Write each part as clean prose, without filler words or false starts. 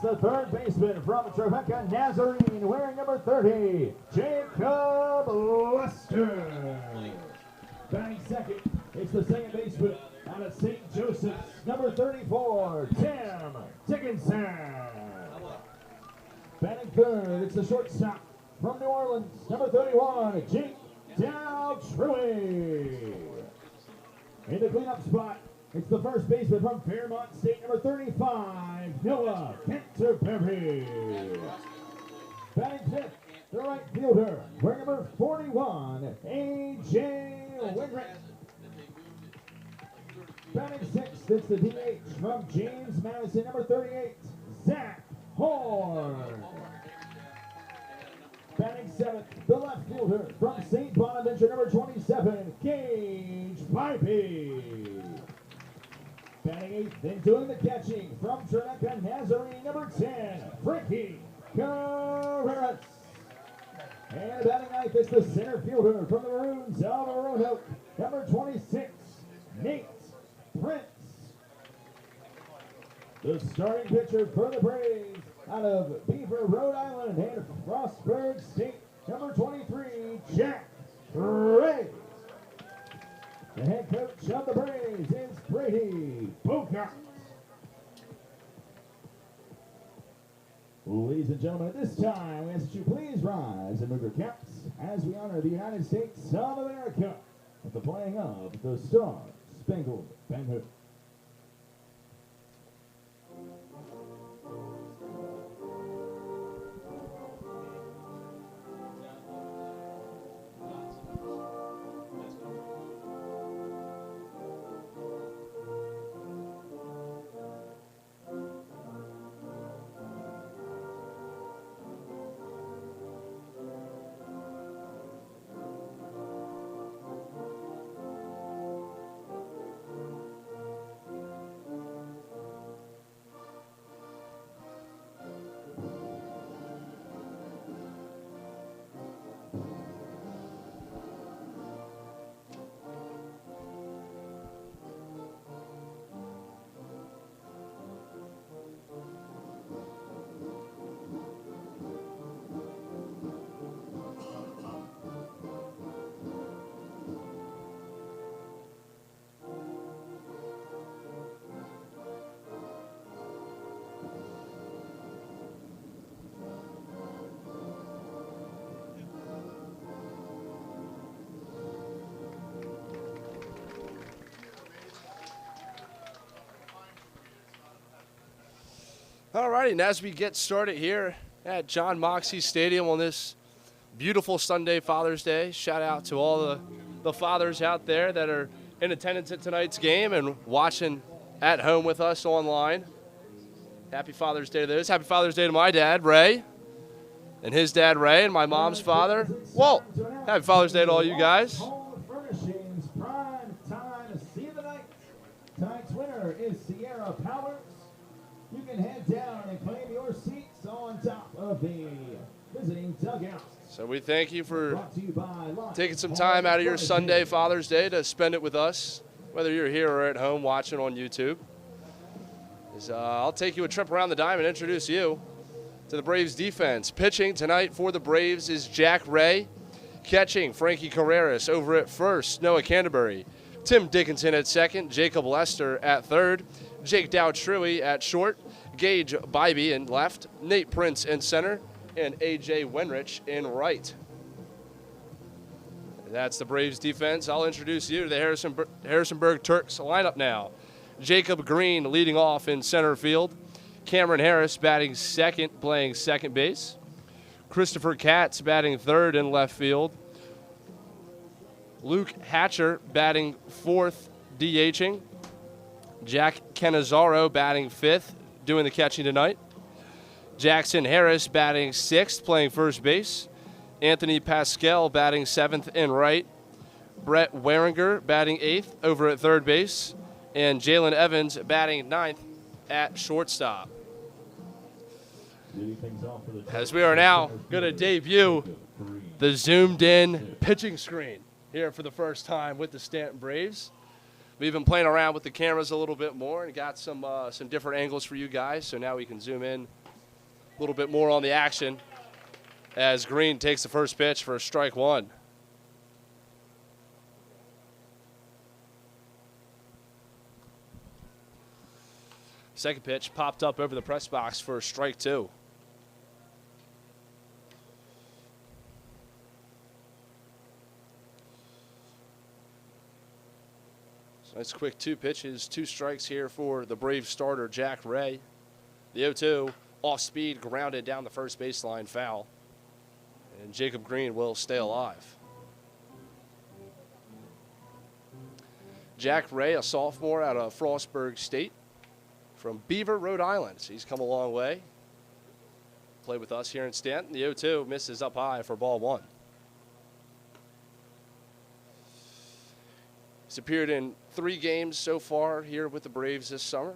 the third baseman from Trevecca Nazarene, wearing number 30, Jacob Lester. Batting second, it's the second baseman out of St. Joseph's, number 34, Tim Dickinson. Batting third, it's the shortstop from New Orleans, number 31, Jake Daltrui. In the cleanup spot, it's the first baseman from Fairmont State, number 35, Noah Canterbury. Batting fifth, the right fielder, wearing number 41, A.J. Winrick. Batting sixth, it's the DH from James Madison, number 38, Zach Horn. Batting seventh, the left fielder from St. Bonaventure, number 27, Gage Pipey. Batting eighth, then doing the catching from Trevecca Nazarene, number 10, Frankie Carreras. And batting ninth is the center fielder from the Maroons of Roanoke, number 26, Nate Prince. The starting pitcher for the Braves out of Beaver, Rhode Island, and Frostburg State, number 23, Jack Ray. The head coach of the Braves is Brady Bogart. Ladies and gentlemen, at this time, we ask that you please rise and move your caps as we honor the United States of America with the playing of the Star Spangled Banner. All righty, and as we get started here at John Moxey Stadium on this beautiful Sunday, Father's Day, shout out to all the fathers out there that are in attendance at tonight's game and watching at home with us online. Happy Father's Day to those. Happy Father's Day to my dad, Ray, and his dad, Ray, and my mom's father, Walt. Happy Father's Day to all you guys. Home Furnishings, prime time, see the night. Tonight's winner is Sierra Powers. You can head down and claim your seats on top of the visiting dugout. So we thank you for Brought to you by taking some time out of your Sunday, Father's Day, to spend it with us, whether you're here or at home watching on YouTube. I'll take you a trip around the diamond and introduce you to the Braves defense. Pitching tonight for the Braves is Jack Ray. Catching, Frankie Carreras. Over at first, Noah Canterbury. Tim Dickinson at second. Jacob Lester at third. Jake Daltrui at short. Gage Bybee in left. Nate Prince in center. And A.J. Wenrich in right. That's the Braves defense. I'll introduce you to the Harrisonburg Turks lineup now. Jacob Green leading off in center field. Cameron Harris batting second, playing second base. Christopher Katz batting third in left field. Luke Hatcher batting fourth, DHing. Jack Canizaro batting fifth, doing the catching tonight. Jackson Harris batting sixth, playing first base. Anthony Pascal batting seventh in right. Brett Waringer batting eighth over at third base. And Jalen Evans batting ninth at shortstop. As we are now going to debut the zoomed-in pitching screen here for the first time with the Staunton Braves. We've been playing around with the cameras a little bit more and got some different angles for you guys, so now we can zoom in little bit more on the action as Green takes the first pitch for strike one. Second pitch popped up over the press box for strike two. So nice quick 2 pitches, 2 strikes here for the Braves starter, Jack Ray. The 0-2, off speed, grounded down the first baseline, foul. And Jacob Green will stay alive. Jack Ray, a sophomore out of Frostburg State from Beaver, Rhode Island. So he's come a long way. Played with us here in Staunton. The 0-2 misses up high for ball one. He's appeared in 3 games so far here with the Braves this summer.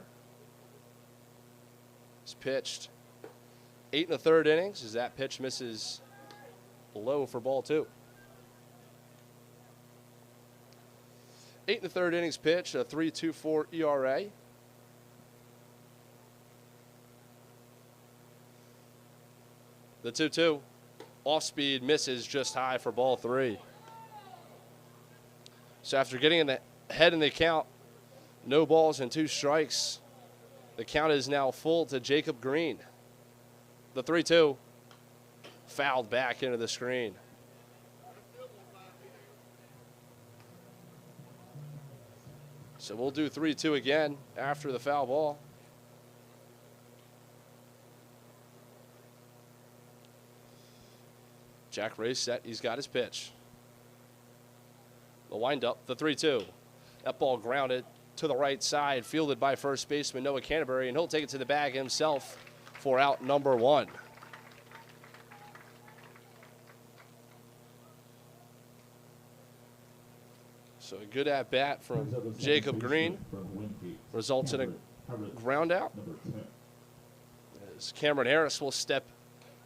He's pitched 8 1/3 innings as that pitch misses low for ball two. 8 1/3 innings pitch, a 3.24 ERA. The 2-2 off speed misses just high for ball three. So after getting in the head in the count, no balls and 2 strikes, the count is now full to Jacob Green. The 3-2 fouled back into the screen. So we'll do 3-2 again after the foul ball. Jack Ray's set. He's got his pitch. The windup, the 3-2. That ball grounded to the right side, fielded by first baseman Noah Canterbury, and he'll take it to the bag himself for out number 1. So a good at-bat from Jacob Green results in a ground out. As Cameron Harris will step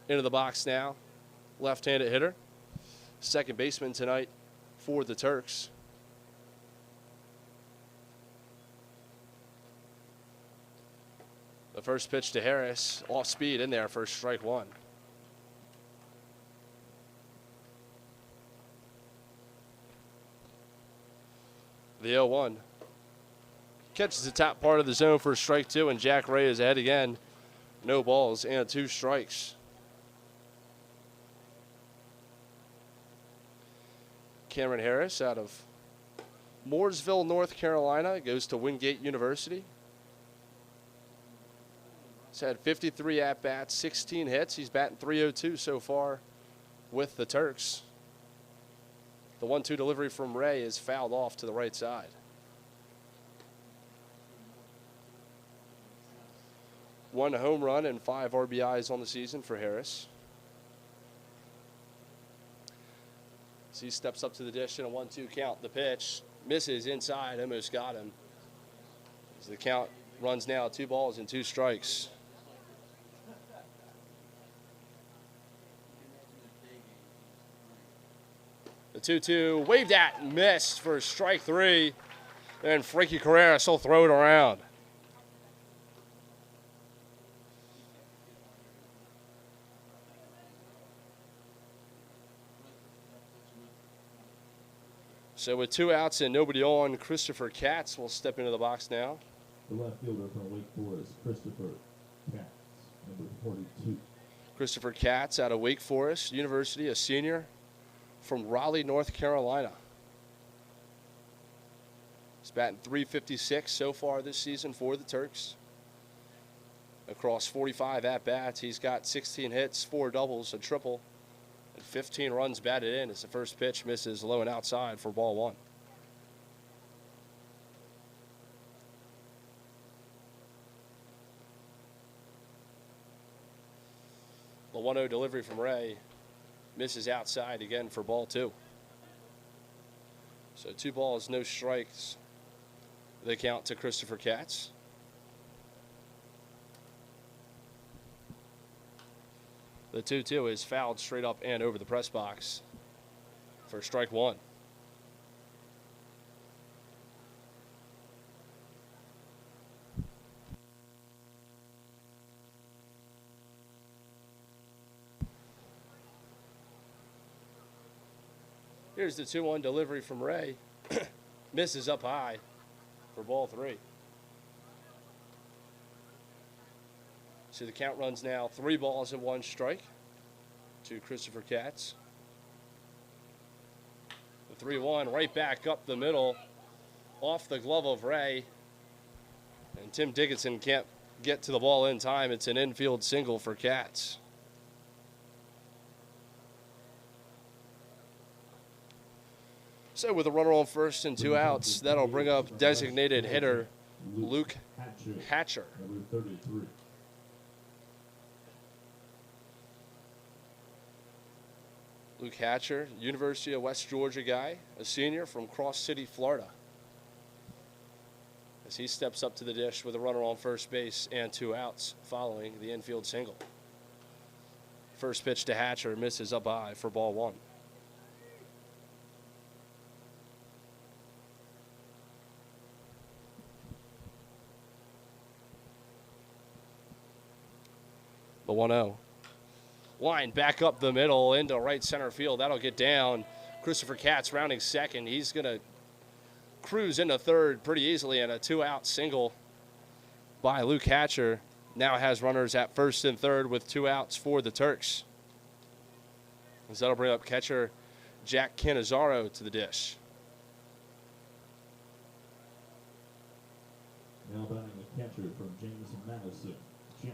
into the box now, left-handed hitter. Second baseman tonight for the Turks. The first pitch to Harris, off speed in there for strike one. The 0-1 catches the top part of the zone for strike two, and Jack Ray is ahead again. No balls and 2 strikes. Cameron Harris out of Mooresville, North Carolina, goes to Wingate University. He's had 53 at-bats, 16 hits. He's batting .302 so far with the Turks. The 1-2 delivery from Ray is fouled off to the right side. One home run and 5 RBIs on the season for Harris. So he steps up to the dish in a 1-2 count. The pitch misses inside, almost got him. As the count runs now 2 balls and 2 strikes. The 2-2 waved at and missed for strike 3. And Frankie Carreras will throw it around. So with 2 outs and nobody on, Christopher Katz will step into the box now. The left fielder from Wake Forest, Christopher Katz, number 42. Christopher Katz out of Wake Forest University, a senior from Raleigh, North Carolina. He's batting .356 so far this season for the Turks. Across 45 at-bats, he's got 16 hits, 4 doubles, a triple, and 15 runs batted in as the first pitch misses low and outside for ball 1. The 1-0 delivery from Ray misses outside again for ball 2. So 2 balls, no strikes. They count to Christopher Katz. The 2-2 is fouled straight up and over the press box for strike 1. Here's the 2-1 delivery from Ray. Misses up high for ball 3. So the count runs now 3 balls and 1 strike to Christopher Katz. The 3-1 right back up the middle off the glove of Ray. And Tim Dickinson can't get to the ball in time. It's an infield single for Katz. So with a runner on first and 2 outs, that'll bring up designated hitter Luke Hatcher. Number 33. Luke Hatcher, University of West Georgia guy, a senior from Cross City, Florida. As he steps up to the dish with a runner on first base and 2 outs following the infield single. First pitch to Hatcher misses up high for ball 1. The 1-0. Line back up the middle into right center field. That'll get down. Christopher Katz rounding second. He's going to cruise into third pretty easily, and a 2-out single by Luke Hatcher now has runners at first and third with 2 outs for the Turks. As that'll bring up catcher Jack Canizaro to the dish. Now batting the catcher from James Madison, Jack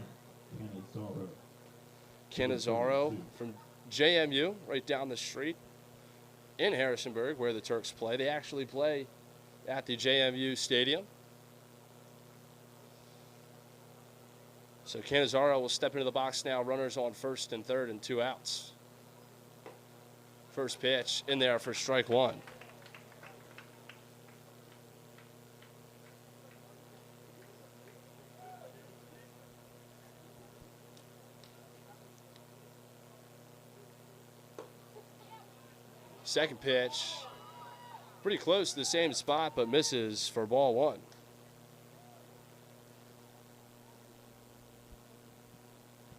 Canizaro. Canizaro from JMU, right down the street in Harrisonburg, where the Turks play. They actually play at the JMU Stadium. So Canizaro will step into the box now. Runners on first and third and 2 outs. First pitch in there for strike 1. Second pitch, pretty close to the same spot, but misses for ball 1.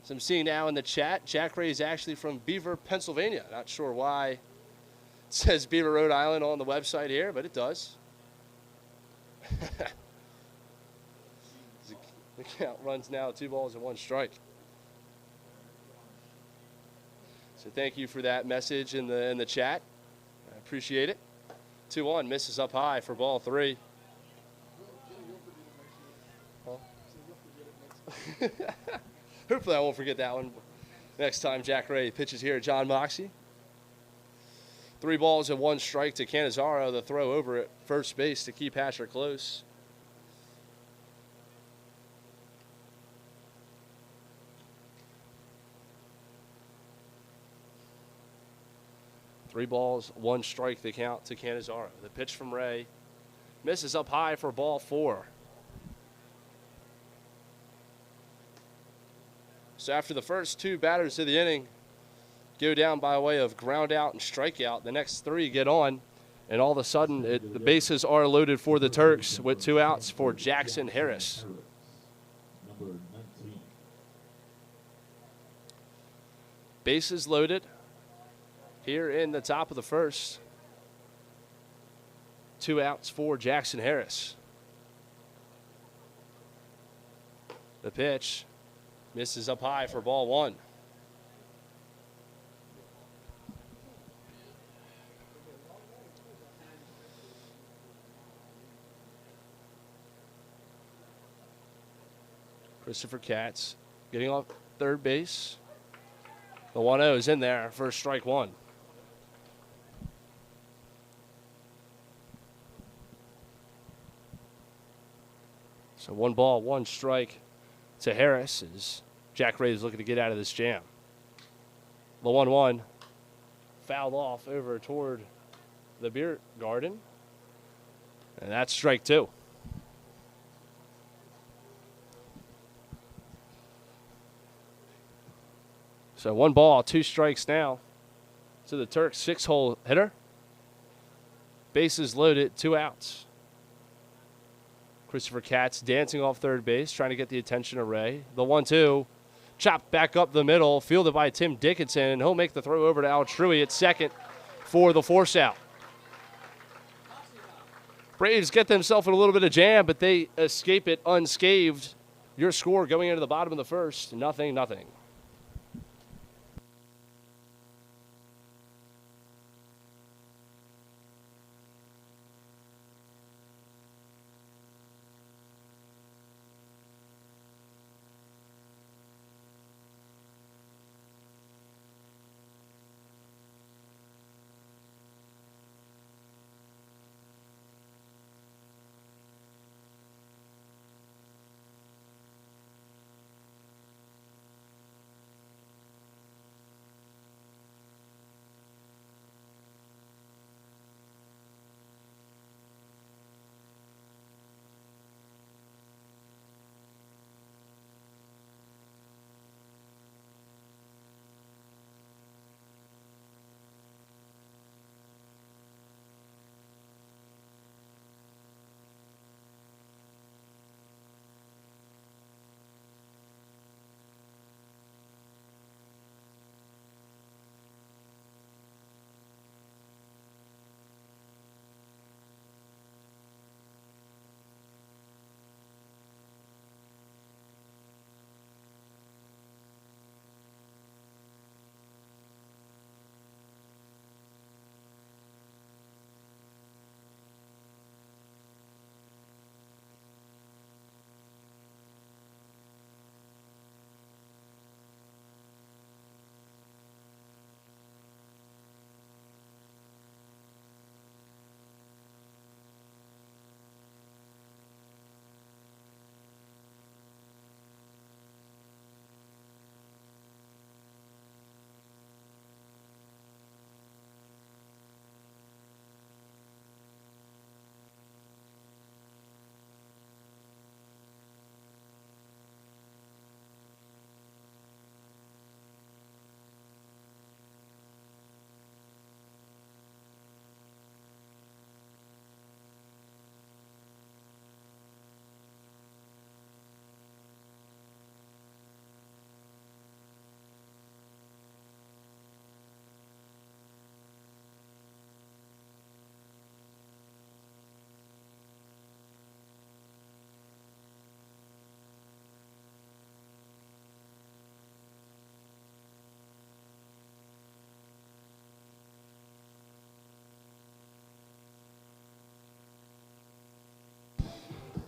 So I'm seeing now in the chat, Jack Ray is actually from Beaver, Pennsylvania. Not sure why it says Beaver, Rhode Island on the website here, but it does. The count runs now 2 balls and 1 strike. So thank you for that message in the chat. I appreciate it. 2-1 misses up high for ball 3. Huh? Hopefully I won't forget that one next time Jack Ray pitches here at John Moxie. 3 balls and 1 strike to Canizaro. The throw over at first base to keep Hatcher close. Three balls, 1 strike, the count to Canizaro. The pitch from Ray misses up high for ball 4. So after the first 2 batters of the inning go down by way of ground out and strikeout, the next 3 get on, and all of a sudden the bases are loaded for the Turks with 2 outs for Jackson Harris. Number 19. Bases loaded here in the top of the first. 2 outs for Jackson Harris. The pitch misses up high for ball 1. Christopher Katz getting off third base. The 1-0 is in there for strike 1. So 1 ball, 1 strike to Harris as Jack Ray is looking to get out of this jam. The 1-1 fouled off over toward the beer garden. And that's strike 2. So 1 ball, 2 strikes now to the Turks 6-hole hitter. Bases loaded, 2 outs. Christopher Katz dancing off third base, trying to get the attention of Ray. The 1-2, chopped back up the middle, fielded by Tim Dickinson, and he'll make the throw over to Al Truey at second for the force out. Braves get themselves in a little bit of jam, but they escape it unscathed. Your score going into the bottom of the first, 0-0.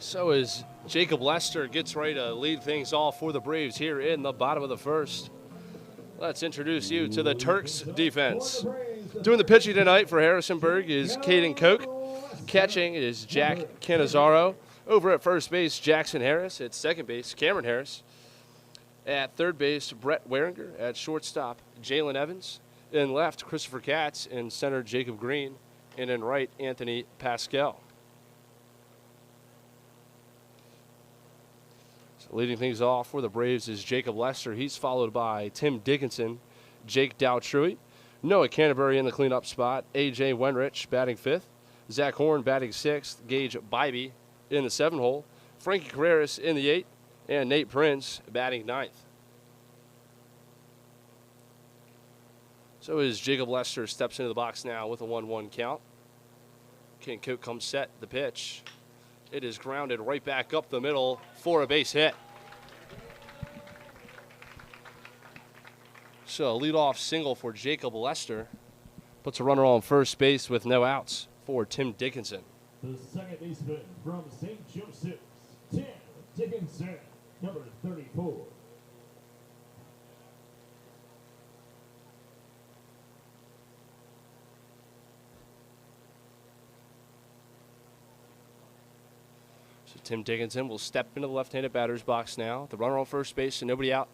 So as Jacob Lester gets ready to lead things off for the Braves here in the bottom of the first, let's introduce you to the Turks defense. Doing the pitching tonight for Harrisonburg is Caden Koch. Catching is Jack Canizaro. Over at first base, Jackson Harris. At second base, Cameron Harris. At third base, Brett Waringer. At shortstop, Jalen Evans. In left, Christopher Katz. In center, Jacob Green. And in right, Anthony Pascal. Leading things off for the Braves is Jacob Lester. He's followed by Tim Dickinson, Jake Dowtrui, Noah Canterbury in the cleanup spot, A.J. Wenrich batting fifth, Zach Horn batting sixth, Gage Bybee in the 7-hole, Frankie Carreras in the 8th, and Nate Prince batting 9th. So as Jacob Lester steps into the box now with a 1-1 count. Ken Cook comes set, the pitch. It is grounded right back up the middle for a base hit. So a leadoff single for Jacob Lester. Puts a runner on first base with no outs for Tim Dickinson. The second baseman from St. Joseph's, Tim Dickinson, number 34. Tim Dickinson will step into the left-handed batter's box now. The runner on first base and nobody out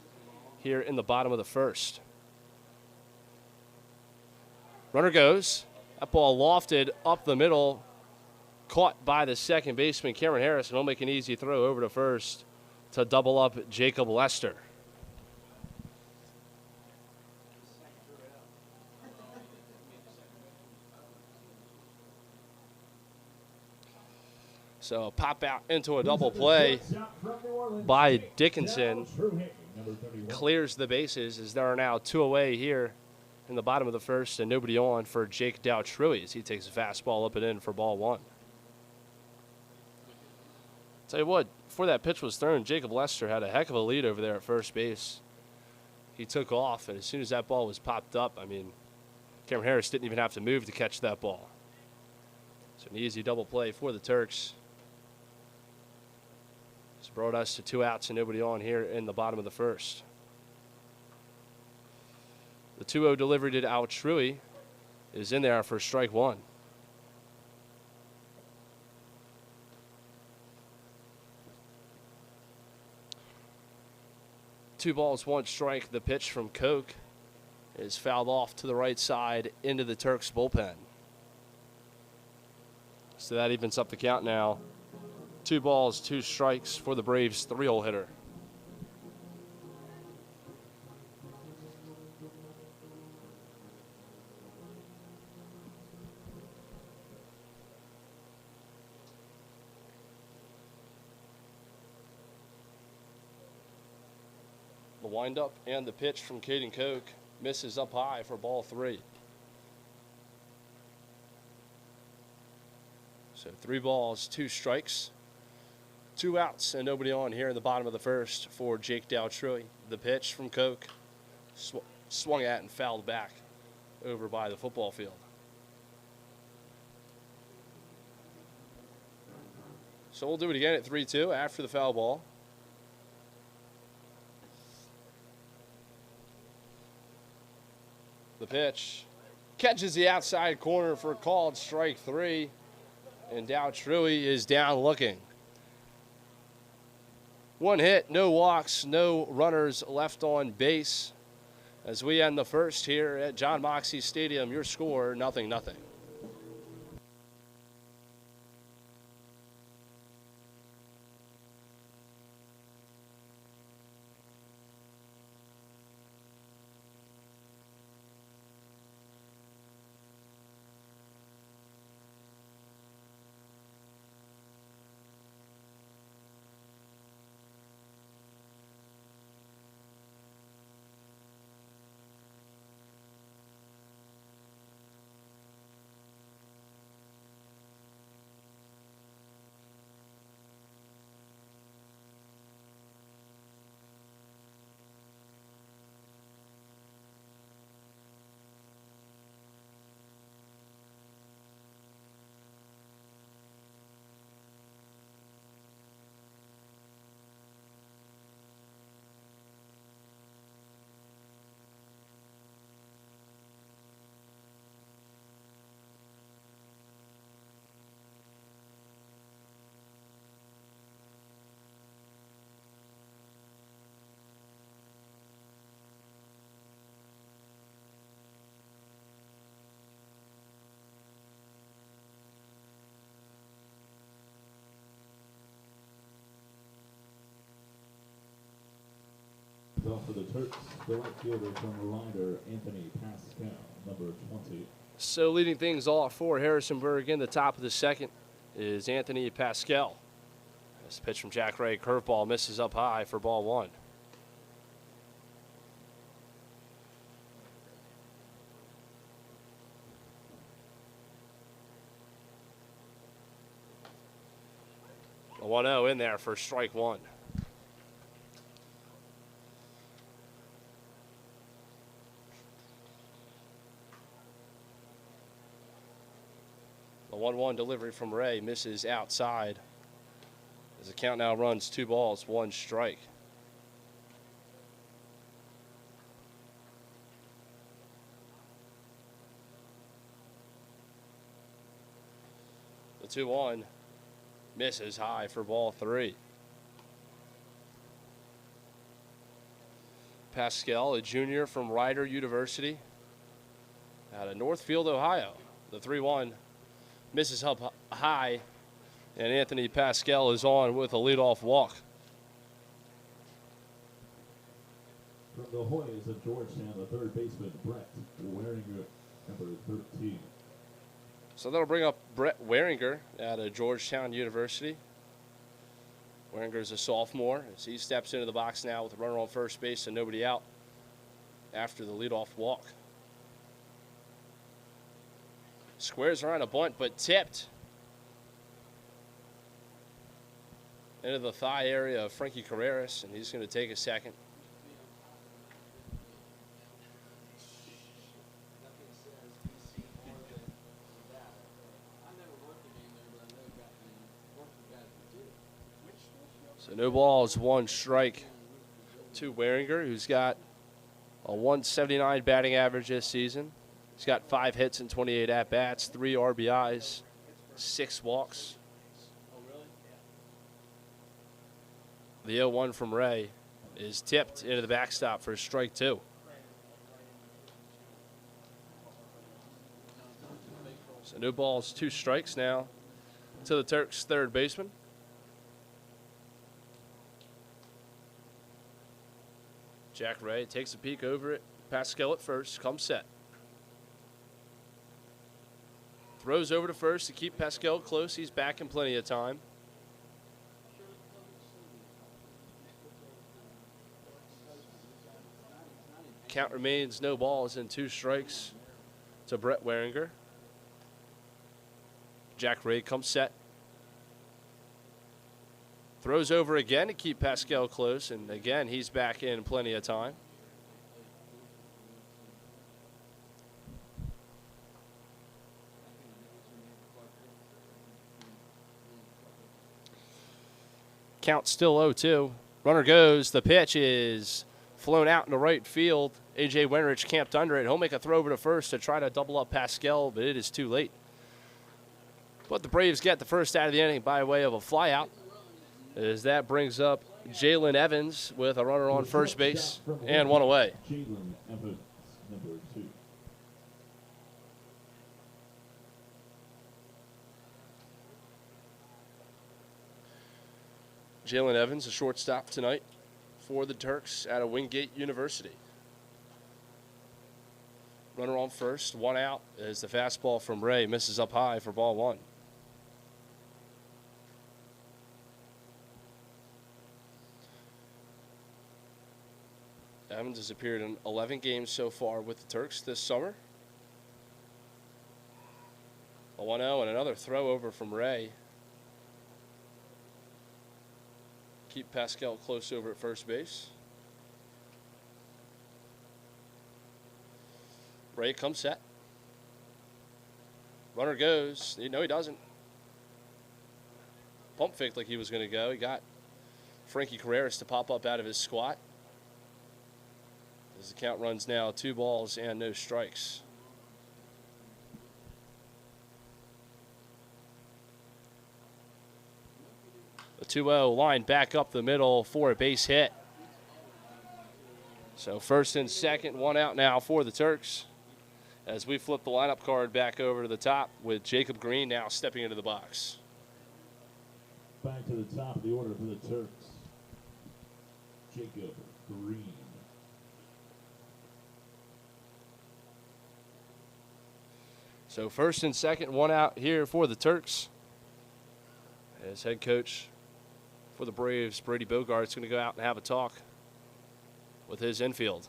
here in the bottom of the first. Runner goes. That ball lofted up the middle. Caught by the second baseman, Cameron Harris, and he'll make an easy throw over to first to double up Jacob Lester. So pop out into a double play by Dickinson. Clears the bases as there are now 2 away here in the bottom of the first and nobody on for Jake Dowtrui as he takes a fastball up and in for ball one. Tell you what, before that pitch was thrown, Jacob Lester had a heck of a lead over there at first base. He took off, and as soon as that ball was popped up, I mean, Cameron Harris didn't even have to move to catch that ball. So an easy double play for the Turks. It's brought us to 2 outs and nobody on here in the bottom of the first. The 2-0 delivery to Dowtrui is in there for strike one. Two balls, one strike. The pitch from Koch is fouled off to the right side into the Turks bullpen. So that evens up the count now. 2 balls, 2 strikes for the Braves 3-hole hitter. The windup and the pitch from Caden Koch misses up high for ball 3. So 3 balls, 2 strikes, 2 outs, and nobody on here in the bottom of the first for Jake Dowtrui. The pitch from Koch swung at and fouled back over by the football field. So we'll do it again at 3-2 after the foul ball. The pitch catches the outside corner for a called strike 3, and Dowtrui is down looking. 1 hit, no walks, no runners left on base as we end the first here at John Moxley Stadium. Your score, 0-0. Off for the Turks, the right fielder from Ryder, Anthony Pascal, number 20. So leading things off for Harrisonburg in the top of the second is Anthony Pascal. This pitch from Jack Ray, curveball, misses up high for ball 1. A 1-0 in there for strike 1. The 1-1 delivery from Ray misses outside as the count now runs 2 balls, 1 strike. The 2-1 misses high for ball 3. Pascal, a junior from Rider University out of Northfield, Ohio. The 3-1 misses up high, and Anthony Pascal is on with a leadoff walk. From the Hoyas of Georgetown, the third baseman, Brett Waringer, number 13. So that'll bring up Brett Waringer out of Georgetown University. Waringer's a sophomore as he steps into the box now with a runner on first base and nobody out after the leadoff walk. Squares around a bunt, but tipped into the thigh area of Frankie Carreras, and he's going to take a second. So no balls, 1 strike to Weringer, who's got a 179 batting average this season. He's got 5 hits and 28 at-bats, 3 RBIs, 6 walks. The 0-1 from Ray is tipped into the backstop for strike 2. So no balls, 2 strikes now to the Turks' third baseman. Jack Ray takes a peek over it. Pascal at first, comes set. Throws over to first to keep Pascal close. He's back in plenty of time. Count remains no balls and 2 strikes to Brett Weringer. Jack Ray comes set. Throws over again to keep Pascal close, and again, he's back in plenty of time. Count still 0-2. Runner goes. The pitch is flown out into right field. A.J. Wenrich camped under it. He'll make a throw over to first to try to double up Pascal, but it is too late. But the Braves get the first out of the inning by way of a flyout, as that brings up Jalen Evans with a runner on first base and 1 away. Jalen Evans, number 2. Jalen Evans, a shortstop tonight for the Turks out of Wingate University. Runner on first, 1 out, as the fastball from Ray misses up high for ball 1. Evans has appeared in 11 games so far with the Turks this summer. A 1-0 and another throw over from Ray. Keep Pascal close over at first base. Ray comes set. Runner goes. No, he doesn't. Pump faked like he was going to go. He got Frankie Carreras to pop up out of his squat. As the count runs now 2 balls and no strikes. The 2-0 line back up the middle for a base hit. So first and second, 1 out now for the Turks, as we flip the lineup card back over to the top with Jacob Green now stepping into the box. Back to the top of the order for the Turks. Jacob Green. So first and second, 1 out here for the Turks, as head coach for the Braves, Brady Bogart's going to go out and have a talk with his infield.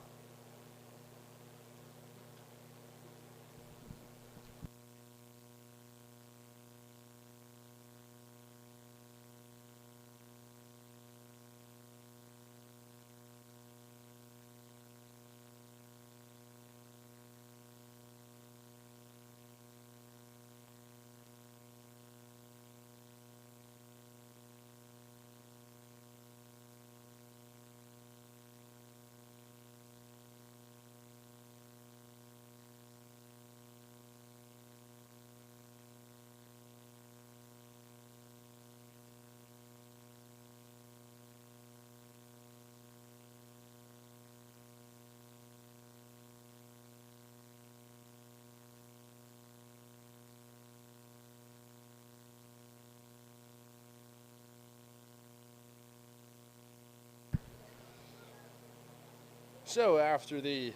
So after the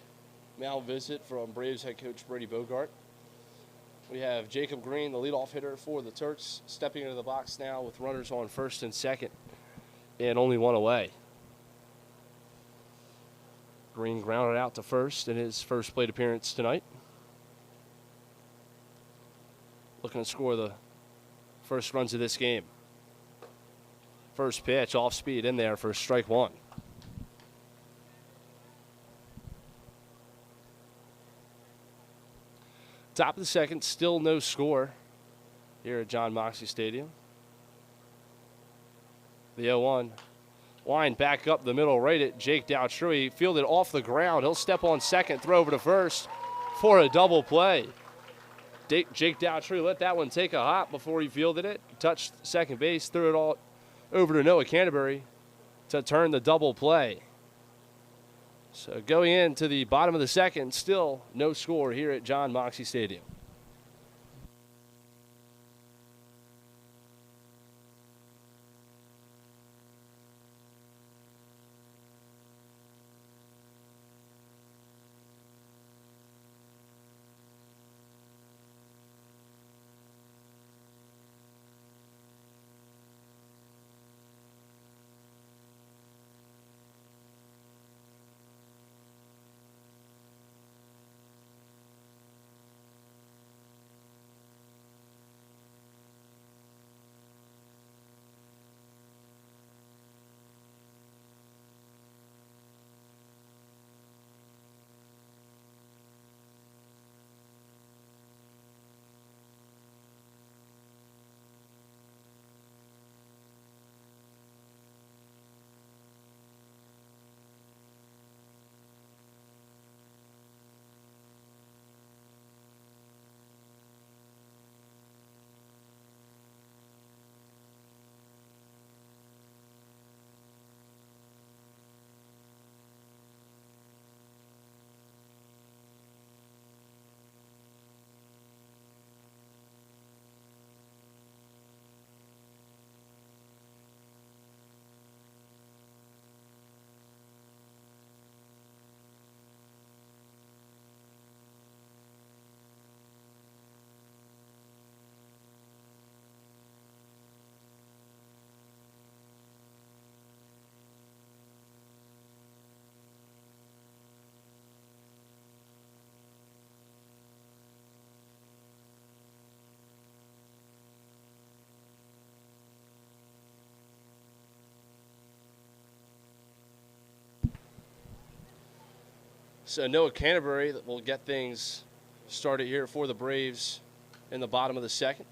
Mal visit from Braves head coach Brady Bogart, we have Jacob Green, the leadoff hitter for the Turks, stepping into the box now with runners on first and second and only 1 away. Green grounded out to first in his first plate appearance tonight. looking to score the first runs of this game. First pitch, off speed in there for strike one. Top of the second, still no score here at John Moxley Stadium. The 0-1. Line back up the middle right at Jake Dowtrui. Fielded off the ground. He'll step on second, throw over to first for a double play. Jake Dowtrui let that one take a hop before he fielded it. Touched second base, threw it all over to Noah Canterbury to turn the double play. So going into the bottom of the second, still no score here at John Moxley Stadium. So Noah Canterbury will get things started here for the Braves in the bottom of the second.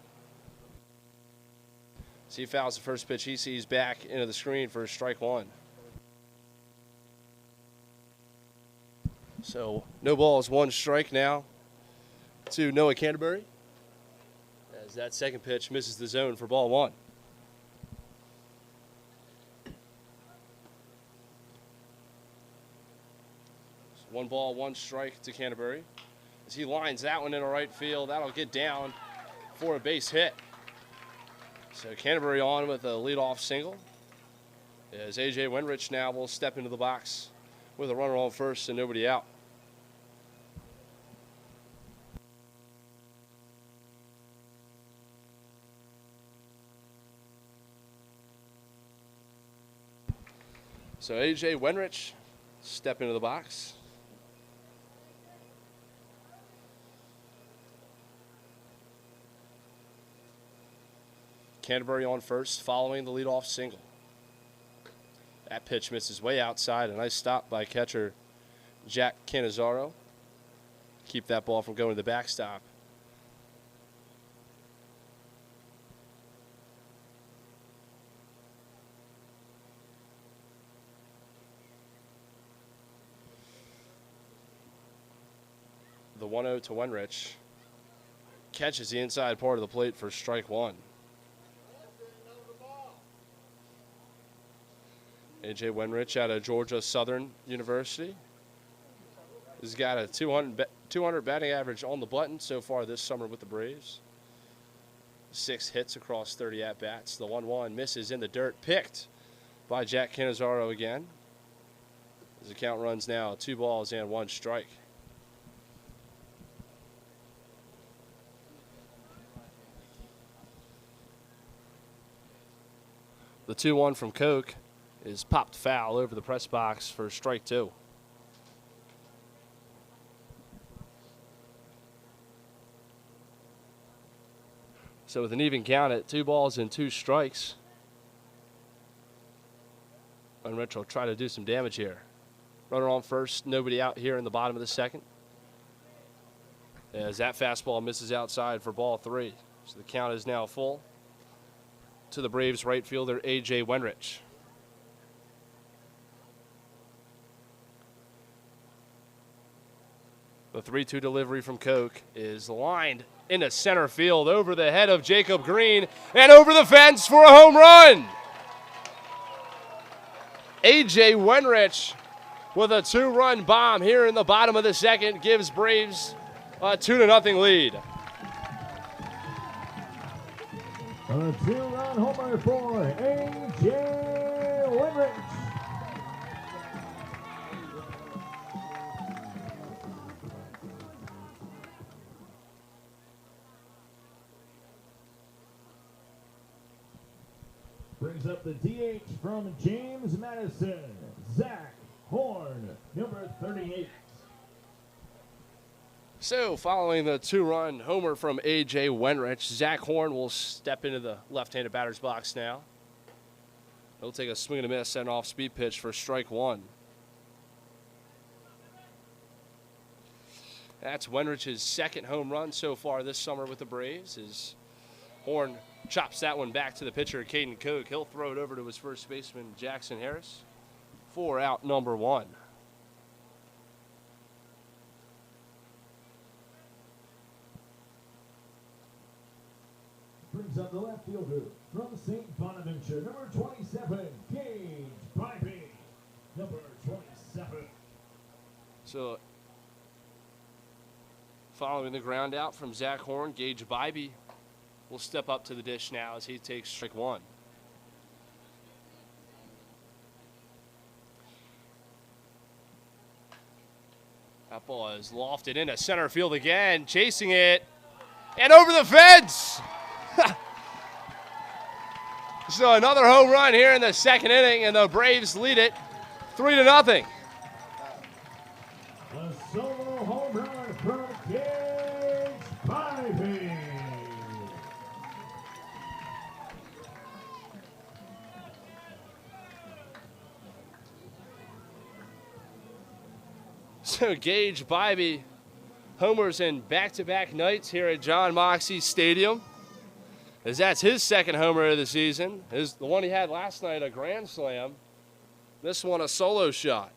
So he fouls the first pitch he sees back into the screen for strike one. So no balls, one strike now to Noah Canterbury, as that second pitch misses the zone for ball one. One ball, one strike to Canterbury. As he lines that one into right field, that'll get down for a base hit. So Canterbury on with a leadoff single. As A.J. Wenrich now will step into the box with a runner on first and nobody out. So A.J. Wenrich step into the box. Canterbury on first, following the leadoff single. That pitch misses way outside. A nice stop by catcher Jack Cannizzaro. Keep that ball from going to the backstop. The 1-0 to Wenrich. Catches the inside part of the plate for strike one. A.J. Wenrich out of Georgia Southern University. He's got a 200 batting average on the button so far this summer with the Braves. 6 hits across 30 at-bats. The 1-1 misses in the dirt. Picked by Jack Cannizzaro again. As the count runs now 2 balls and 1 strike. The 2-1 from Koch is popped foul over the press box for strike 2. So with an even count at 2 balls and 2 strikes, Wenrich will try to do some damage here. Runner on first, nobody out here in the bottom of the second. As that fastball misses outside for ball 3. So the count is now full to the Braves right fielder, A.J. Wenrich. The 3-2 delivery from Koch is lined into center field over the head of Jacob Green and over the fence for a home run. A.J. Wenrich with a 2-run bomb here in the bottom of the second gives Braves a 2-0 lead. A 2-run homer for A.J. Wenrich. Brings up the DH from James Madison, Zach Horn, number 38. So following the 2-run homer from A.J. Wenrich, Zach Horn will step into the left-handed batter's box now. He'll take a swing and a miss, send off speed pitch for strike 1. That's Wenrich's second home run so far this summer with the Braves. As Horn chops that one back to the pitcher, Caden Koch. He'll throw it over to his first baseman, Jackson Harris, for out number 1. Brings up the left fielder from St. Bonaventure, number 27, Gage Bybee, number 27. So following the ground out from Zach Horn, Gage Bybee will step up to the dish now as he takes strike 1. That ball is lofted into center field again, chasing it, and over the fence! So another home run here in the second inning, and the Braves lead it 3-0. A solo home run from Gage Bybee. So Gage Bybee homers in back-to-back nights here at John Moxey Stadium, as that's his second homer of the season. The one he had last night, a grand slam. This one, a solo shot.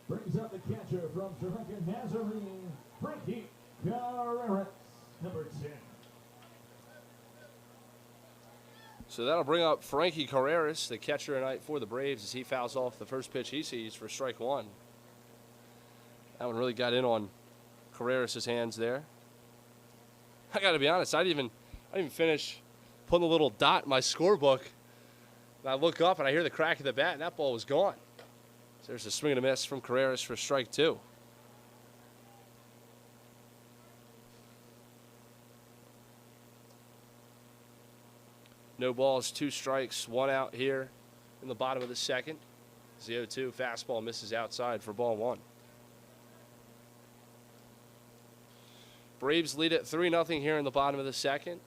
Brings up the catcher from Turks Nazarene, Frankie Carreras, number 10. So that'll bring up Frankie Carreras, the catcher tonight for the Braves, as he fouls off the first pitch he sees for strike 1. That one really got in on Carreras' hands there. I got to be honest, I didn't even finish putting a little dot in my scorebook. And I look up and I hear the crack of the bat, and that ball was gone. So there's a swing and a miss from Carreras for strike 2. No balls, 2 strikes, 1 out here in the bottom of the second. 0-2 fastball misses outside for ball 1. Braves lead it 3-0 here in the bottom of the second.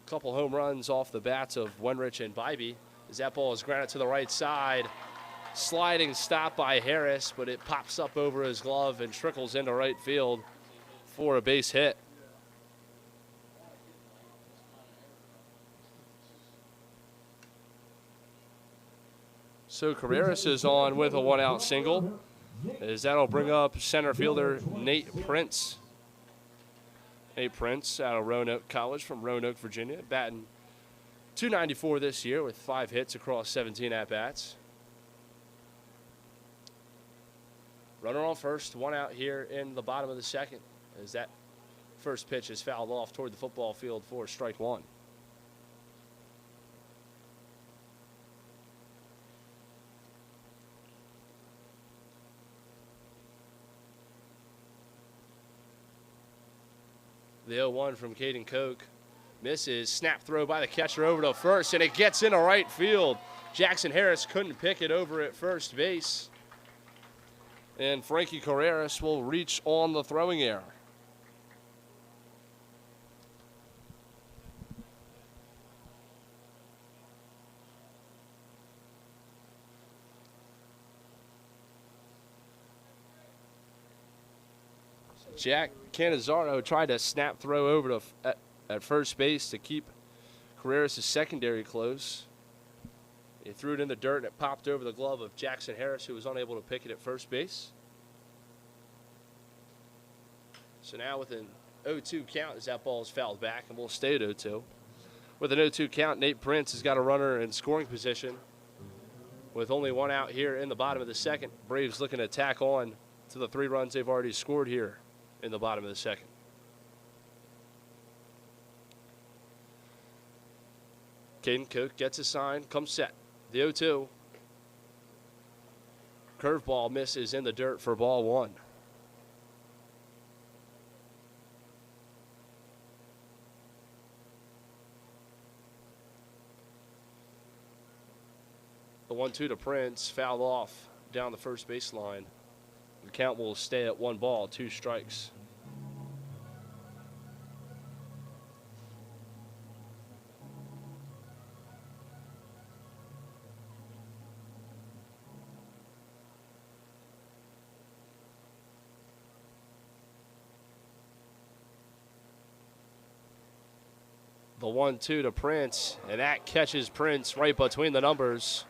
A couple home runs off the bats of Wenrich and Bybee, as that ball is grounded to the right side. Sliding stop by Harris, but it pops up over his glove and trickles into right field for a base hit. So Carreras is on with a 1-out single, as that'll bring up center fielder Nate Prince. Nate Prince out of Roanoke College from Roanoke, Virginia, batting .294 this year with 5 hits across 17 at-bats. Runner on first, 1 out here in the bottom of the second, as that first pitch is fouled off toward the football field for strike 1. The 0-1 from Caden Koch misses. Snap throw by the catcher over to first, and it gets into right field. Jackson Harris couldn't pick it over at first base. And Frankie Carreras will reach on the throwing error. Jack Canizaro tried to snap throw over to at first base to keep Carreras' secondary close. He threw it in the dirt, and it popped over the glove of Jackson Harris, who was unable to pick it at first base. So now with an 0-2 count as that ball is fouled back, and we'll stay at 0-2. With an 0-2 count, Nate Prince has got a runner in scoring position with only one out here in the bottom of the second. Braves looking to tack on to the 3 runs they've already scored here in the bottom of the second. Caden Koch gets a sign, comes set. The 0-2. Curveball misses in the dirt for ball 1. The 1-2 to Prince, fouled off down the first baseline. The count will stay at 1 ball, 2 strikes. The 1-2 to Prince, and that catches Prince right between the numbers.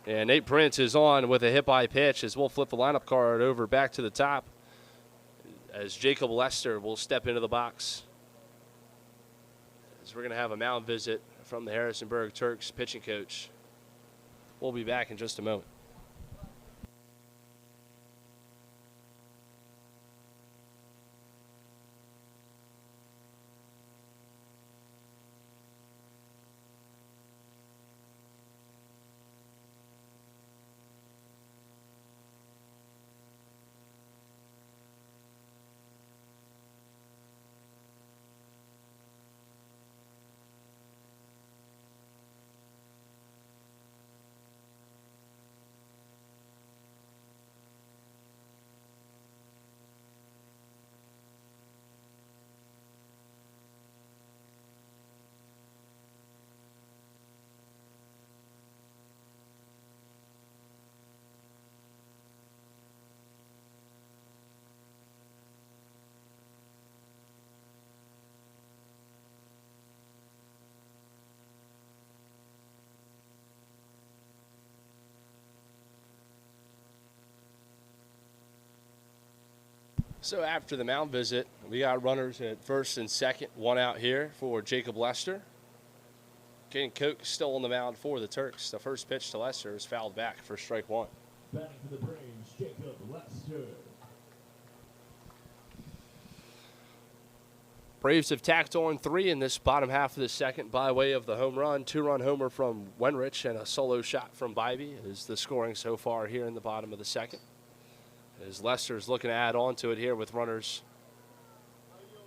And Nate Prince is on with a hit-by pitch as we'll flip the lineup card over back to the top as Jacob Lester will step into the box. As we're going to have a mound visit from the Harrisonburg Turks pitching coach. We'll be back in just a moment. So after the mound visit, we got runners at first and second, 1 out here for Jacob Lester. Caden Koch still on the mound for the Turks. The first pitch to Lester is fouled back for strike 1. Batting for the Braves, Jacob Lester. Braves have tacked on 3 in this bottom half of the second by way of the home run. 2-run homer from Wenrich and a solo shot from Bybee is the scoring so far here in the bottom of the second. As Lester's looking to add on to it here with runners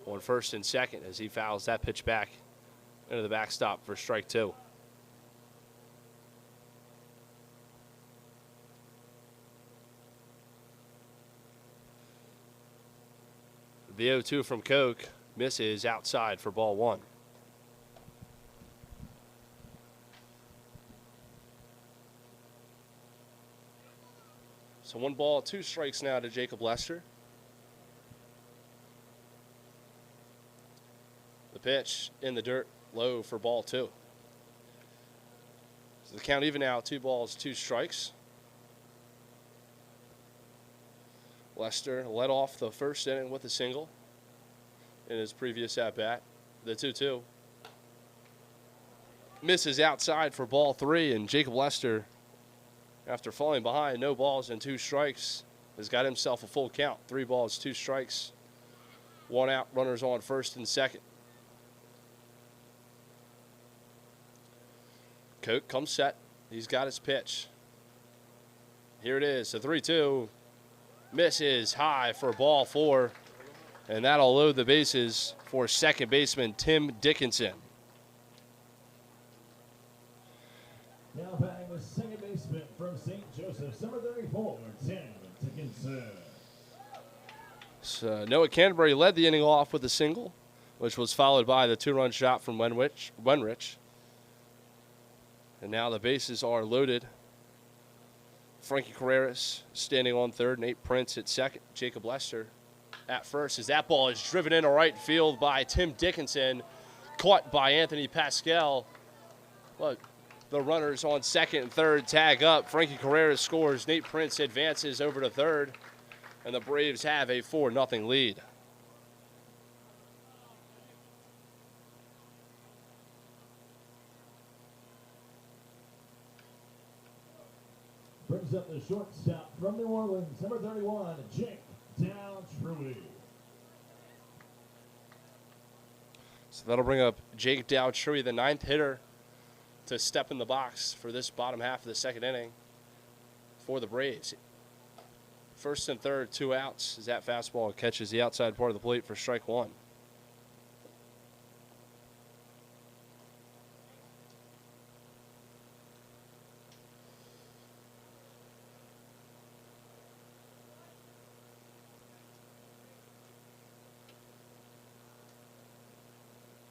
on first and second as he fouls that pitch back into the backstop for strike 2. The 0-2 from Koch misses outside for ball 1. So 1 ball, 2 strikes now to Jacob Lester. The pitch in the dirt, low for ball 2. So the count even now, 2 balls, 2 strikes. Lester led off the first inning with a single in his previous at-bat. The 2-2 misses outside for ball 3, and Jacob Lester, after falling behind, no balls and 2 strikes, has got himself a full count. 3 balls, 2 strikes, 1 out, runners on first and second. Koch comes set. He's got his pitch. Here it is, the 3-2. Misses high for ball 4, and that'll load the bases for second baseman Tim Dickinson. Now batting the second baseman from St. Joseph, number 34, Tim Dickinson. So Noah Canterbury led the inning off with a single, which was followed by the 2-run shot from Wenrich. And now the bases are loaded. Frankie Carreras standing on third, Nate Prince at second, Jacob Lester at first as that ball is driven into right field by Tim Dickinson, caught by Anthony Pascal. But the runners on second and third tag up. Frankie Carrera scores. Nate Prince advances over to third, and the Braves have a 4-0 lead. Brings up the shortstop from New Orleans, number 31, Jake Down-Truey. So that'll bring up Jake Down-Truey, the 9th hitter, to step in the box for this bottom half of the second inning for the Braves. First and third, 2 outs as that fastball catches the outside part of the plate for strike one.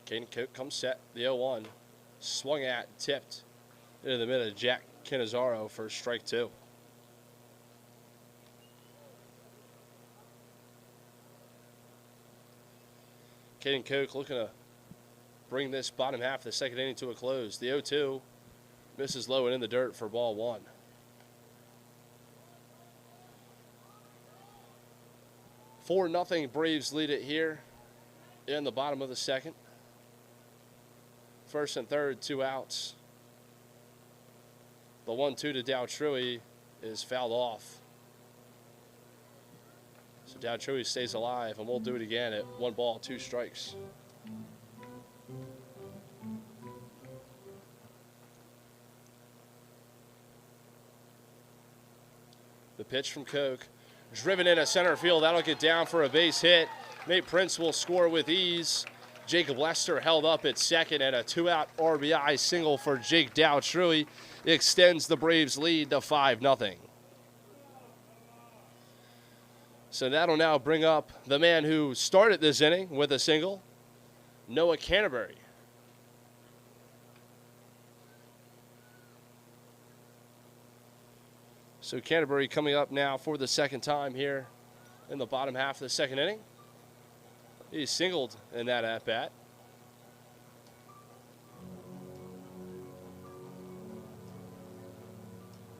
Caden Cook comes set, the 0-1. Swung at, tipped into the middle of Jack Canizaro for strike two. Caden Cook looking to bring this bottom half of the second inning to a close. The 0-2 misses low and in the dirt for ball one. Four nothing Braves lead it here in the bottom of the second. First and third, 2 outs. The 1-2 to Down-Truey is fouled off. So Down-Truey stays alive, and we'll do it again at 1 ball, 2 strikes. The pitch from Coke, driven into center field. That'll get down for a base hit. Nate Prince will score with ease. Jacob Lester held up at second, and a 2-out RBI single for Jake Down-Truey extends the Braves' lead to 5-0. So that'll now bring up the man who started this inning with a single, Noah Canterbury. So Canterbury coming up now for the second time here in the bottom half of the second inning. He singled in that at-bat.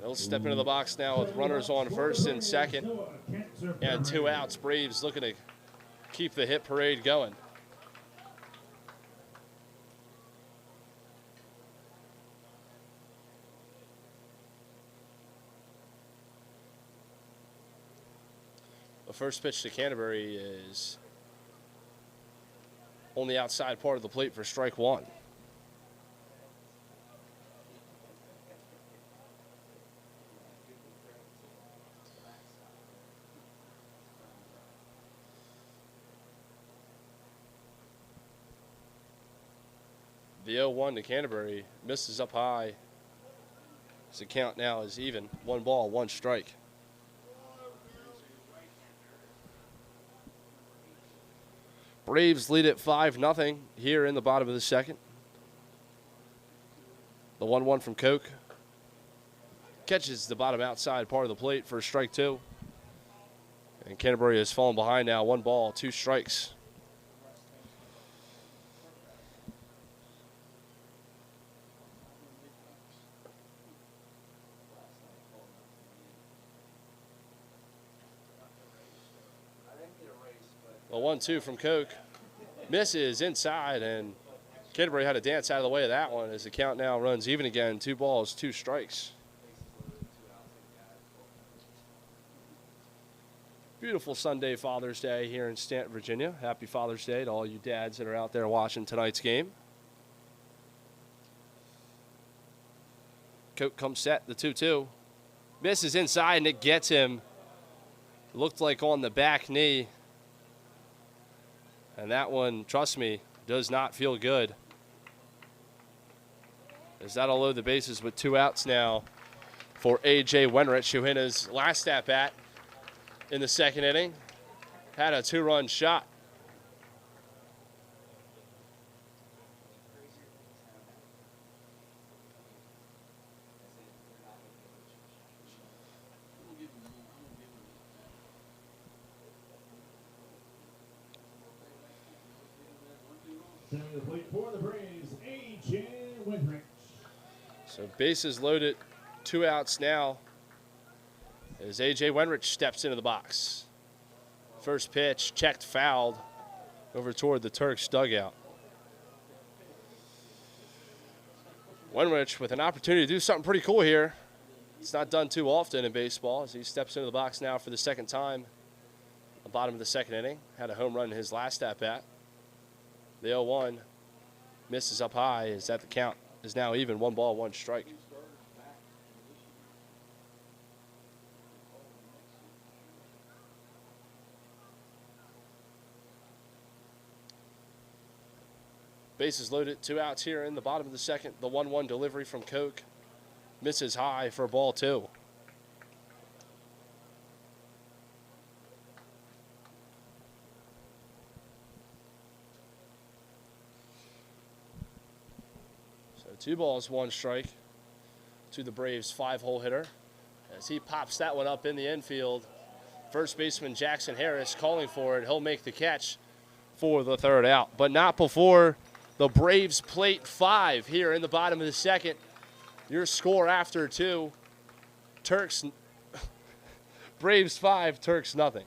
They'll step into the box now with runners on first and second and 2 outs. Braves looking to keep the hit parade going. The first pitch to Canterbury is on the outside part of the plate for strike one. The 0-1 to Canterbury misses up high. So the count now is even. 1 ball, 1 strike. Braves lead it 5-0 here in the bottom of the second. The 1-1 from Coke catches the bottom outside part of the plate for strike two. And Canterbury has fallen behind now. 1 ball, 2 strikes. The 1-2 from Coke misses inside, and Canterbury had to dance out of the way of that one as the count now runs even again. 2 balls, 2 strikes. Beautiful Sunday Father's Day here in Staunton, Virginia. Happy Father's Day to all you dads that are out there watching tonight's game. Coke comes set, the 2-2. Misses inside, and it gets him. Looked like on the back knee. And that one, trust me, does not feel good. As that'll load the bases with 2 outs now for A.J. Wenrich, who hit his last at-bat in the second inning. Had a 2-run shot. Sending the plate for the Braves, A.J. Winrich. So bases loaded, 2 outs now as A.J. Wenrich steps into the box. First pitch, checked, fouled over toward the Turks dugout. Wenrich with an opportunity to do something pretty cool here. It's not done too often in baseball as he steps into the box now for the second time. The bottom of the second inning. Had a home run in his last at-bat. The 0-1 misses up high as that the count is now even, 1 ball, 1 strike. Bases loaded, 2 outs here in the bottom of the second. The 1-1 delivery from Koch misses high for ball 2. So 2 balls, 1 strike to the Braves' 5-hole hitter as he pops that one up in the infield. First baseman Jackson Harris calling for it. He'll make the catch for the 3rd out, but not before the Braves plate 5 here in the bottom of the second. Your score after 2, Turks, Braves 5, Turks nothing.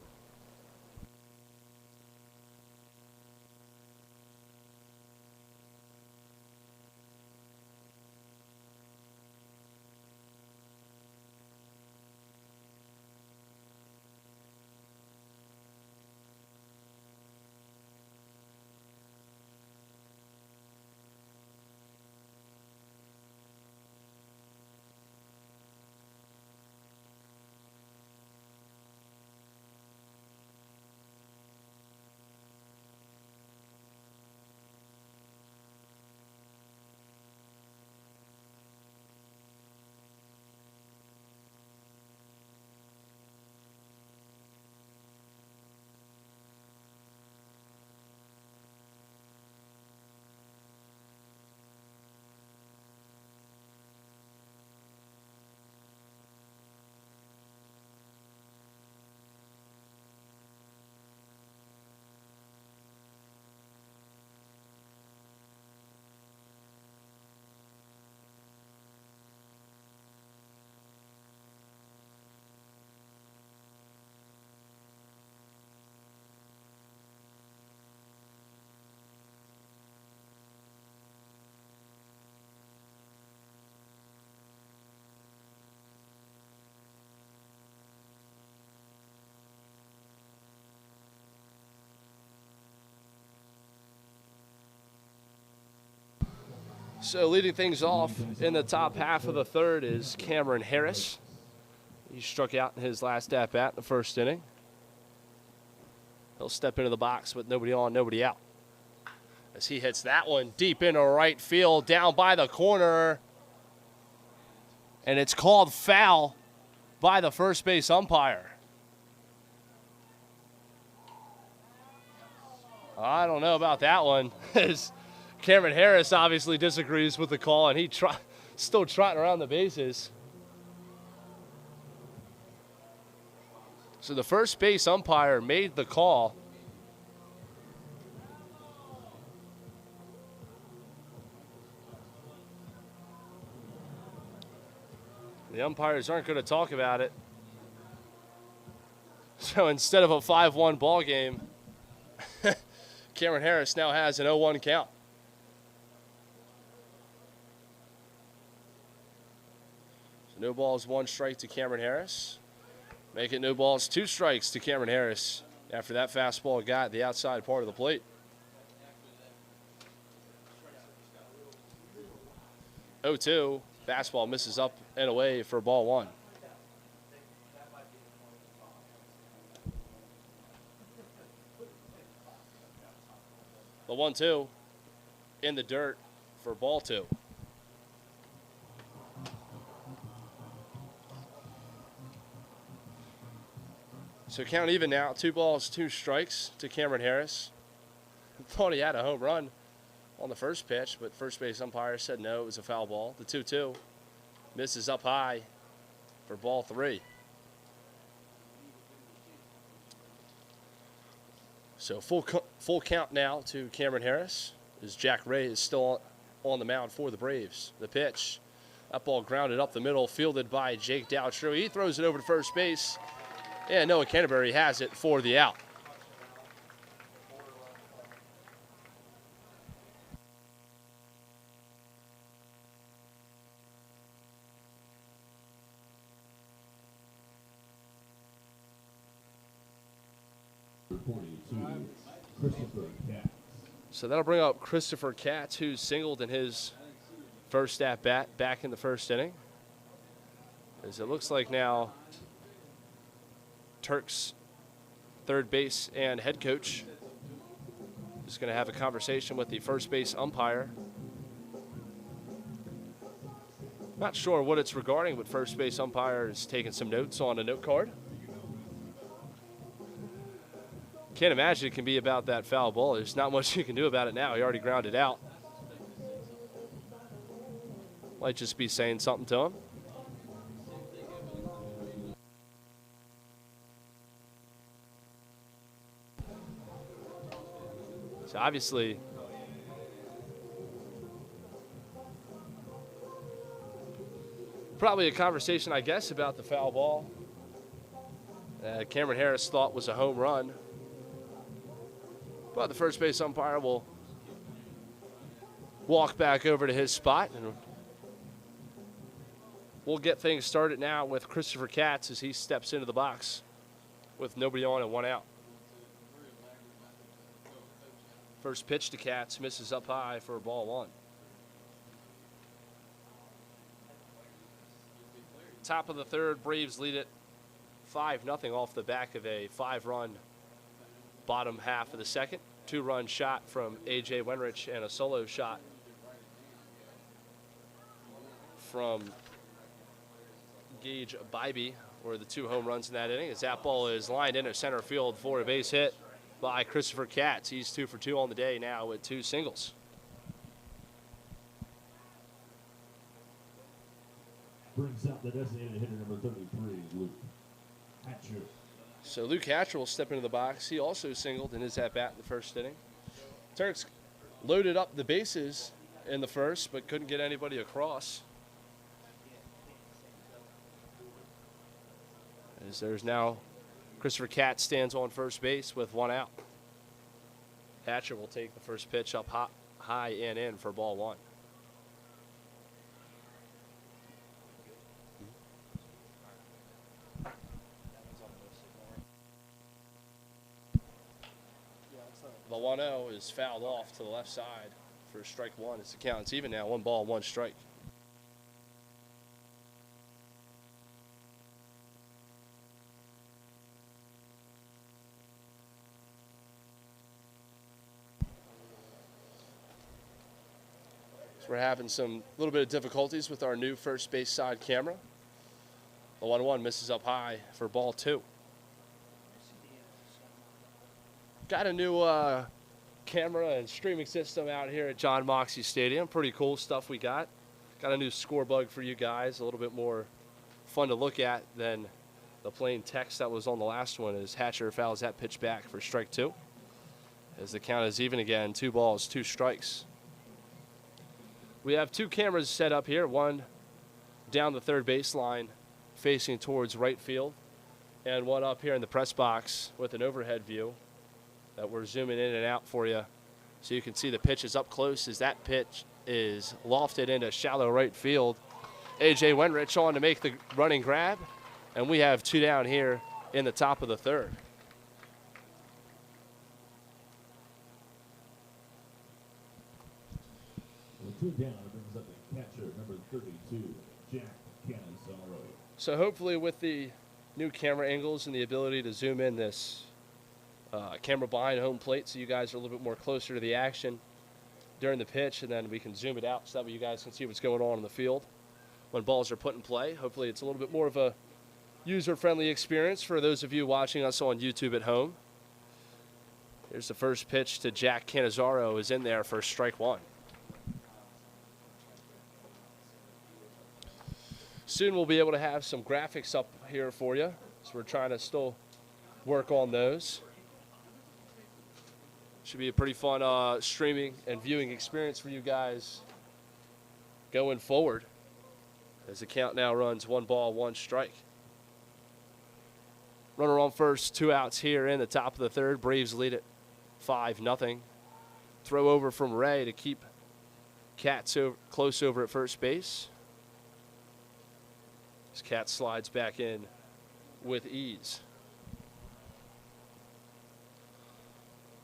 So leading things off in the top half of the 3rd is Cameron Harris. He struck out in his last at-bat in the 1st inning. He'll step into the box with nobody on, nobody out, as he hits that one deep into right field, down by the corner. And it's called foul by the first base umpire. I don't know about that one. Cameron Harris obviously disagrees with the call, and he still trotting around the bases. So the first base umpire made the call. The umpires aren't going to talk about it. So instead of a 5-1 ball game, Cameron Harris now has an 0-1 count. So no balls, 1 strike to Cameron Harris. Make it no balls, 2 strikes to Cameron Harris after that fastball got the outside part of the plate. Oh, 2. Fastball misses up and away for ball 1. The 1-2 in the dirt for ball 2. So count even now, 2 balls, 2 strikes to Cameron Harris. Thought he had a home run on the first pitch, but first base umpire said no, it was a foul ball. The 2-2 misses up high for ball 3. So full count now to Cameron Harris. as Jack Ray is still on the mound for the Braves. The pitch. That ball grounded up the middle, fielded by Jake Dowtrew. He throws it over to first base. And Noah Canterbury has it for the out. So that'll bring up Christopher Katz, who singled in his first at-bat back in the first inning. As it looks like now Turks, third base and head coach, is going to have a conversation with the first base umpire. Not sure what it's regarding, but first base umpire is taking some notes on a note card. Can't imagine it can be about that foul ball. There's not much you can do about it now. He already grounded out. Might just be saying something to him. So obviously, probably a conversation, I guess, about the foul ball. Cameron Harris thought was a home run. But the first base umpire will walk back over to his spot, and we'll get things started now with Christopher Katz as he steps into the box with nobody on and one out. First pitch to Katz, misses up high for ball one. Top of the third, Braves lead it 5-0 off the back of a 5-run bottom half of the second. 2-run shot from A.J. Wenrich and a solo shot from Gage Bybee were the 2 home runs in that inning. As that ball is lined into center field for a base hit by Christopher Katz. He's 2 for 2 on the day now with 2 singles. Brings out the designated hitter number 33, Luke Hatcher. So Luke Hatcher will step into the box. He also singled in his at-bat in the first inning. Turks loaded up the bases in the first, but couldn't get anybody across. As there's now Christopher Katz stands on first base with 1 out. Hatcher will take the first pitch up high and in for ball 1. The 1-0 is fouled off to the left side for strike 1. It's the count. It's even now. 1 ball, 1 strike. So we're having some little bit of difficulties with our new first base side camera. The 1-1 misses up high for ball 2. Got a new camera and streaming system out here at John Moxley Stadium. Pretty cool stuff we got. Got a new score bug for you guys. A little bit more fun to look at than the plain text that was on the last one as Hatcher fouls that pitch back for strike 2. As the count is even again, 2 balls, 2 strikes. We have 2 cameras set up here. One down the third baseline facing towards right field, and one up here in the press box with an overhead view that we're zooming in and out for you so you can see the pitch is up close as that pitch is lofted into shallow right field. A.J. Wenrich on to make the running grab, and we have 2 down here in the top of the third. With 2 down, it brings up the catcher, number 32, Jack Canizaro. So hopefully with the new camera angles and the ability to zoom in this camera behind home plate so you guys are a little bit more closer to the action during the pitch, and then we can zoom it out so that way you guys can see what's going on in the field when balls are put in play. Hopefully it's a little bit more of a user-friendly experience for those of you watching us on YouTube at home. Here's the first pitch to Jack Canizaro, is in there for strike 1. Soon we'll be able to have some graphics up here for you, so we're trying to still work on those. Should be a pretty fun streaming and viewing experience for you guys going forward as the count now runs 1 ball, 1 strike. Runner on first, 2 outs here in the top of the third. Braves lead it 5-0. Throw over from Ray to keep Katz close over at first base. As Katz slides back in with ease.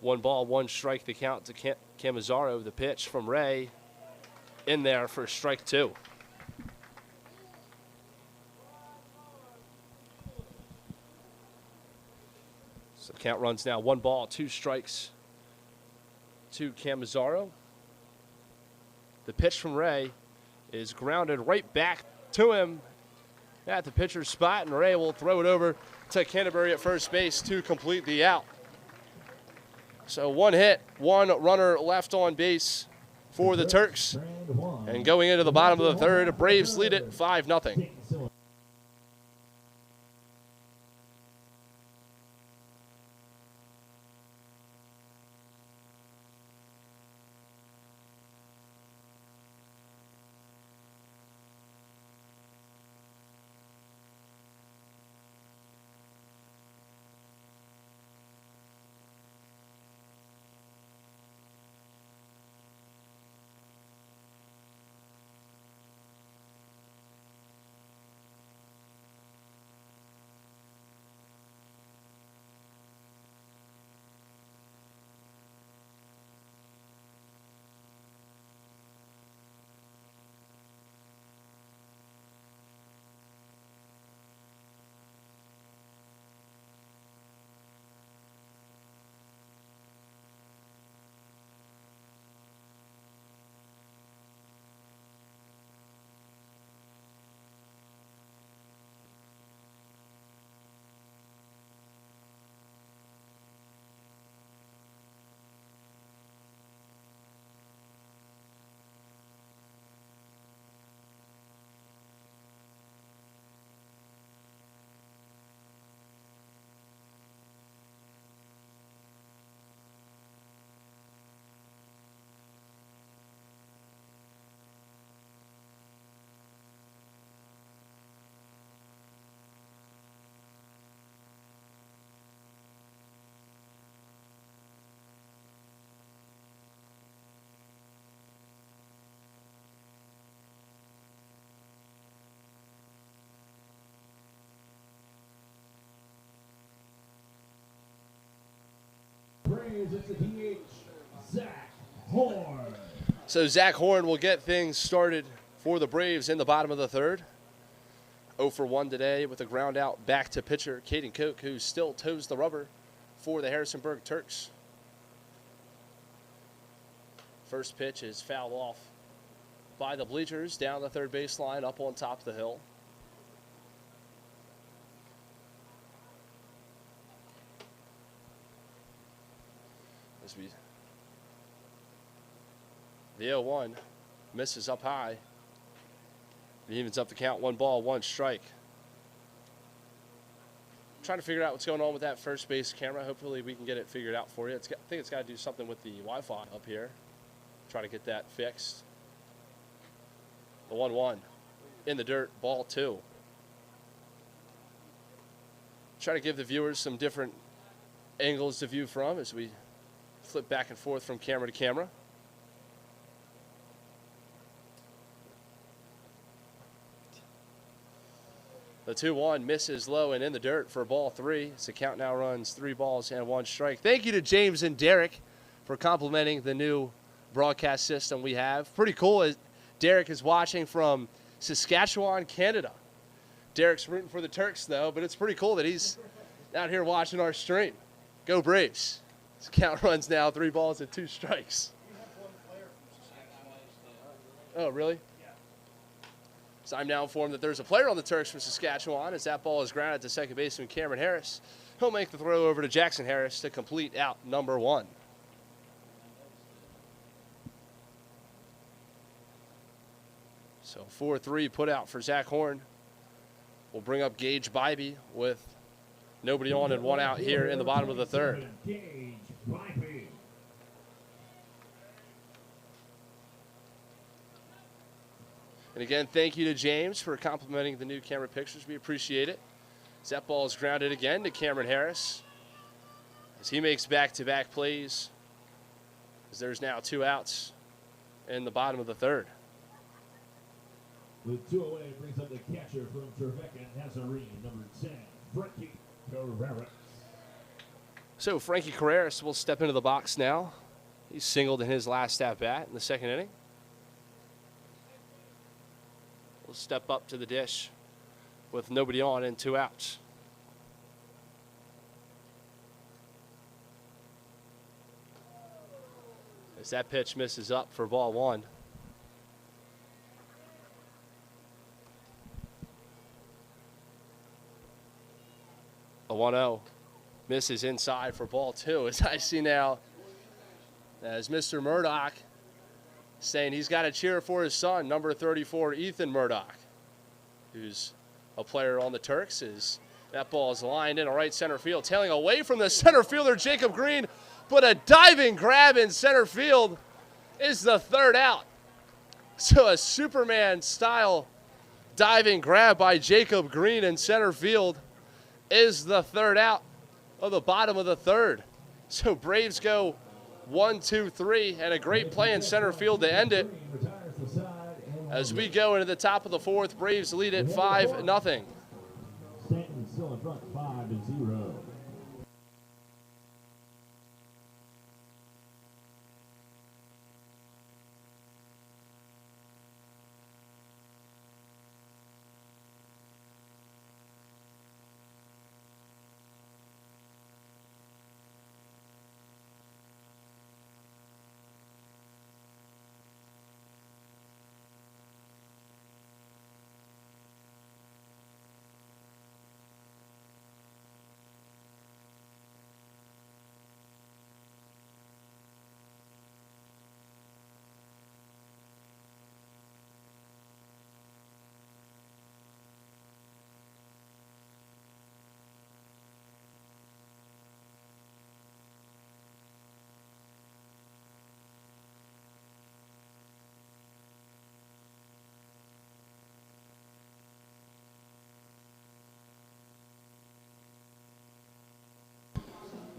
1 ball, 1 strike, the count to Camisaro. The pitch from Ray in there for strike 2. So the count runs now 1 ball, 2 strikes to Camisaro. The pitch from Ray is grounded right back to him at the pitcher's spot, and Ray will throw it over to Canterbury at first base to complete the out. So 1 hit, 1 runner left on base for the Turks. And going into the bottom of the third, Braves lead it 5-0. Braves, it's the DH, Zach Horn. So Zach Horn will get things started for the Braves in the bottom of the third. 0 for 1 today with a ground out back to pitcher Caden Koch, who still toes the rubber for the Harrisonburg Turks. First pitch is fouled off by the bleachers down the third baseline up on top of the hill. The 0-1 misses up high. It evens up the count, 1 ball, 1 strike. Trying to figure out what's going on with that first base camera. Hopefully we can get it figured out for you. I think it's got to do something with the Wi-Fi up here. Try to get that fixed. The 1-1 in the dirt, ball 2. Try to give the viewers some different angles to view from as we flip back and forth from camera to camera. The 2-1 misses low and in the dirt for ball 3. So the count now runs 3 balls and 1 strike. Thank you to James and Derek for complimenting the new broadcast system we have. Pretty cool. Derek is watching from Saskatchewan, Canada. Derek's rooting for the Turks, though, but it's pretty cool that he's out here watching our stream. Go Braves. So the count runs now 3 balls and 2 strikes. Oh, really? So I'm now informed that there's a player on the Turks from Saskatchewan as that ball is grounded to second baseman Cameron Harris. He'll make the throw over to Jackson Harris to complete out number 1. So 4-3 put out for Zach Horn. We'll bring up Gage Bybee with nobody on and 1 out here in the bottom of the third. Gage Bybee. And again, thank you to James for complimenting the new camera pictures. We appreciate it. As that ball is grounded again to Cameron Harris as he makes back-to-back plays. As there's now 2 outs in the bottom of the 3rd. With 2 away, brings up the catcher from Trevecca, Nazarene, number 10, Frankie Carreras. So Frankie Carreras will step into the box now. He singled in his last at-bat in the 2nd inning. Will step up to the dish with nobody on and 2 outs. As that pitch misses up for ball 1. A 1-0 misses inside for ball 2. As I see now, as Mr. Murdoch saying he's got to cheer for his son, number 34, Ethan Murdoch, who's a player on the Turks. As that ball is lined in a right center field, tailing away from the center fielder, Jacob Green, but a diving grab in center field is the 3rd out. So a Superman-style diving grab by Jacob Green in center field is the 3rd out of the bottom of the 3rd. So Braves go 1, 2, 3, and a great play in center field to end it. As we go into the top of the 4th, Braves lead it 5-0. Staunton still in front, 5-0.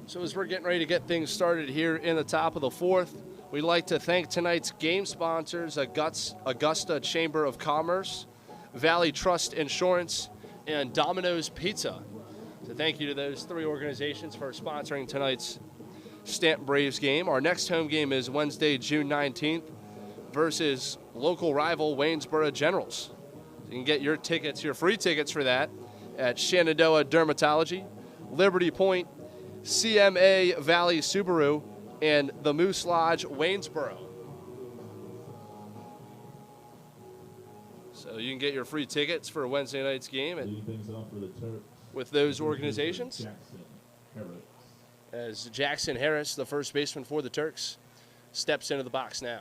So as we're getting ready to get things started here in the top of the 4th, we'd like to thank tonight's game sponsors, Augusta Chamber of Commerce, Valley Trust Insurance, and Domino's Pizza. So thank you to those 3 organizations for sponsoring tonight's Staunton Braves game. Our next home game is Wednesday, June 19th versus local rival Waynesboro Generals. So you can get your tickets, your free tickets for that at Shenandoah Dermatology, Liberty Point, CMA Valley Subaru, and the Moose Lodge Waynesboro. So you can get your free tickets for Wednesday night's game with those organizations. As Jackson Harris, the first baseman for the Turks, steps into the box now.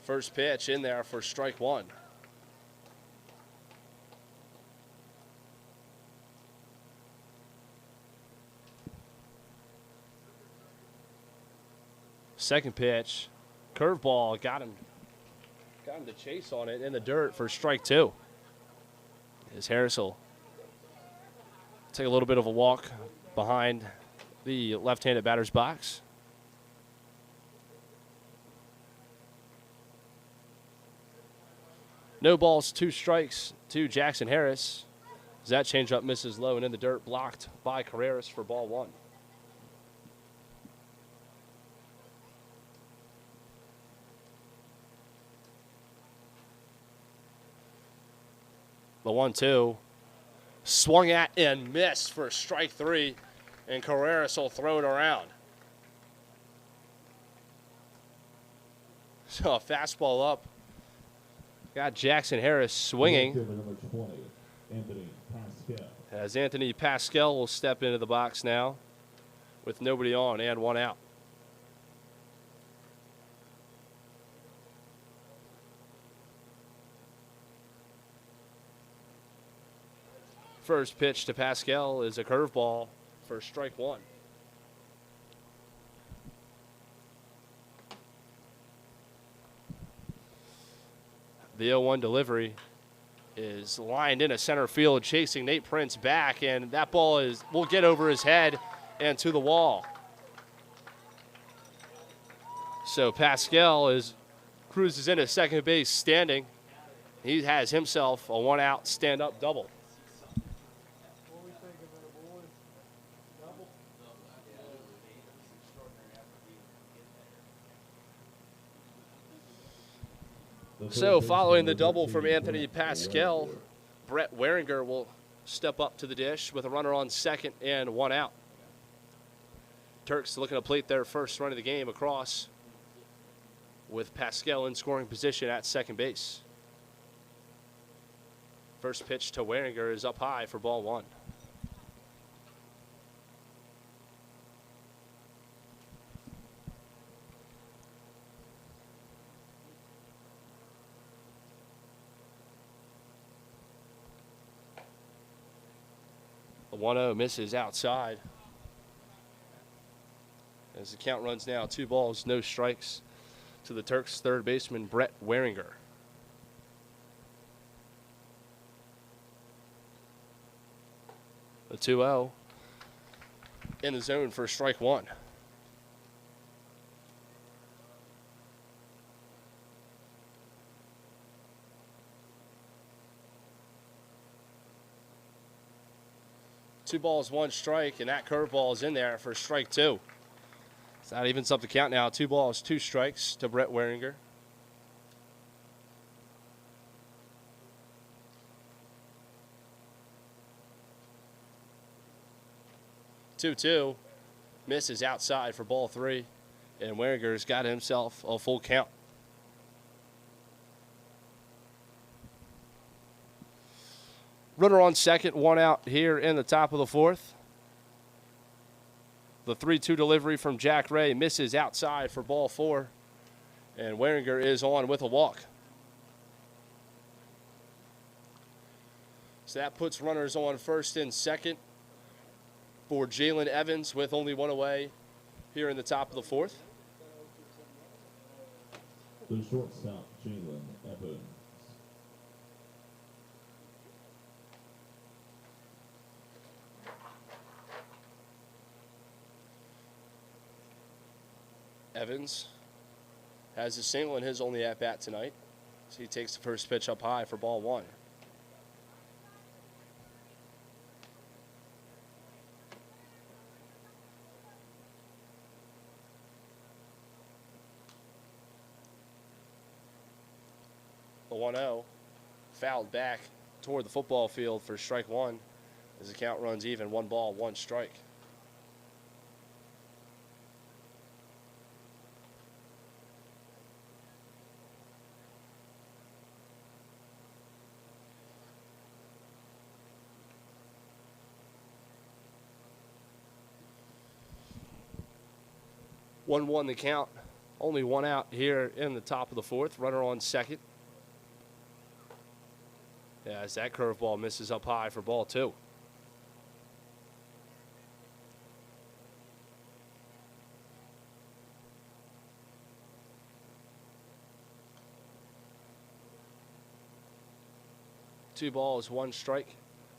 First pitch in there for strike 1. Second pitch, curveball, got him to chase on it in the dirt for strike 2. As Harris will take a little bit of a walk behind the left-handed batter's box. No balls, 2 strikes to Jackson Harris. As that changeup misses low and in the dirt, blocked by Carreras for ball 1. The 1-2 swung at and missed for strike 3, and Carreras will throw it around. So a fastball up. Got Jackson Harris swinging. As Anthony Pascal will step into the box now with nobody on and 1 out. First pitch to Pascal is a curveball for strike 1. The 0-1 delivery is lined into center field, chasing Nate Prince back, and that ball will get over his head and to the wall. So Pascal cruises into second base standing. He has himself a one-out stand-up double. So following the double from Anthony Pascal, Brett Wehringer will step up to the dish with a runner on second and one out. Turks looking to plate their first run of the game across with Pascal in scoring position at second base. First pitch to Wehringer is up high for ball one. The 1-0 misses outside. As the count runs now, 2 balls, no strikes to the Turks' third baseman, Brett Wehringer. The 2-0 in the zone for strike one. Two balls, one strike, and that curveball is in there for strike two. It's not even something to count now. 2 balls, 2 strikes to Brett Wehringer. Two misses outside for ball 3, and Wehringer's got himself a full count. Runner on second, one out here in the top of the fourth. The 3-2 delivery from Jack Ray misses outside for ball 4, and Wehringer is on with a walk. So that puts runners on first and second for Jalen Evans with only one away here in the top of the fourth. The shortstop, Jalen Evans. Evans has a single in his only at-bat tonight. So he takes the first pitch up high for ball 1. The 1-0 fouled back toward the football field for strike 1 as the count runs even, 1 ball, 1 strike. One the count. Only one out here in the top of the fourth. Runner on second. As that curveball misses up high for ball 2. Two balls, 1 strike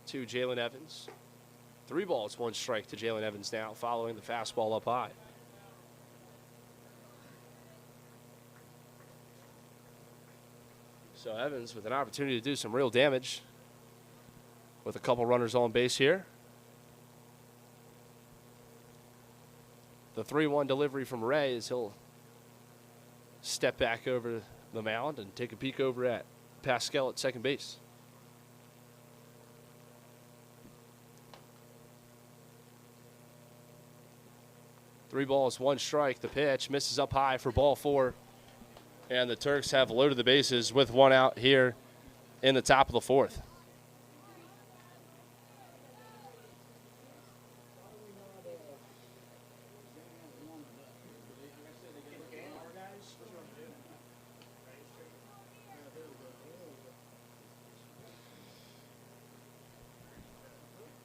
to Jalen Evans. 3 balls, 1 strike to Jalen Evans now, following the fastball up high. So Evans with an opportunity to do some real damage with a couple runners on base here. The 3-1 delivery from Ray as he'll step back over the mound and take a peek over at Pascal at second base. Three balls, 1 strike. The pitch misses up high for ball 4. And the Turks have loaded the bases with 1 out here in the top of the fourth.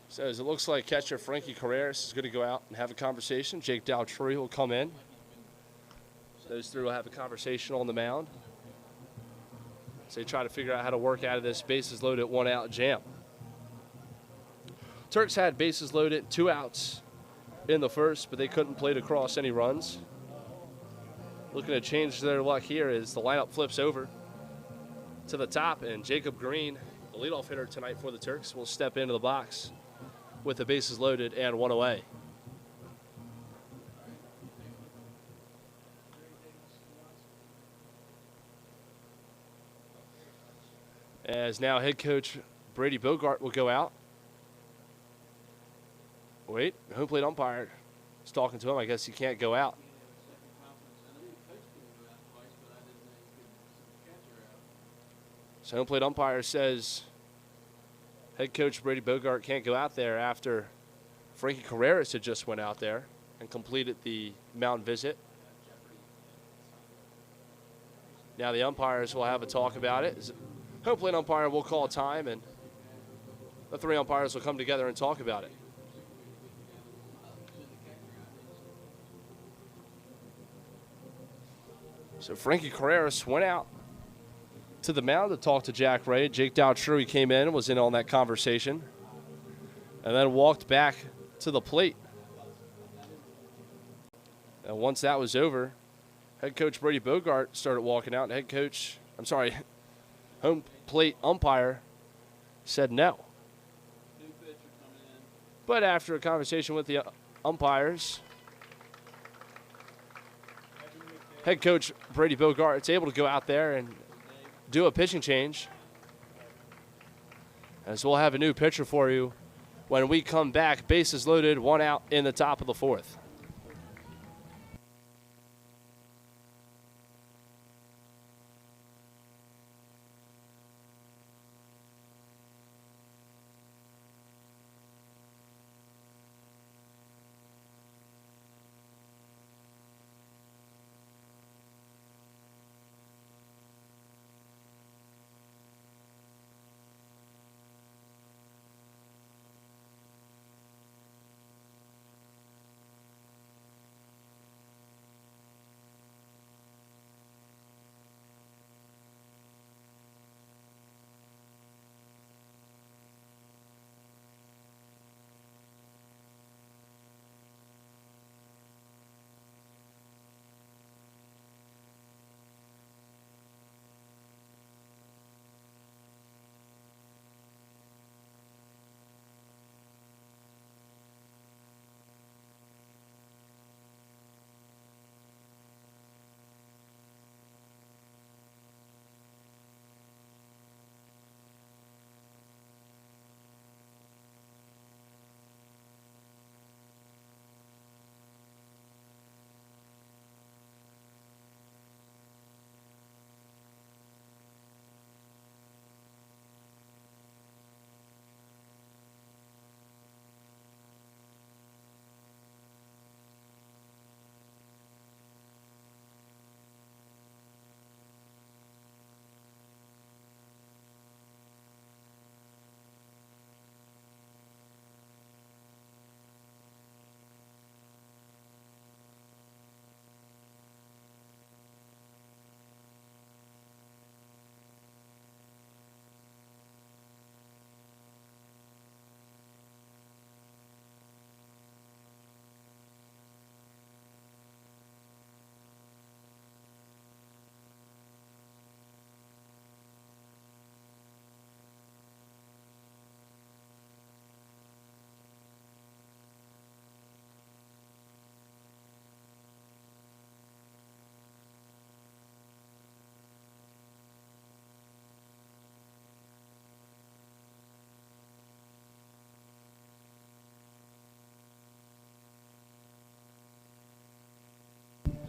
So as it looks like catcher Frankie Carreras is going to go out and have a conversation. Jake Daltrey will come in. Those three will have a conversation on the mound. as they try to figure out how to work out of this bases loaded, 1 out jam. Turks had bases loaded, 2 outs in the first, but they couldn't play to cross any runs. Looking to change their luck here as the lineup flips over to the top, and Jacob Green, the leadoff hitter tonight for the Turks, will step into the box with the bases loaded and 1 away. As now head coach Brady Bogart will go out. Wait, home plate umpire is talking to him. I guess he can't go out. So home plate umpire says head coach Brady Bogart can't go out there after Frankie Carreras had just went out there and completed the mound visit. Now the umpires will have a talk about it. Home plate umpire will call time, and the 3 umpires will come together and talk about it. So Frankie Carreras went out to the mound to talk to Jack Ray. Jake Dowd-Shrewy came in and was in on that conversation, and then walked back to the plate. And once that was over, head coach Brady Bogart started walking out, and home plate umpire said no. But after a conversation with the umpires, head coach Brady Bogart is able to go out there and do a pitching change. As we'll have a new pitcher for you when we come back. Bases loaded, 1 out in the top of the 4th.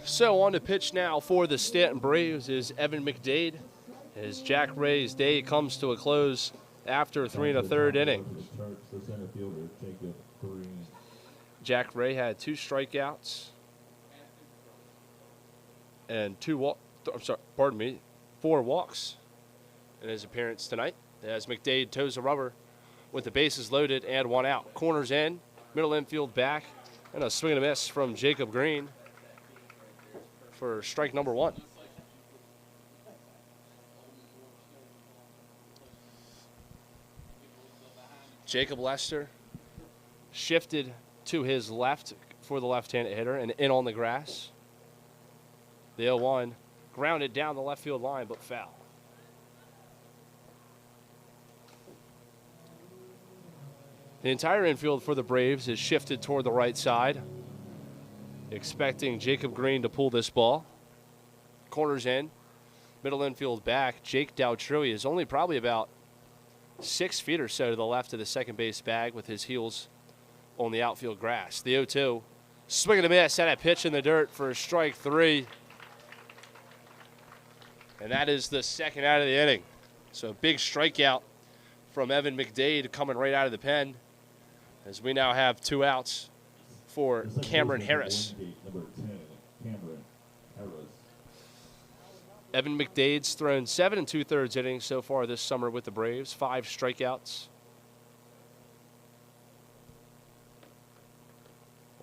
So on the pitch now for the Staunton Braves is Evan McDade, as Jack Ray's day comes to a close after 3 1/3 innings. Jack Ray had 2 strikeouts and 4 walks in his appearance tonight, as McDade toes the rubber with the bases loaded and 1 out. Corners in, middle infield back, and a swing and a miss from Jacob Green for strike number 1. Jacob Lester shifted to his left for the left-handed hitter and in on the grass. The 0-1 grounded down the left field line, but foul. The entire infield for the Braves is shifted toward the right side, expecting Jacob Green to pull this ball. Corners in, middle infield back. Jake Doutrui is only probably about 6 feet or so to the left of the second base bag with his heels on the outfield grass. The 0-2, swing and a miss, and a pitch in the dirt for strike 3. And that is the second out of the inning. So big strikeout from Evan McDade coming right out of the pen, as we now have 2 outs for Cameron Harris. Number 10, Cameron Harris. Evan McDade's thrown 7 2/3 innings so far this summer with the Braves, 5 strikeouts.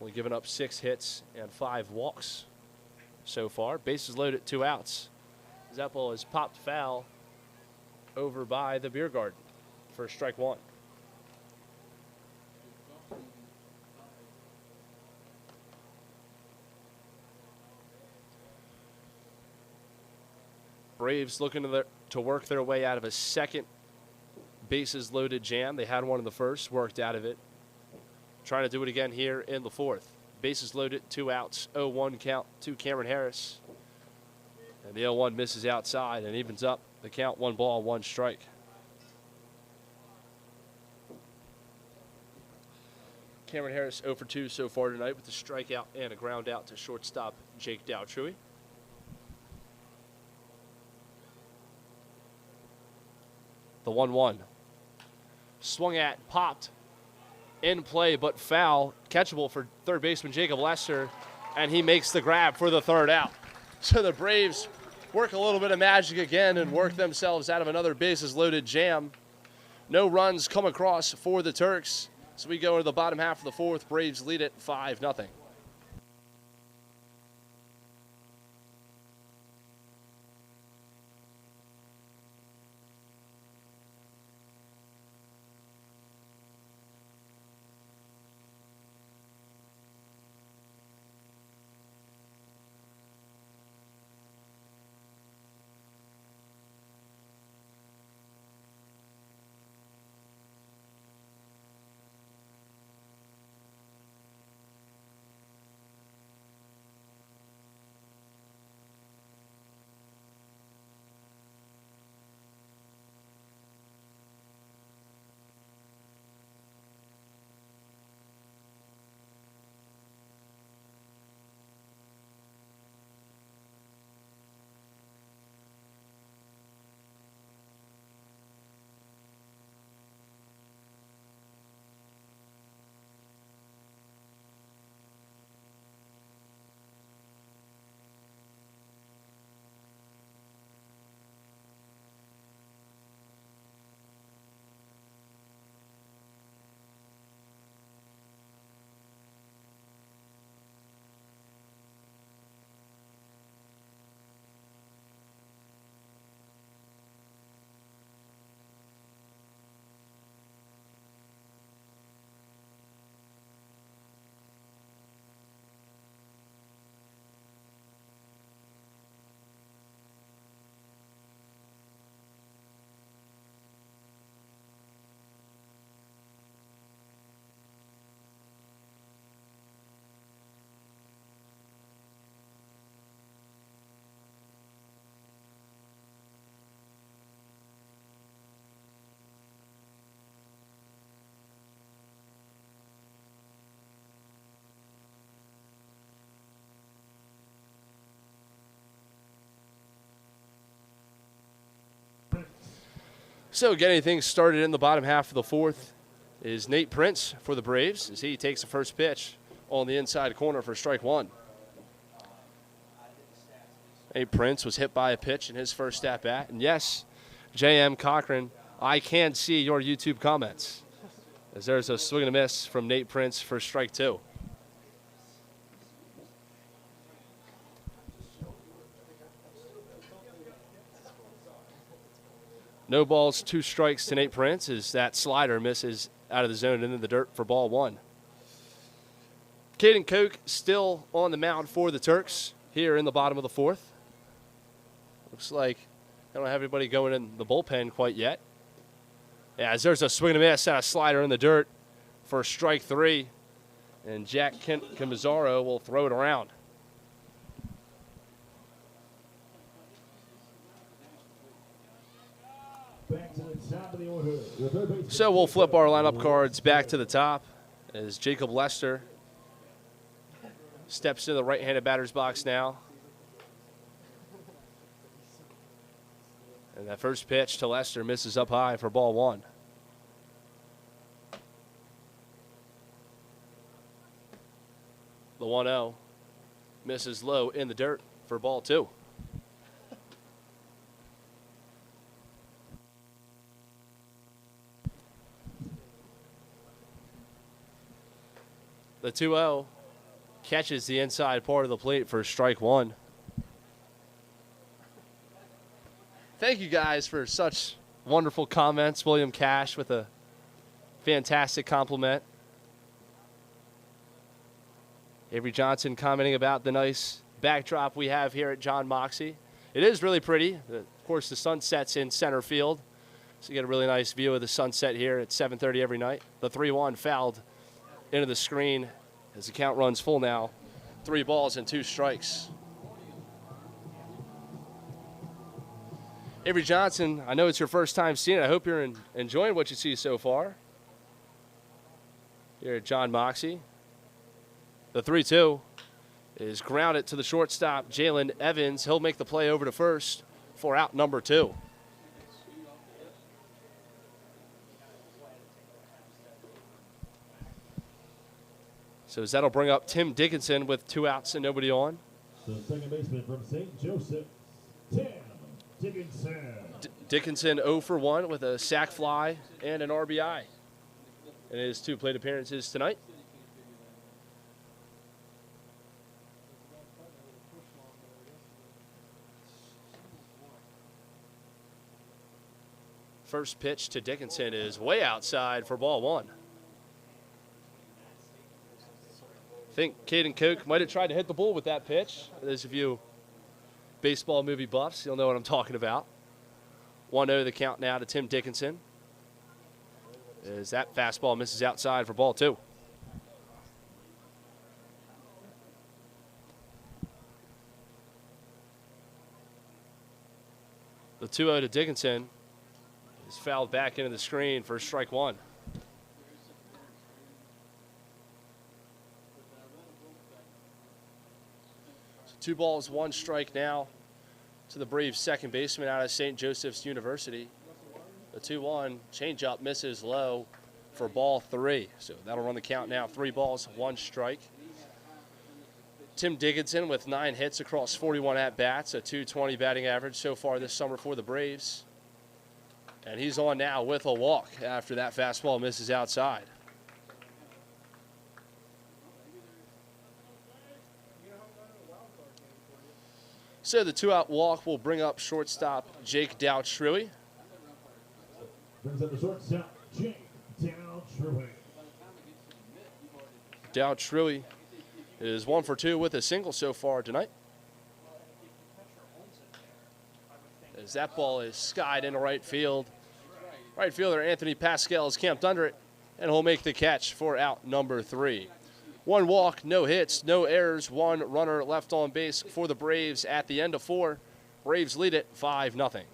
Only given up 6 hits and 5 walks so far. Bases loaded, 2 outs. That ball is popped foul over by the beer garden for strike 1. Braves looking to work their way out of a second bases loaded jam. They had one in the first, worked out of it. Trying to do it again here in the 4th. Bases loaded, 2 outs, 0-1 count to Cameron Harris. And the 0-1 misses outside and evens up the count, 1 ball, 1 strike. Cameron Harris 0 for 2 so far tonight with a strikeout and a ground out to shortstop Jake Doutrui. The 1-1. Swung at, popped, in play, but foul. Catchable for third baseman Jacob Lester, and he makes the grab for the 3rd out. So the Braves work a little bit of magic again and work themselves out of another bases loaded jam. No runs come across for the Turks. So we go into the bottom half of the 4th. Braves lead it 5-0. So getting things started in the bottom half of the 4th is Nate Prince for the Braves as he takes the first pitch on the inside corner for strike 1. Nate Prince was hit by a pitch in his first at-bat. And yes, J.M. Cochran, I can see your YouTube comments, as there's a swing and a miss from Nate Prince for strike 2. No balls, 2 strikes to Nate Prince as that slider misses out of the zone and into the dirt for ball 1. Caden Koch still on the mound for the Turks here in the bottom of the 4th. Looks like they don't have anybody going in the bullpen quite yet. Yeah, as there's a swing and a miss and a slider in the dirt for strike 3. And Jack Camazzaro will throw it around. Back to the top of the order. The third baseman. So we'll flip our lineup cards back to the top as Jacob Lester steps to the right-handed batter's box now. And that first pitch to Lester misses up high for ball 1. The 1-0 misses low in the dirt for ball 2. The 2-0 catches the inside part of the plate for strike 1. Thank you guys for such wonderful comments. William Cash with a fantastic compliment. Avery Johnson commenting about the nice backdrop we have here at John Moxey. It is really pretty. Of course, the sun sets in center field, so you get a really nice view of the sunset here at 7:30 every night. The 3-1 fouled into the screen as the count runs full now. 3 balls and 2 strikes. Avery Johnson, I know it's your first time seeing it. I hope you're enjoying what you see so far here at John Moxey. The 3-2 is grounded to the shortstop, Jalen Evans. He'll make the play over to first for out number 2. So that'll bring up Tim Dickinson with 2 outs and nobody on. The second baseman from St. Joseph, Tim Dickinson. Dickinson 0 for 1 with a sac fly and an RBI in his 2 plate appearances tonight. First pitch to Dickinson is way outside for ball 1. I think Caden Koch might have tried to hit the bull with that pitch. Those of you baseball movie buffs, you'll know what I'm talking about. 1-0 the count now to Tim Dickinson. As that fastball misses outside for ball 2. The 2-0 to Dickinson is fouled back into the screen for strike 1. So 2 balls, 1 strike now to the Braves second baseman out of St. Joseph's University. The 2-1 changeup misses low for ball 3. So that'll run the count now. 3 balls, 1 strike. Tim Dickinson with 9 hits across 41 at-bats, a .220 batting average so far this summer for the Braves. And he's on now with a walk after that fastball misses outside. So the 2-out walk will bring up shortstop Jake Dowd-Shrewy. Brings up the shortstop, Jake Dowd-Shrewy. Dowd-Shrewy is 1 for 2 with a single so far tonight. As that ball is skied into right field. Right fielder Anthony Pascal is camped under it, and he'll make the catch for out number 3. 1 walk, no hits, no errors, 1 runner left on base for the Braves at the end of 4. Braves lead it 5-0.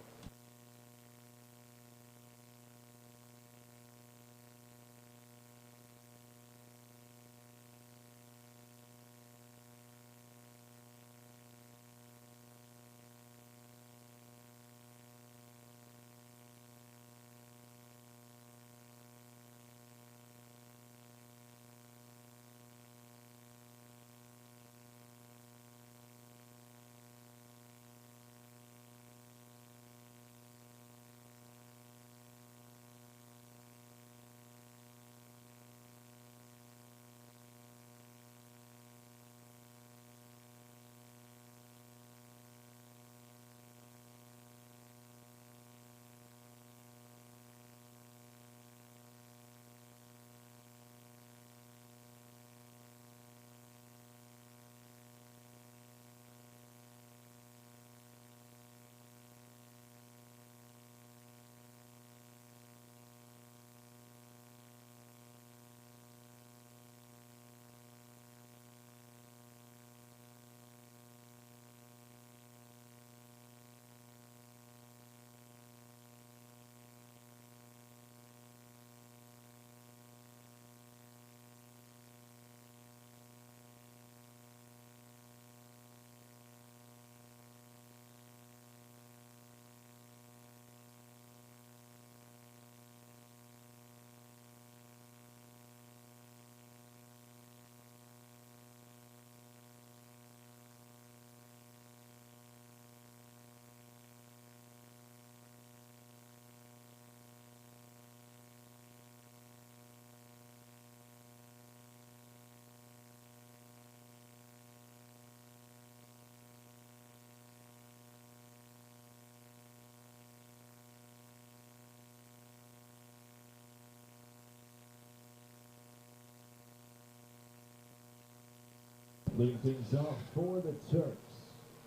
Leading things off for the Turks,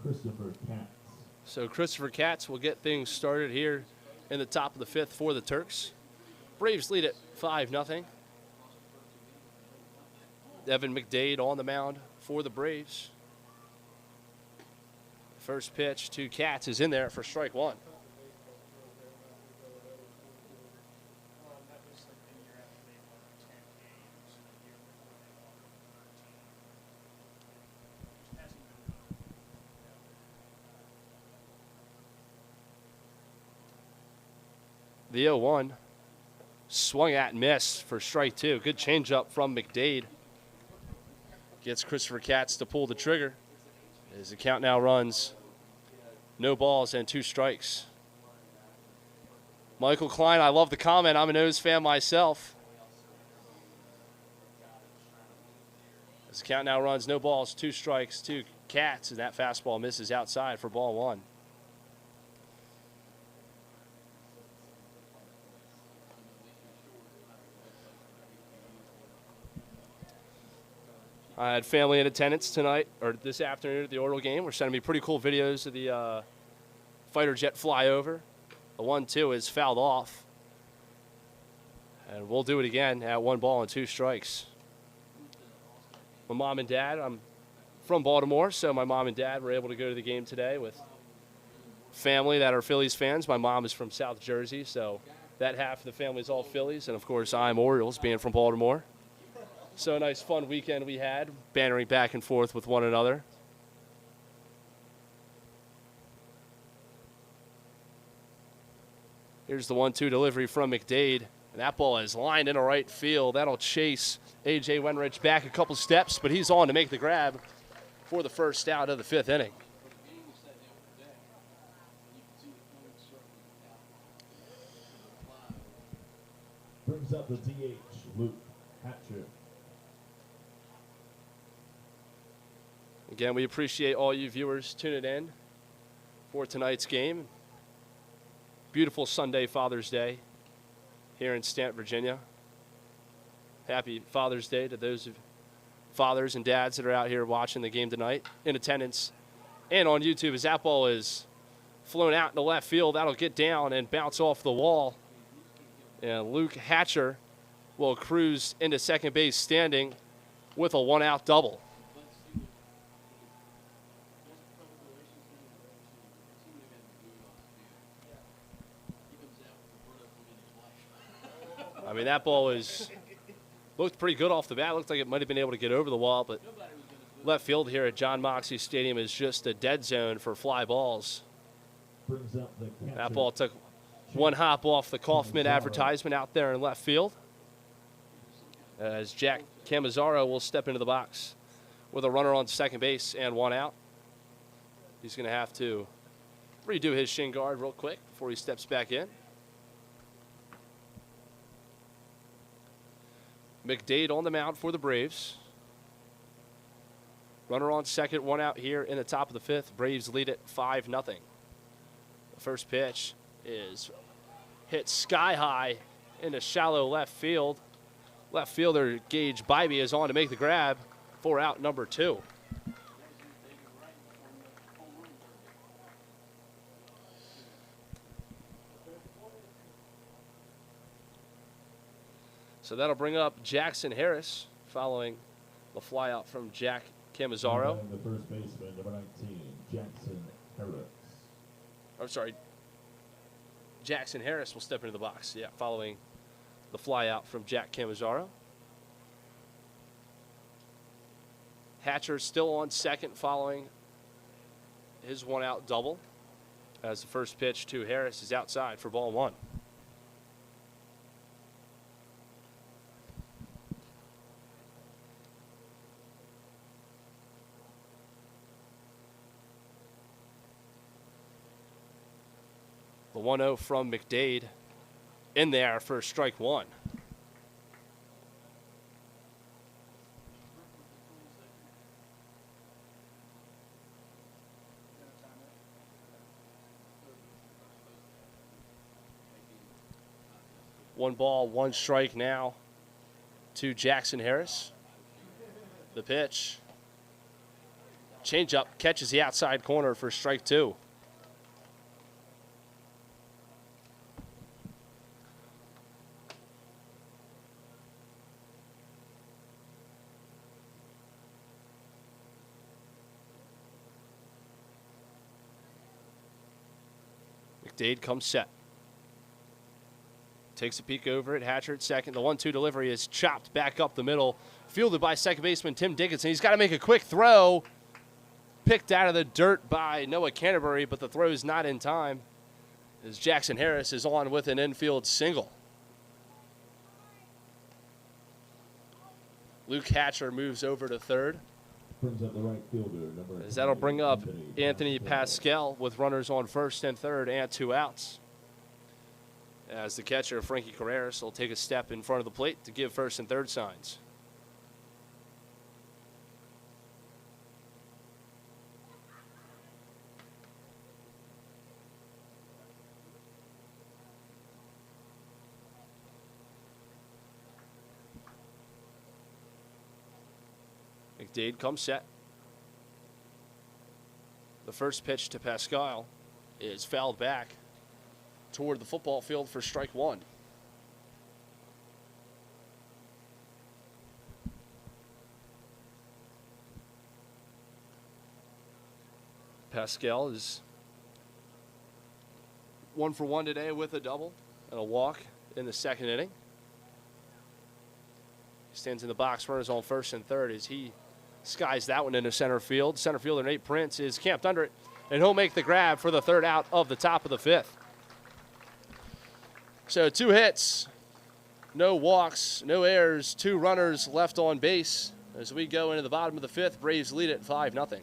Christopher Katz. So Christopher Katz will get things started here in the top of the fifth for the Turks. Braves lead it 5-0. Evan McDade on the mound for the Braves. First pitch to Katz is in there for strike one. The 0-1 swung at and missed for strike two. Good changeup from McDade. Gets Christopher Katz to pull the trigger. As the count now runs, no balls and 2 strikes. Michael Klein, I love the comment. I'm an O's fan myself. As the count now runs, no balls, 2 strikes to Katz, and that fastball misses outside for ball 1. I had family in attendance tonight, or this afternoon at the Orbital game. We're sending me pretty cool videos of the fighter jet flyover. The 1-2 is fouled off. And we'll do it again at 1 ball and 2 strikes. My mom and dad, I'm from Baltimore, so my mom and dad were able to go to the game today with family that are Phillies fans. My mom is from South Jersey, so that half of the family is all Phillies. And, of course, I'm Orioles, being from Baltimore. So a nice, fun weekend we had, bantering back and forth with one another. Here's the 1-2 delivery from McDade. And that ball is lined into right field. That'll chase A.J. Wenrich back a couple steps, but he's on to make the grab for the first out of the 5th inning. Brings up the DH, Luke Hatcher. Again, we appreciate all you viewers tuning in for tonight's game. Beautiful Sunday, Father's Day, here in Staunton, Virginia. Happy Father's Day to those of fathers and dads that are out here watching the game tonight, in attendance and on YouTube. As that ball is flown out into left field, that'll get down and bounce off the wall. And Luke Hatcher will cruise into second base standing with a 1-out double. I mean, that ball looked pretty good off the bat. Looked like it might have been able to get over the wall, but left field here at John Moxley Stadium is just a dead zone for fly balls. That ball took one hop off the Kaufman advertisement out there in left field. As Jack Camazzaro will step into the box with a runner on second base and 1 out. He's going to have to redo his shin guard real quick before he steps back in. McDade on the mound for the Braves. Runner on second, 1 out here in the top of the 5th. Braves lead it 5-0. The first pitch is hit sky high into shallow left field. Left fielder Gage Bybee is on to make the grab for out number 2. So that'll bring up Jackson Harris following the fly out from Jack Camazzaro. The first baseman, number 19, Jackson Harris. I'm sorry. Jackson Harris will step into the box, following the fly out from Jack Camazzaro. Hatcher still on second following his 1-out double, as the first pitch to Harris is outside for ball 1. The 1-0 from McDade in there for strike 1. One ball, 1 strike now to Jackson Harris. The pitch Changeup catches the outside corner for strike 2. McDade comes set. Takes a peek over at Hatcher at second. The 1-2 delivery is chopped back up the middle. Fielded by second baseman Tim Dickinson. He's got to make a quick throw. Picked out of the dirt by Noah Canterbury, but the throw is not in time as Jackson Harris is on with an infield single. Luke Hatcher moves over to third. Brings up the right fielder, as that'll bring up Anthony Pascal with runners on first and third and 2 outs. As the catcher, Frankie Carreras, will take a step in front of the plate to give first and third signs. McDade comes set. The first pitch to Pascal is fouled back toward the football field for strike 1. Pascal is 1 for 1 today with a double and a walk in the second inning. He stands in the box, runners on first and third as he skies that one into center field. Center fielder Nate Prince is camped under it, and he'll make the grab for the third out of the top of the 5th. So 2 hits, no walks, no errors, 2 runners left on base. As we go into the bottom of the 5th, Braves lead it 5-0.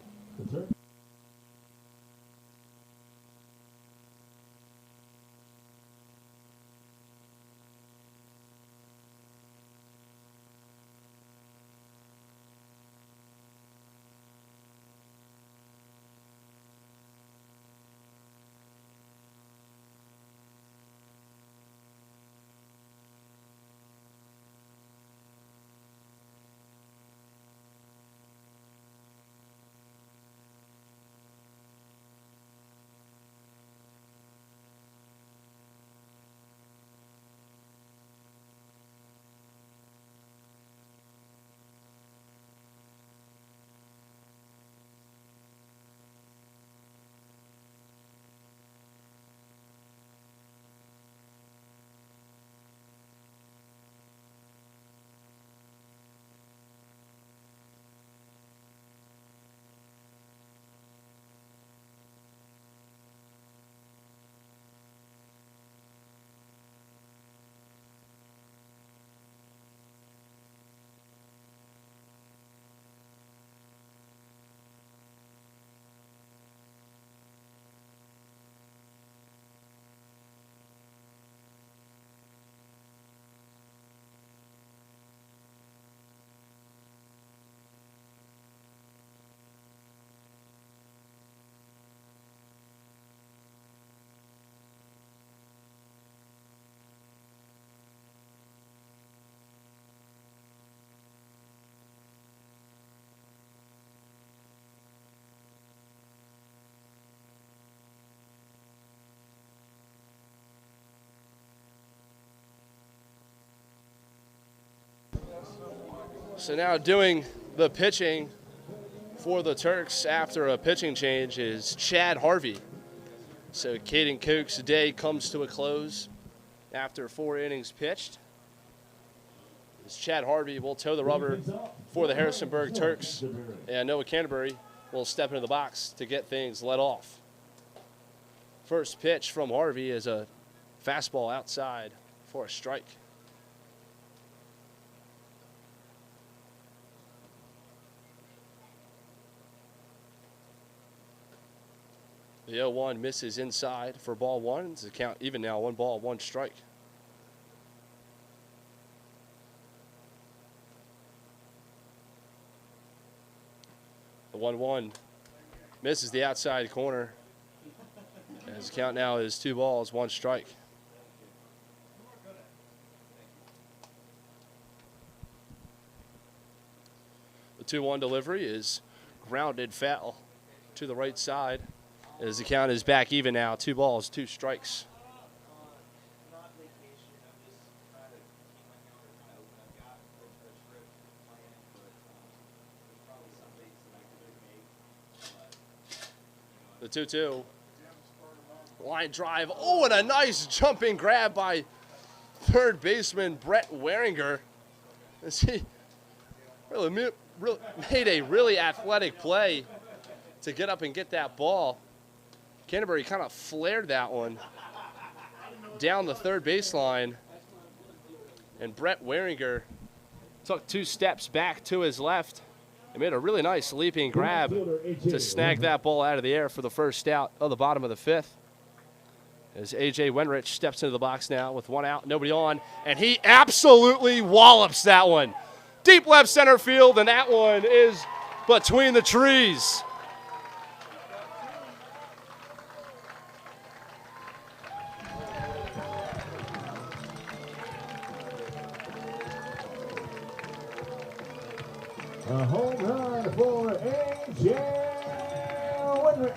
So now doing the pitching for the Turks after a pitching change is Chad Harvey. So Caden Koch's day comes to a close after 4 innings pitched. As Chad Harvey will toe the rubber for the Harrisonburg Turks, and Noah Canterbury will step into the box to get things let off. First pitch from Harvey is a fastball outside for a strike. The 0-1 misses inside for ball 1. It's a count even now, 1 ball, 1 strike. The 1-1 misses the outside corner. As the count now is 2 balls, 1 strike. The 2-1 delivery is grounded foul to the right side. As the count is back even now, 2 balls, 2 strikes. The 2-2. Line drive. Oh, and a nice jumping grab by third baseman Brett Waringer. As he really made a really athletic play to get up and get that ball. Canterbury kind of flared that one down the third baseline. And Brett Waringer took 2 steps back to his left and made a really nice leaping grab to snag that ball out of the air for the first out of the bottom of the 5th. As A.J. Wenrich steps into the box now with 1 out, nobody on, and he absolutely wallops that one. Deep left center field, and that one is between the trees. A home run for A.J. Wenrich.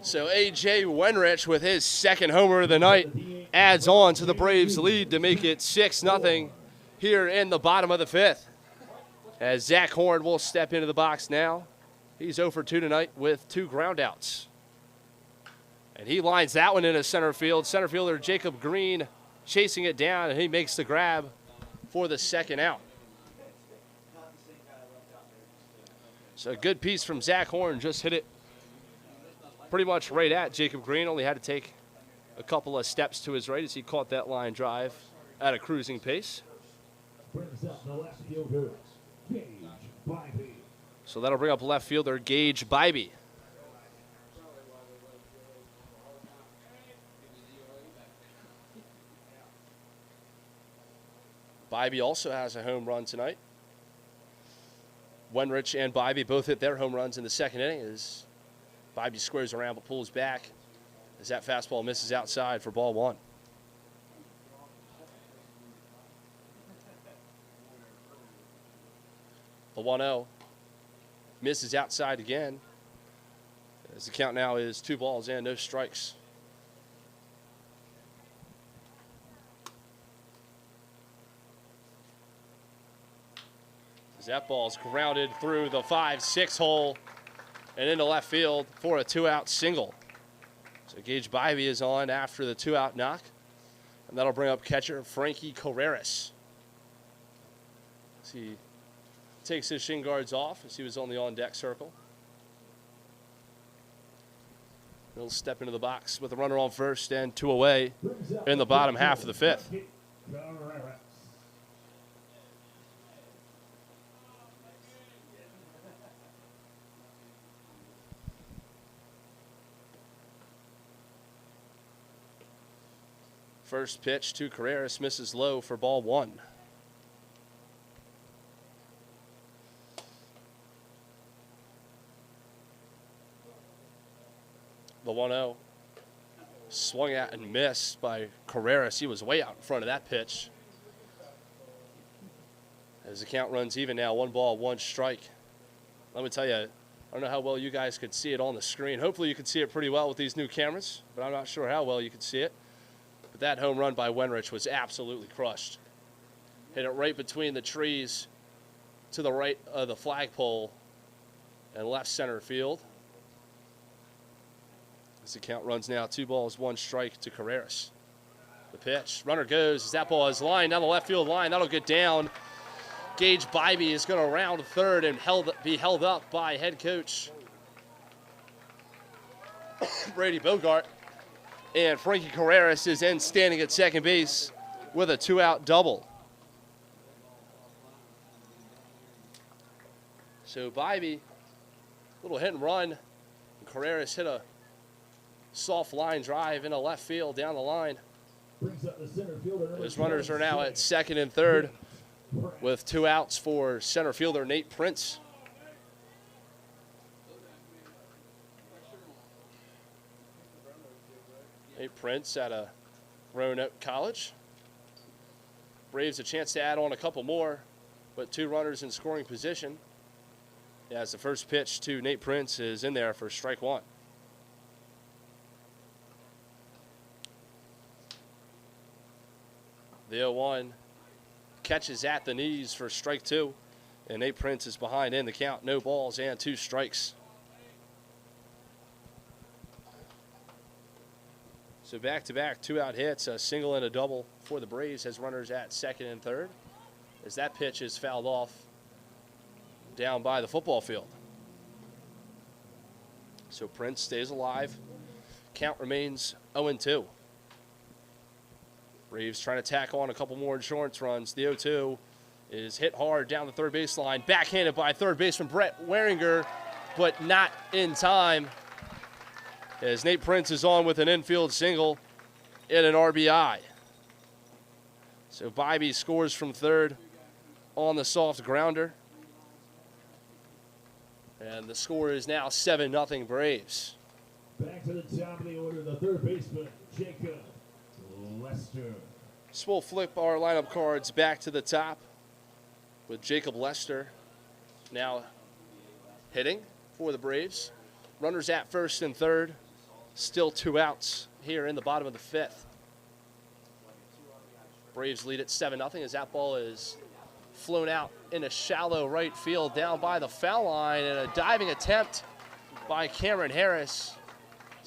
So A.J. Wenrich with his second homer of the night adds on to the Braves' lead to make it 6-0 here in the bottom of the 5th. As Zach Horn will step into the box now. He's 0 for 2 tonight with 2 groundouts. And he lines that one into center field. Center fielder Jacob Green chasing it down, and he makes the grab for the second out. So a good piece from Zach Horn, just hit it pretty much right at Jacob Green. Only had to take a couple of steps to his right as he caught that line drive at a cruising pace. Brings up the left fielder, Gage Bybee. So that'll bring up left fielder Gage Bybee. Bybee also has a home run tonight. Wenrich and Bybee both hit their home runs in the second inning as Bybee squares around but pulls back as that fastball misses outside for ball 1. The 1-0 misses outside again as the count now is 2 balls and no strikes. As that ball's grounded through the 5-6 hole and into left field for a 2-out single. So Gage Bybee is on after the 2-out knock, and that'll bring up catcher Frankie Carreras. As he takes his shin guards off as he was on the on-deck circle. He'll step into the box with a runner on first and 2 away in the bottom half of the 5th. First pitch to Carreras misses low for ball 1. The 1-0 swung at and missed by Carreras. He was way out in front of that pitch. As the count runs even now, 1 ball, 1 strike. Let me tell you, I don't know how well you guys could see it on the screen. Hopefully you could see it pretty well with these new cameras, but I'm not sure how well you could see it. But that home run by Wenrich was absolutely crushed. Hit it right between the trees to the right of the flagpole and left center field. As the count runs now, 2 balls, 1 strike to Carreras. The pitch, runner goes, as that ball is lined down the left field line. That'll get down. Gage Bybee is going to round third and be held up by head coach Brady Bogart. And Frankie Carreras is in standing at second base with a 2-out double. So Bybee, little hit and run. And Carreras hit a soft line drive into left field down the line. Those runners are now at second and third with 2 outs for center fielder Nate Prince. Nate Prince out of Roanoke College. Braves a chance to add on a couple more But 2 runners in scoring position as the first pitch to Nate Prince is in there for strike 1. The 0-1 catches at the knees for strike 2. And Nate Prince is behind in the count. No balls and 2 strikes. So back-to-back 2-out hits, a single and a double for the Braves as runners at second and third. As that pitch is fouled off down by the football field. So Prince stays alive. Count remains 0-2. Braves trying to tack on a couple more insurance runs. The 0-2 is hit hard down the third baseline. Backhanded by third baseman Brett Waringer, but not in time. As Nate Prince is on with an infield single and an RBI. So Bybee scores from third on the soft grounder. And the score is now 7-0 Braves. Back to the top of the order, the third baseman, Jacob Lester. So we'll flip our lineup cards back to the top with Jacob Lester now hitting for the Braves. Runners at first and third. Still 2 outs here in the bottom of the 5th. Braves lead at 7-0 as that ball is flown out in a shallow right field down by the foul line, and a diving attempt by Cameron Harris.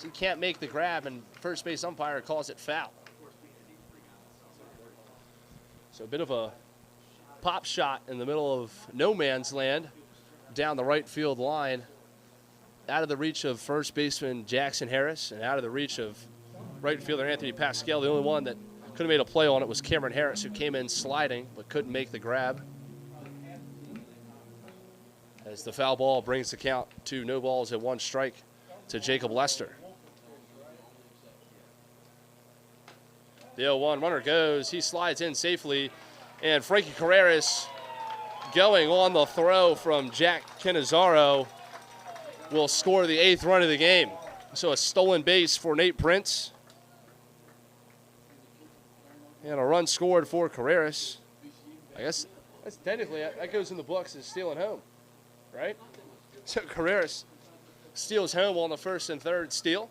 He can't make the grab, and first base umpire calls it foul. So a bit of a pop shot in the middle of no man's land down the right field line, out of the reach of first baseman Jackson Harris and out of the reach of right fielder Anthony Pascal. The only one that could have made a play on it was Cameron Harris, who came in sliding but couldn't make the grab. As the foul ball brings the count to no balls and 1 strike to Jacob Lester. The 0-1 runner goes. He slides in safely. And Frankie Carreras going on the throw from Jack Canizaro will score the 8th run of the game. So a stolen base for Nate Prince. And a run scored for Carreras. I guess that's technically, that goes in the books as stealing home, right? So Carreras steals home on the first and third steal.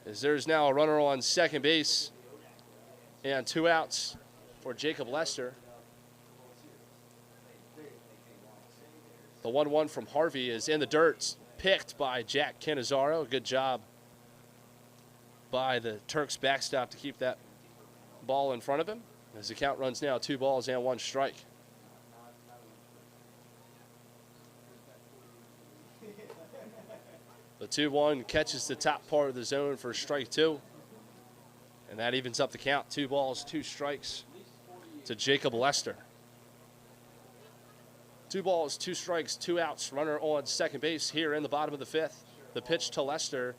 As there's now a runner on second base and 2 outs for Jacob Lester. The 1-1 from Harvey is in the dirt, picked by Jack Canizaro. Good job by the Turks backstop to keep that ball in front of him. As the count runs now 2 balls and 1 strike. The 2-1 catches the top part of the zone for strike 2. And that evens up the count. 2 balls, 2 strikes to Jacob Lester. 2 balls, 2 strikes, 2 outs. Runner on second base here in the bottom of the 5th. The pitch to Lester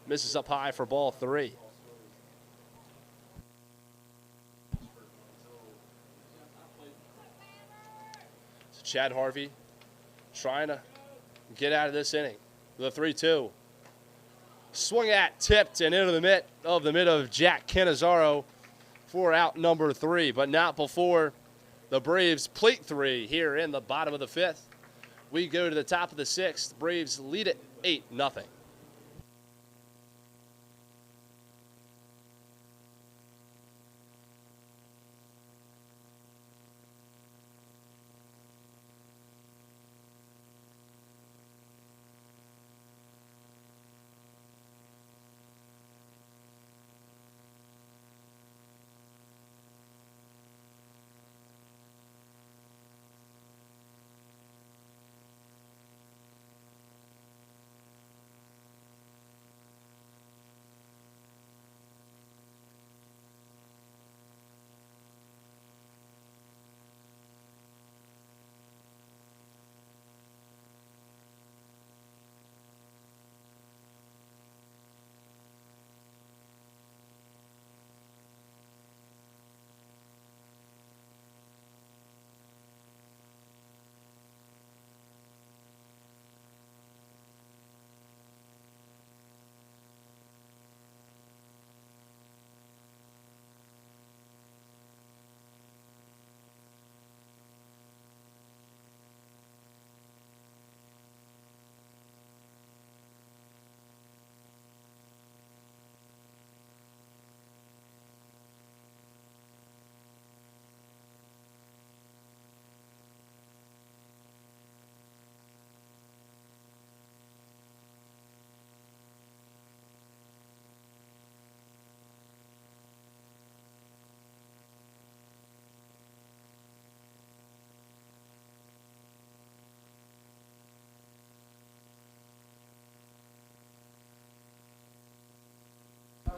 misses up high for ball 3. So Chad Harvey trying to get out of this inning. The 3-2. Swung at, tipped, and into the mitt of Jack Canizaro for out number 3, but not before the Braves plate 3 here in the bottom of the 5th. We go to the top of the 6th. Braves lead it 8-0.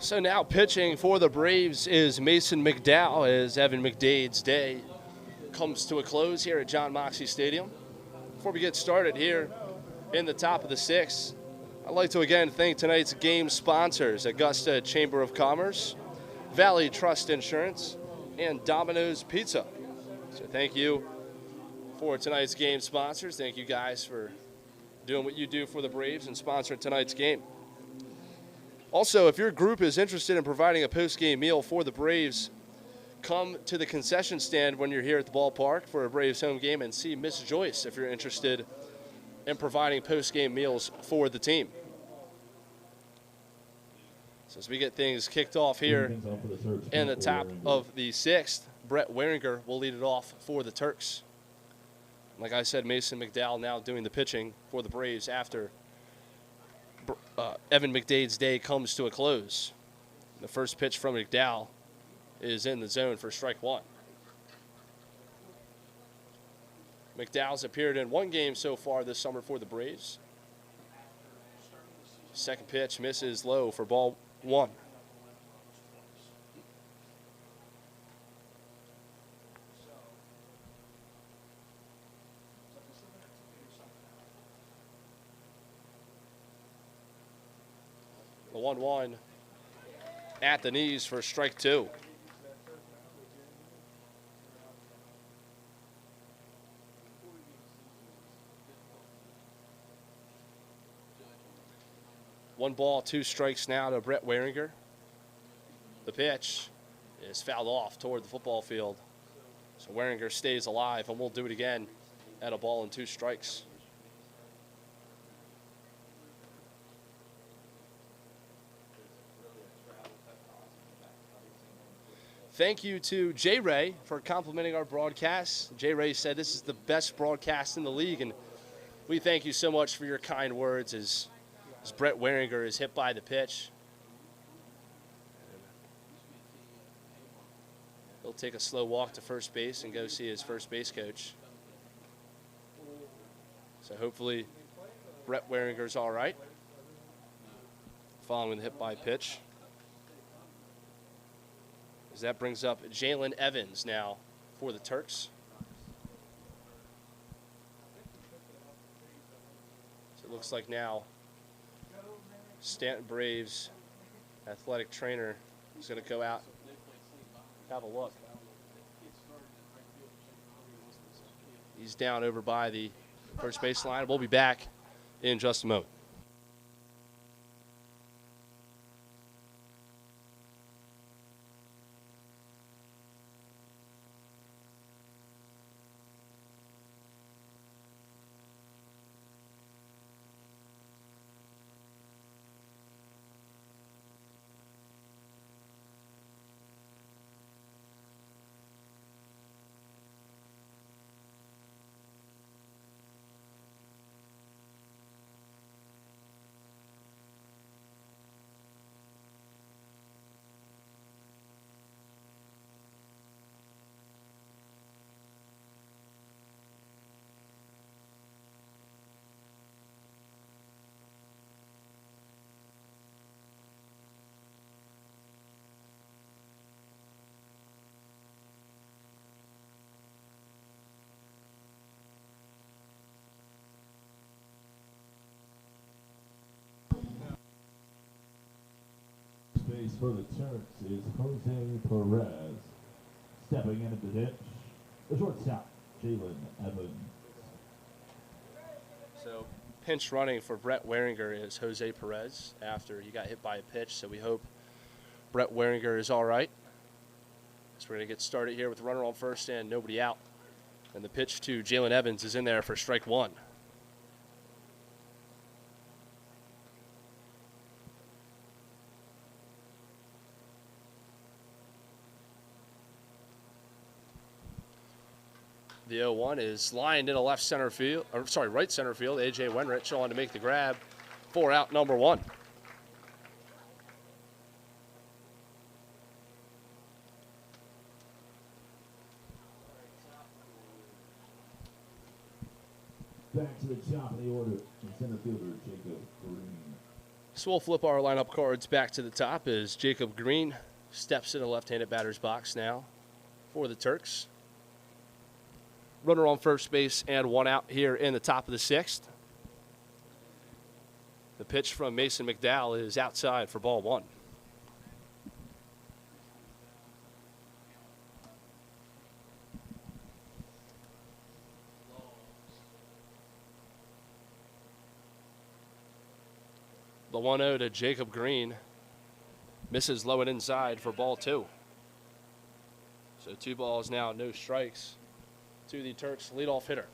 So now pitching for the Braves is Mason McDowell as Evan McDade's day comes to a close here at John Moxley Stadium. Before we get started here in the top of the sixth, I'd like to again thank tonight's game sponsors, Augusta Chamber of Commerce, Valley Trust Insurance, and Domino's Pizza. So thank you for tonight's game sponsors. Thank you guys for doing what you do for the Braves and sponsoring tonight's game. Also, if your group is interested in providing a post-game meal for the Braves, come to the concession stand when you're here at the ballpark for a Braves home game and see Miss Joyce if you're interested in providing post-game meals for the team. So as we get things kicked off here in the top of the sixth, Brett Wehringer will lead it off for the Turks. Like I said, Mason McDowell now doing the pitching for the Braves after Evan McDade's day comes to a close. The first pitch from McDowell is in the zone for strike one. McDowell's appeared in one game so far this summer for the Braves. Second pitch misses low for ball one. The 1-1 at the knees for strike two. One ball, two strikes now to Brett Wehringer. The pitch is fouled off toward the football field. So Wehringer stays alive, and we'll do it again at a ball and two strikes. Thank you to J. Ray for complimenting our broadcast. J. Ray said this is the best broadcast in the league, and we thank you so much for your kind words as Brett Wehringer is hit by the pitch. He'll take a slow walk to first base and go see his first base coach. So hopefully Brett Wehringer's all right following the hit by pitch. As that brings up Jalen Evans now for the Turks. So it looks like now Staunton Braves athletic trainer is going to go out, have a look. He's down over by the first base line. We'll be back in just a moment. Base for the Turks is Jose Perez. Stepping into the ditch, the shortstop, Jalen Evans. So pinch running for Brett Wehringer is Jose Perez after he got hit by a pitch. So we hope Brett Wehringer is all right. So we're going to get started here with the runner on first and nobody out. And the pitch to Jalen Evans is in there for strike one. The 0-1 is lined into right center field. A.J. Wenrich on to make the grab for out number one. Back to the top of the order, center fielder Jacob Green. So we'll flip our lineup cards back to the top as Jacob Green steps in the left-handed batter's box now for the Turks. Runner on first base and one out here in the top of the sixth. The pitch from Mason McDowell is outside for ball one. The 1-0 to Jacob Green misses low and inside for ball two. So 2 balls now, no strikes to the Turks leadoff hitter.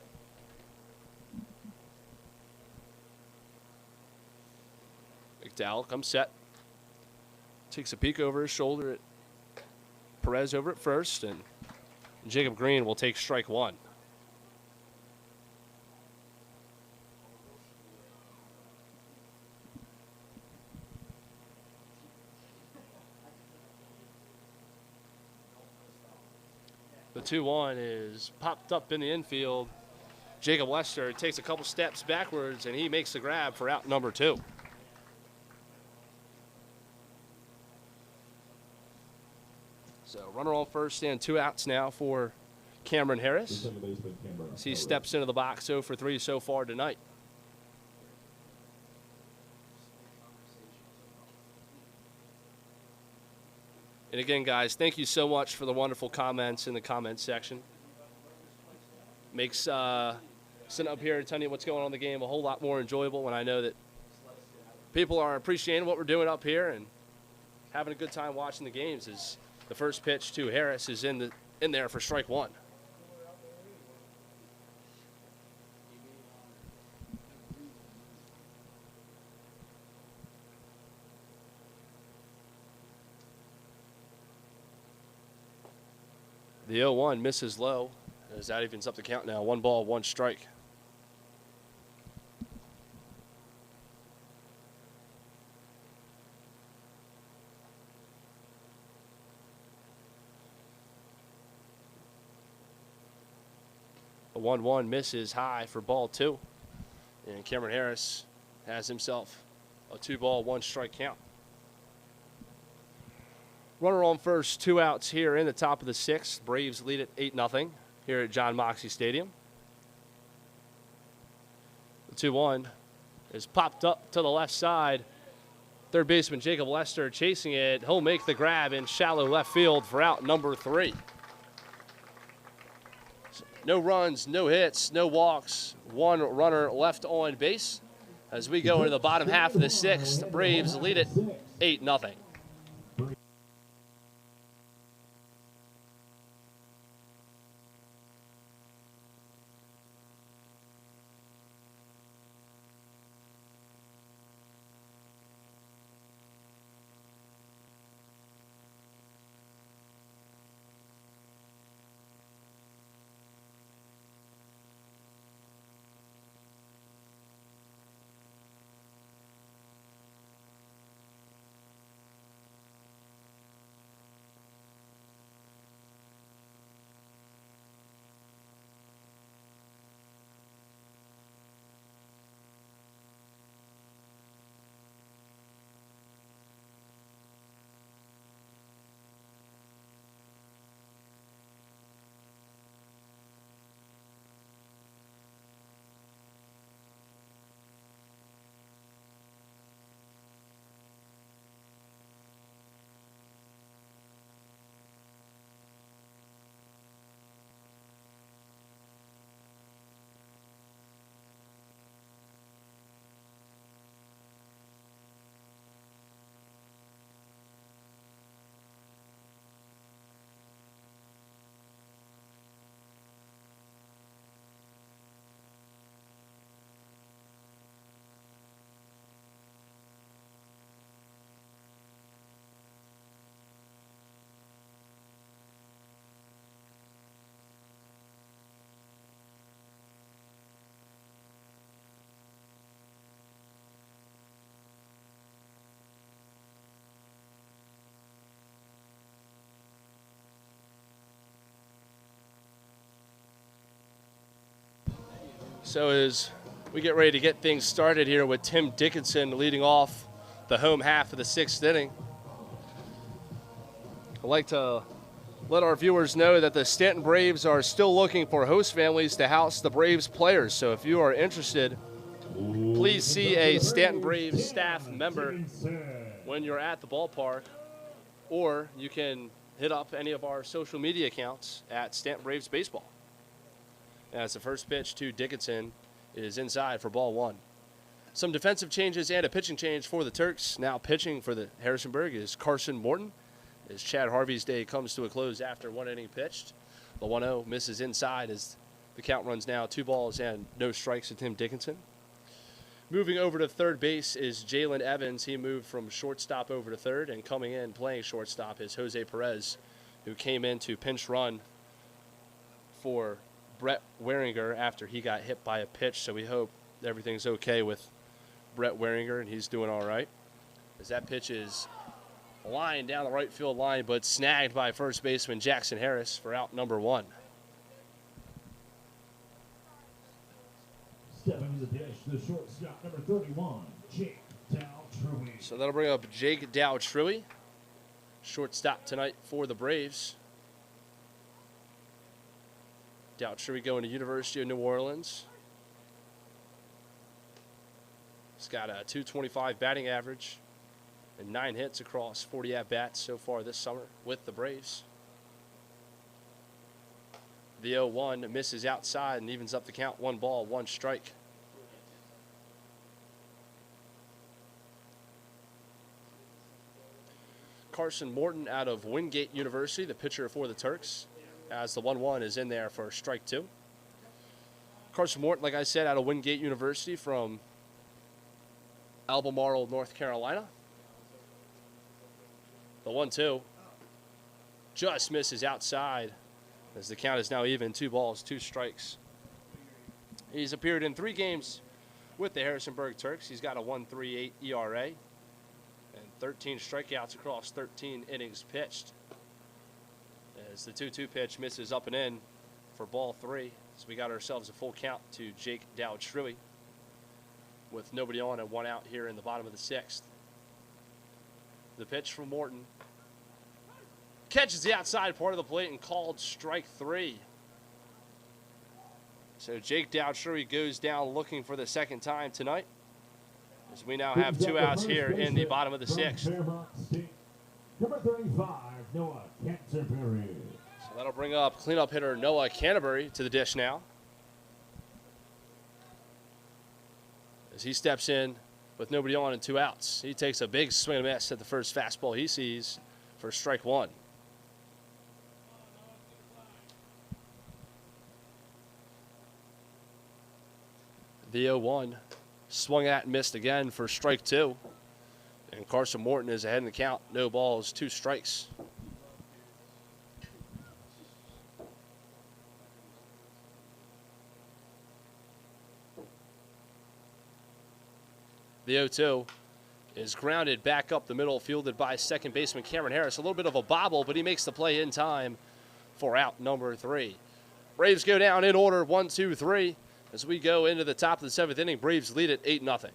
McDowell comes set. Takes a peek over his shoulder at Perez over at first, and Jacob Green will take strike one. The 2-1 is popped up in the infield. Jacob Lester takes a couple steps backwards, and he makes the grab for out number 2. So runner on first and 2 outs now for Cameron Harris. As he steps into the box 0 for 3 so far tonight. And again, guys, thank you so much for the wonderful comments in the comment section. Makes sitting up here and telling you what's going on in the game a whole lot more enjoyable when I know that people are appreciating what we're doing up here and having a good time watching the games. As the first pitch to Harris is in there for strike one. The 0-1 misses low, as that evens up the count now. 1 ball, 1 strike. The 1-1 misses high for ball 2. And Cameron Harris has himself a 2 ball, 1 strike count. Runner on first, 2 outs here in the top of the 6th. Braves lead it 8-0 here at John Moxley Stadium. The 2-1 is popped up to the left side. Third baseman Jacob Lester chasing it. He'll make the grab in shallow left field for out number 3. So no runs, no hits, no walks. 1 runner left on base. As we go into the bottom half of the 6th, Braves lead it 8-0. So as we get ready to get things started here with Tim Dickinson leading off the home half of the 6th inning. I'd like to let our viewers know that the Staunton Braves are still looking for host families to house the Braves players. So if you are interested, please see a Staunton Braves staff member when you're at the ballpark, or you can hit up any of our social media accounts at Staunton Braves Baseball. As the first pitch to Dickinson is inside for ball 1. Some defensive changes and a pitching change for the Turks. Now pitching for the Harrisonburg is Carson Morton, as Chad Harvey's day comes to a close after 1 inning pitched. The 1-0 misses inside as the count runs now 2 balls and no strikes to Tim Dickinson. Moving over to third base is Jalen Evans. He moved from shortstop over to third, and coming in playing shortstop is Jose Perez, who came in to pinch run for Brett Waringer after he got hit by a pitch. So we hope everything's okay with Brett Waringer and he's doing all right, as that pitch is lined down the right field line but snagged by first baseman Jackson Harris for out number 1. Stepping to the dish, the shortstop, number 31, Jake Daltrui. So that'll bring up Jake Daltrui, shortstop tonight for the Braves. Daltrui going to University of New Orleans. He's got a .225 batting average and 9 hits across 40 at-bats so far this summer with the Braves. The 0-1 misses outside and evens up the count. 1 ball, 1 strike. Carson Morton out of Wingate University, the pitcher for the Turks, as the 1-1 is in there for strike 2. Carson Morton, like I said, out of Wingate University from Albemarle, North Carolina. The 1-2 just misses outside, as the count is now even. 2 balls, 2 strikes. He's appeared in 3 games with the Harrisonburg Turks. He's got a 1.38 ERA and 13 strikeouts across 13 innings pitched. As the 2-2 pitch misses up and in for ball 3. So we got ourselves a full count to Jake Daltrui with nobody on and 1 out here in the bottom of the 6th. The pitch from Morton catches the outside part of the plate and called strike 3. So Jake Daltrui goes down looking for the 2nd time tonight, as we now have 2 outs here in the bottom of the 6th. Number 35, Noah Canterbury. So that'll bring up cleanup hitter Noah Canterbury to the dish now, as he steps in with nobody on and 2 outs. He takes a big swing and miss at the first fastball he sees for strike 1. The 0-1 swung at and missed again for strike 2. And Carson Morton is ahead in the count. No balls, 2 strikes. The 0-2 is grounded back up the middle, fielded by second baseman Cameron Harris. A little bit of a bobble, but he makes the play in time for out number 3. Braves go down in order, 1, 2, 3. As we go into the top of the 7th inning, Braves lead it 8-0.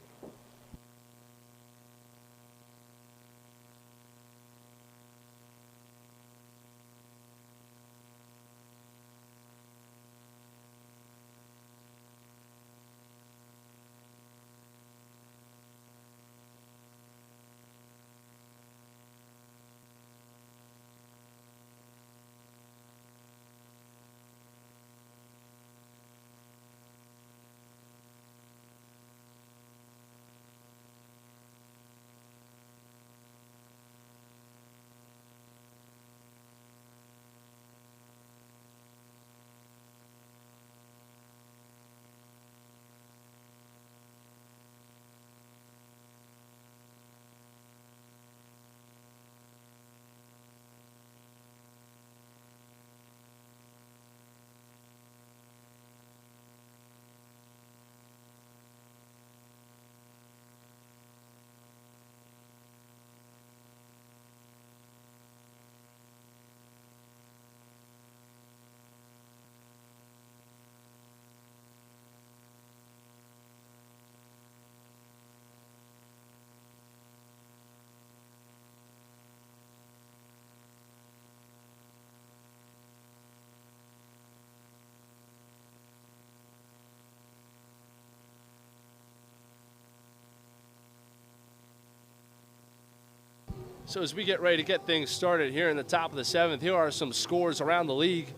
So as we get ready to get things started here in the top of the 7th, here are some scores around the league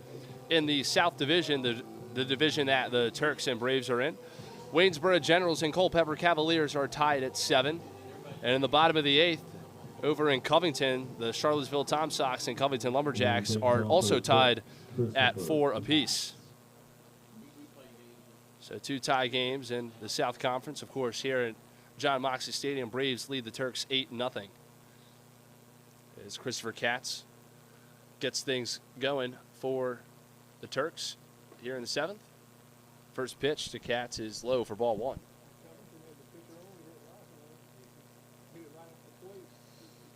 in the South Division, the division that the Turks and Braves are in. Waynesboro Generals and Culpeper Cavaliers are tied at 7. And in the bottom of the 8th, over in Covington, the Charlottesville Tom Sox and Covington Lumberjacks are also tied at 4 apiece. So 2 tie games in the South Conference. Of course, here at John Moxley Stadium, Braves lead the Turks 8-0. As Christopher Katz gets things going for the Turks here in the 7th. First pitch to Katz is low for ball 1.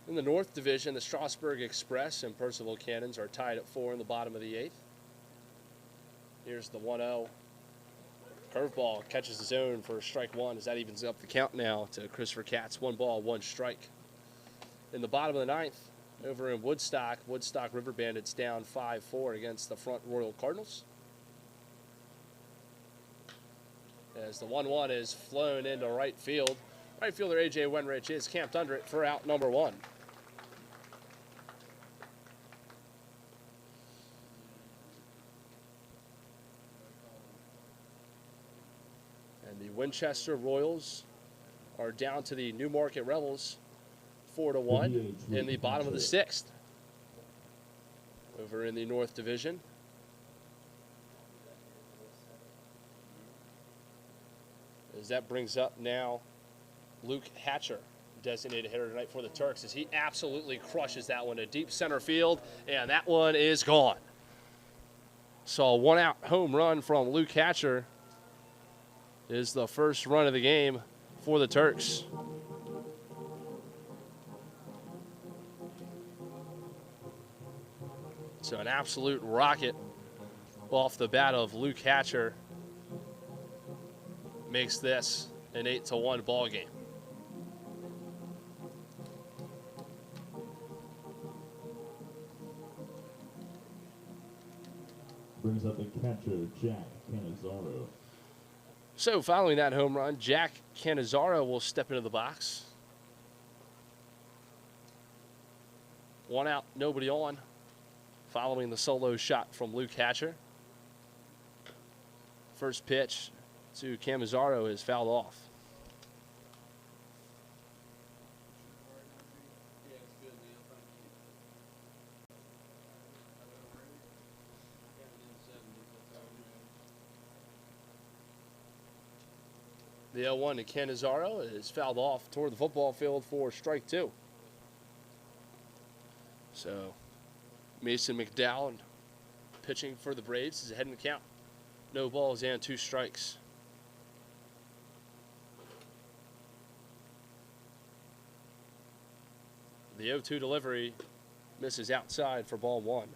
In the North Division, the Strasburg Express and Percival Cannons are tied at 4 in the bottom of the 8th. Here's the 1-0. Curveball catches the zone for strike 1 as that evens up the count now to Christopher Katz. 1 ball, 1 strike. In the bottom of the 9th, over in Woodstock River Bandits down 5-4 against the Front Royal Cardinals. As the 1-1 is flown into right field. Right fielder A.J. Wenrich is camped under it for out number 1. And the Winchester Royals are down to the Newmarket Rebels 4-1 in the bottom of the 6th. Over in the North Division, as that brings up now Luke Hatcher, designated hitter tonight for the Turks, as he absolutely crushes that one to deep center field, and that one is gone. So a 1-out home run from Luke Hatcher is the first run of the game for the Turks. So an absolute rocket off the bat of Luke Hatcher makes this an 8-1 ball game. Brings up the catcher, Jack Canizaro. So following that home run, Jack Canizaro will step into the box. 1 out, nobody on. Following the solo shot from Luke Hatcher. First pitch to Canizaro is fouled off. The 0-1 to Canizaro is fouled off toward the football field for strike 2. So Mason McDowell pitching for the Braves is ahead in the count. No balls and 2 strikes. The 0-2 delivery misses outside for ball 1.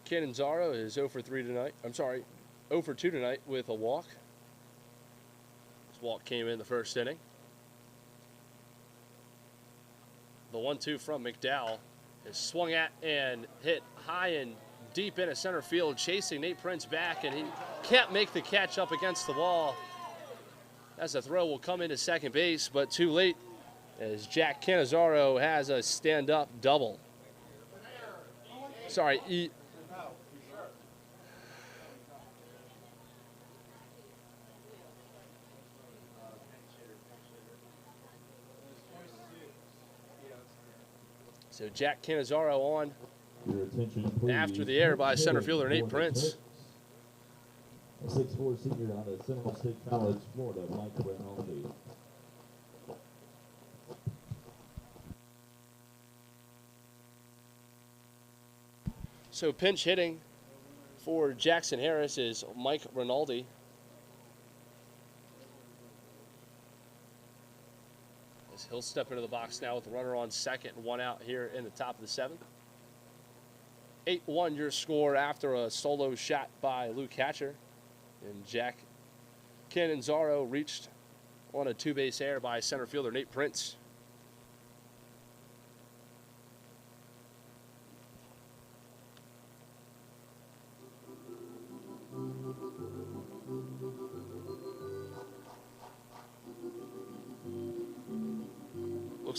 Canizaro is 0 for 3 tonight. 0 for 2 tonight with a walk. His walk came in the first inning. The 1-2 from McDowell is swung at and hit high and deep into center field, chasing Nate Prince back, and he can't make the catch up against the wall. As the throw will come into second base, but too late, as Jack Canizaro has a stand-up double. So Jack Canizaro on after the air by center fielder Nate Prince. A 6'4" senior out of Seminole State College, Florida, Mike Rinaldi. So pinch hitting for Jackson Harris is Mike Rinaldi. As he'll step into the box now with the runner on second and 1 out here in the top of the 7th. 8-1 your score after a solo shot by Luke Hatcher. And Jack Canizaro reached on a 2-base error by center fielder Nate Prince.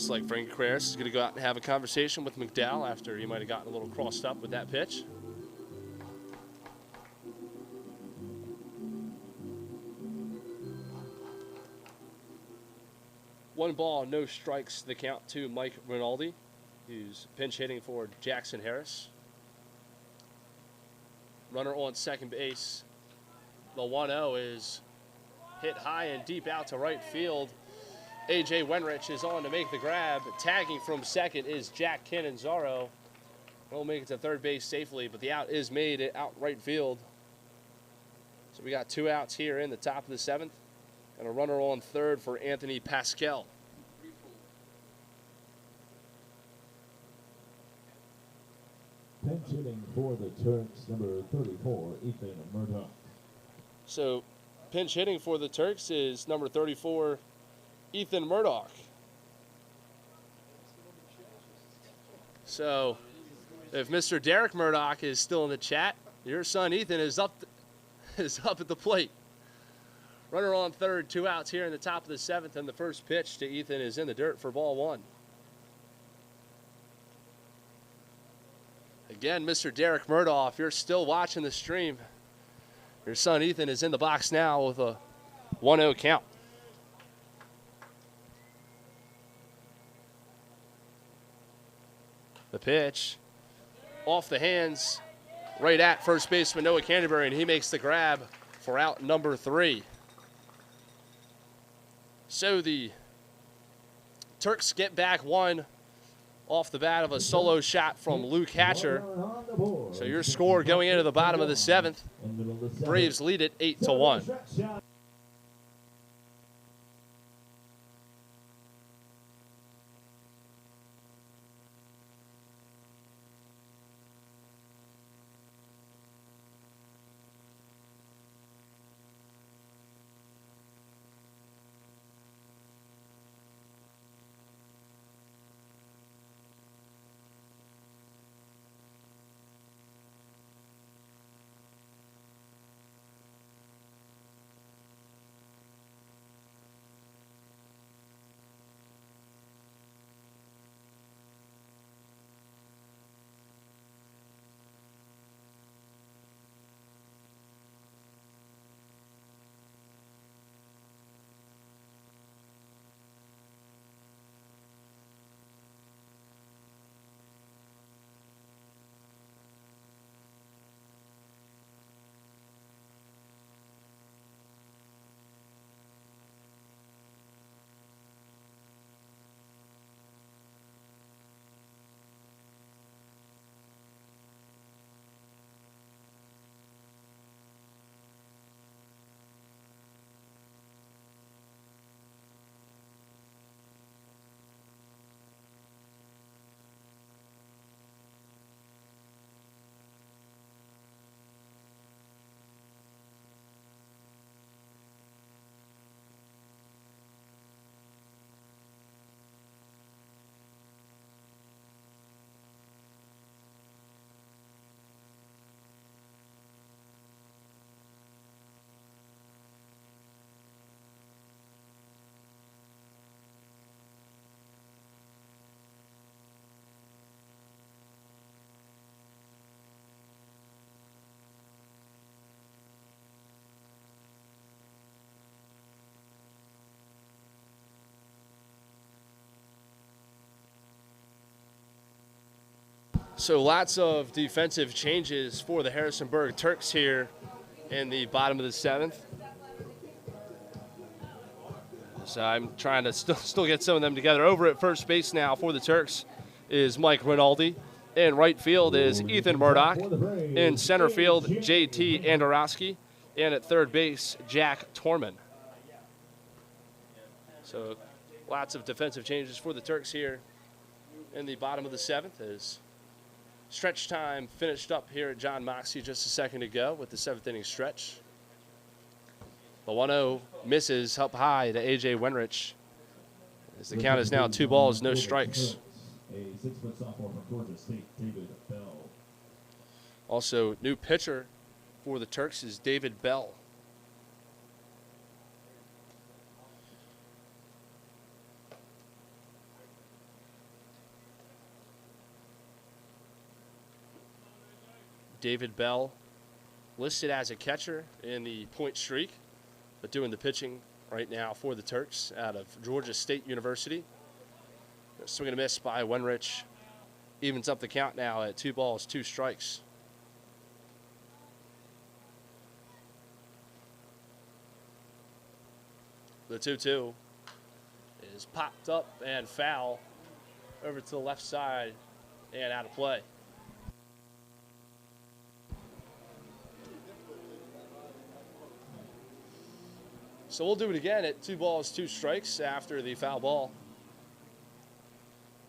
Looks like Frankie Carreras is going to go out and have a conversation with McDowell after he might have gotten a little crossed up with that pitch. One ball, no strikes, the count to Mike Rinaldi, who's pinch hitting for Jackson Harris. Runner on second base. The 1-0 is hit high and deep out to right field. A.J. Wenrich is on to make the grab. Tagging from second is Jack Cananzaro. He'll make it to third base safely, but the out is made out right field. So we got 2 outs here in the top of the 7th. And a runner on third for Anthony Pascal. Pinch hitting for the Turks, number 34, Ethan Murdoch. So pinch hitting for the Turks is number 34, Ethan Murdoch. So if Mr. Derek Murdoch is still in the chat, your son Ethan is up at the plate. Runner on third, 2 outs here in the top of the 7th, and the first pitch to Ethan is in the dirt for ball 1. Again, Mr. Derek Murdoch, if you're still watching the stream, your son Ethan is in the box now with a 1-0 count. The pitch off the hands, right at first baseman Noah Canterbury, and he makes the grab for out number 3. So the Turks get back 1 off the bat of a solo shot from Luke Hatcher. So your score going into the bottom of the 7th, Braves lead it 8-1. So lots of defensive changes for the Harrisonburg Turks here in the bottom of the 7th. So I'm trying to still get some of them together. Over at first base now for the Turks is Mike Rinaldi. In right field is Ethan Murdoch. In center field, J.T. Andorowski. And at third base, Jack Torman. So lots of defensive changes for the Turks here in the bottom of the 7th as stretch time finished up here at John Moxie just a second ago with the 7th inning stretch. The 1-0 misses up high to A.J. Wenrich as the count is now 2 balls, no strikes. A 6-foot sophomore from Georgia State, David Bell. Also, new pitcher for the Turks is David Bell. David Bell listed as a catcher in the point streak, but doing the pitching right now for the Turks out of Georgia State University. Swing and a miss by Wenrich. Evens up the count now at 2 balls, 2 strikes. The 2-2 is popped up and foul over to the left side and out of play. So we'll do it again at 2 balls, 2 strikes after the foul ball.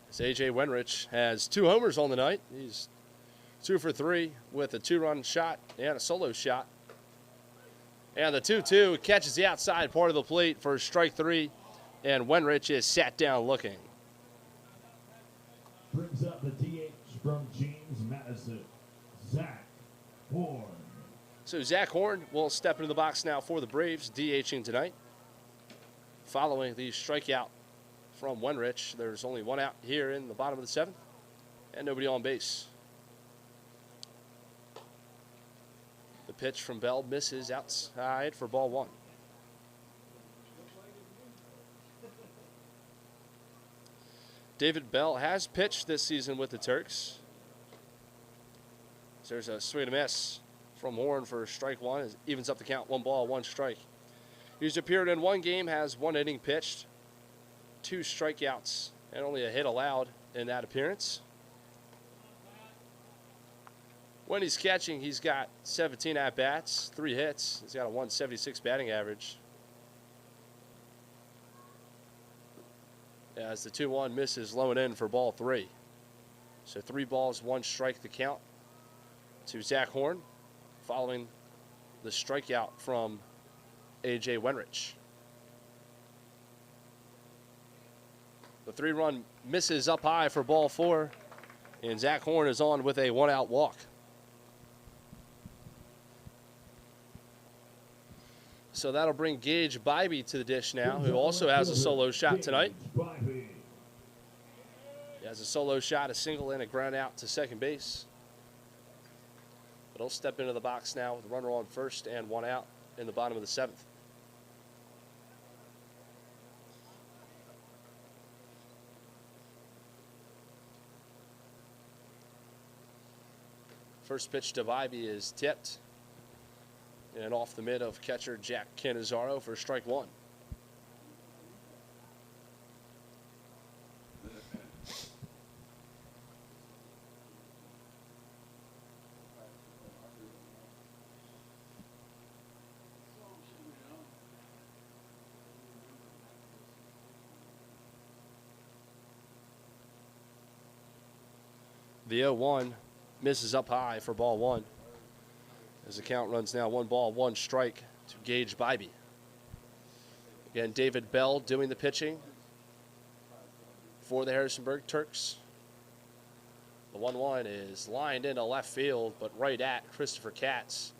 As A.J. Wenrich has 2 homers on the night. He's 2 for 3 with a 2-run shot and a solo shot. And the 2-2 catches the outside part of the plate for strike 3, and Wenrich is sat down looking. Brings up the DH from James Madison, Zach Horn. So Zach Horn will step into the box now for the Braves, DHing tonight. Following the strikeout from Wenrich, there's only 1 out here in the bottom of the 7th, and nobody on base. The pitch from Bell misses outside for ball 1. David Bell has pitched this season with the Turks. So there's a swing and a miss from Horn for strike 1. It evens up the count, 1 ball, 1 strike. He's appeared in 1 game, has 1 inning pitched, 2 strikeouts, and only a hit allowed in that appearance. When he's catching, he's got 17 at-bats, 3 hits. He's got a 176 batting average. As the 2-1 misses low and in for ball 3. So 3 balls, 1 strike the count to Zach Horn, following the strikeout from A.J. Wenrich. The 3-run misses up high for ball 4, and Zach Horn is on with a 1-out walk. So that'll bring Gage Bybee to the dish now, who also has a solo shot tonight. He has a solo shot, a single, and a ground out to second base. But he'll step into the box now with a runner on first and 1 out in the bottom of the 7th. First pitch to Bybee is tipped and off the mid of catcher Jack Canizaro for strike 1. The 0-1 misses up high for ball 1. As the count runs now 1 ball, 1 strike to Gage Bybee. Again, David Bell doing the pitching for the Harrisonburg Turks. The 1-1 is lined into left field, but right at Christopher Katz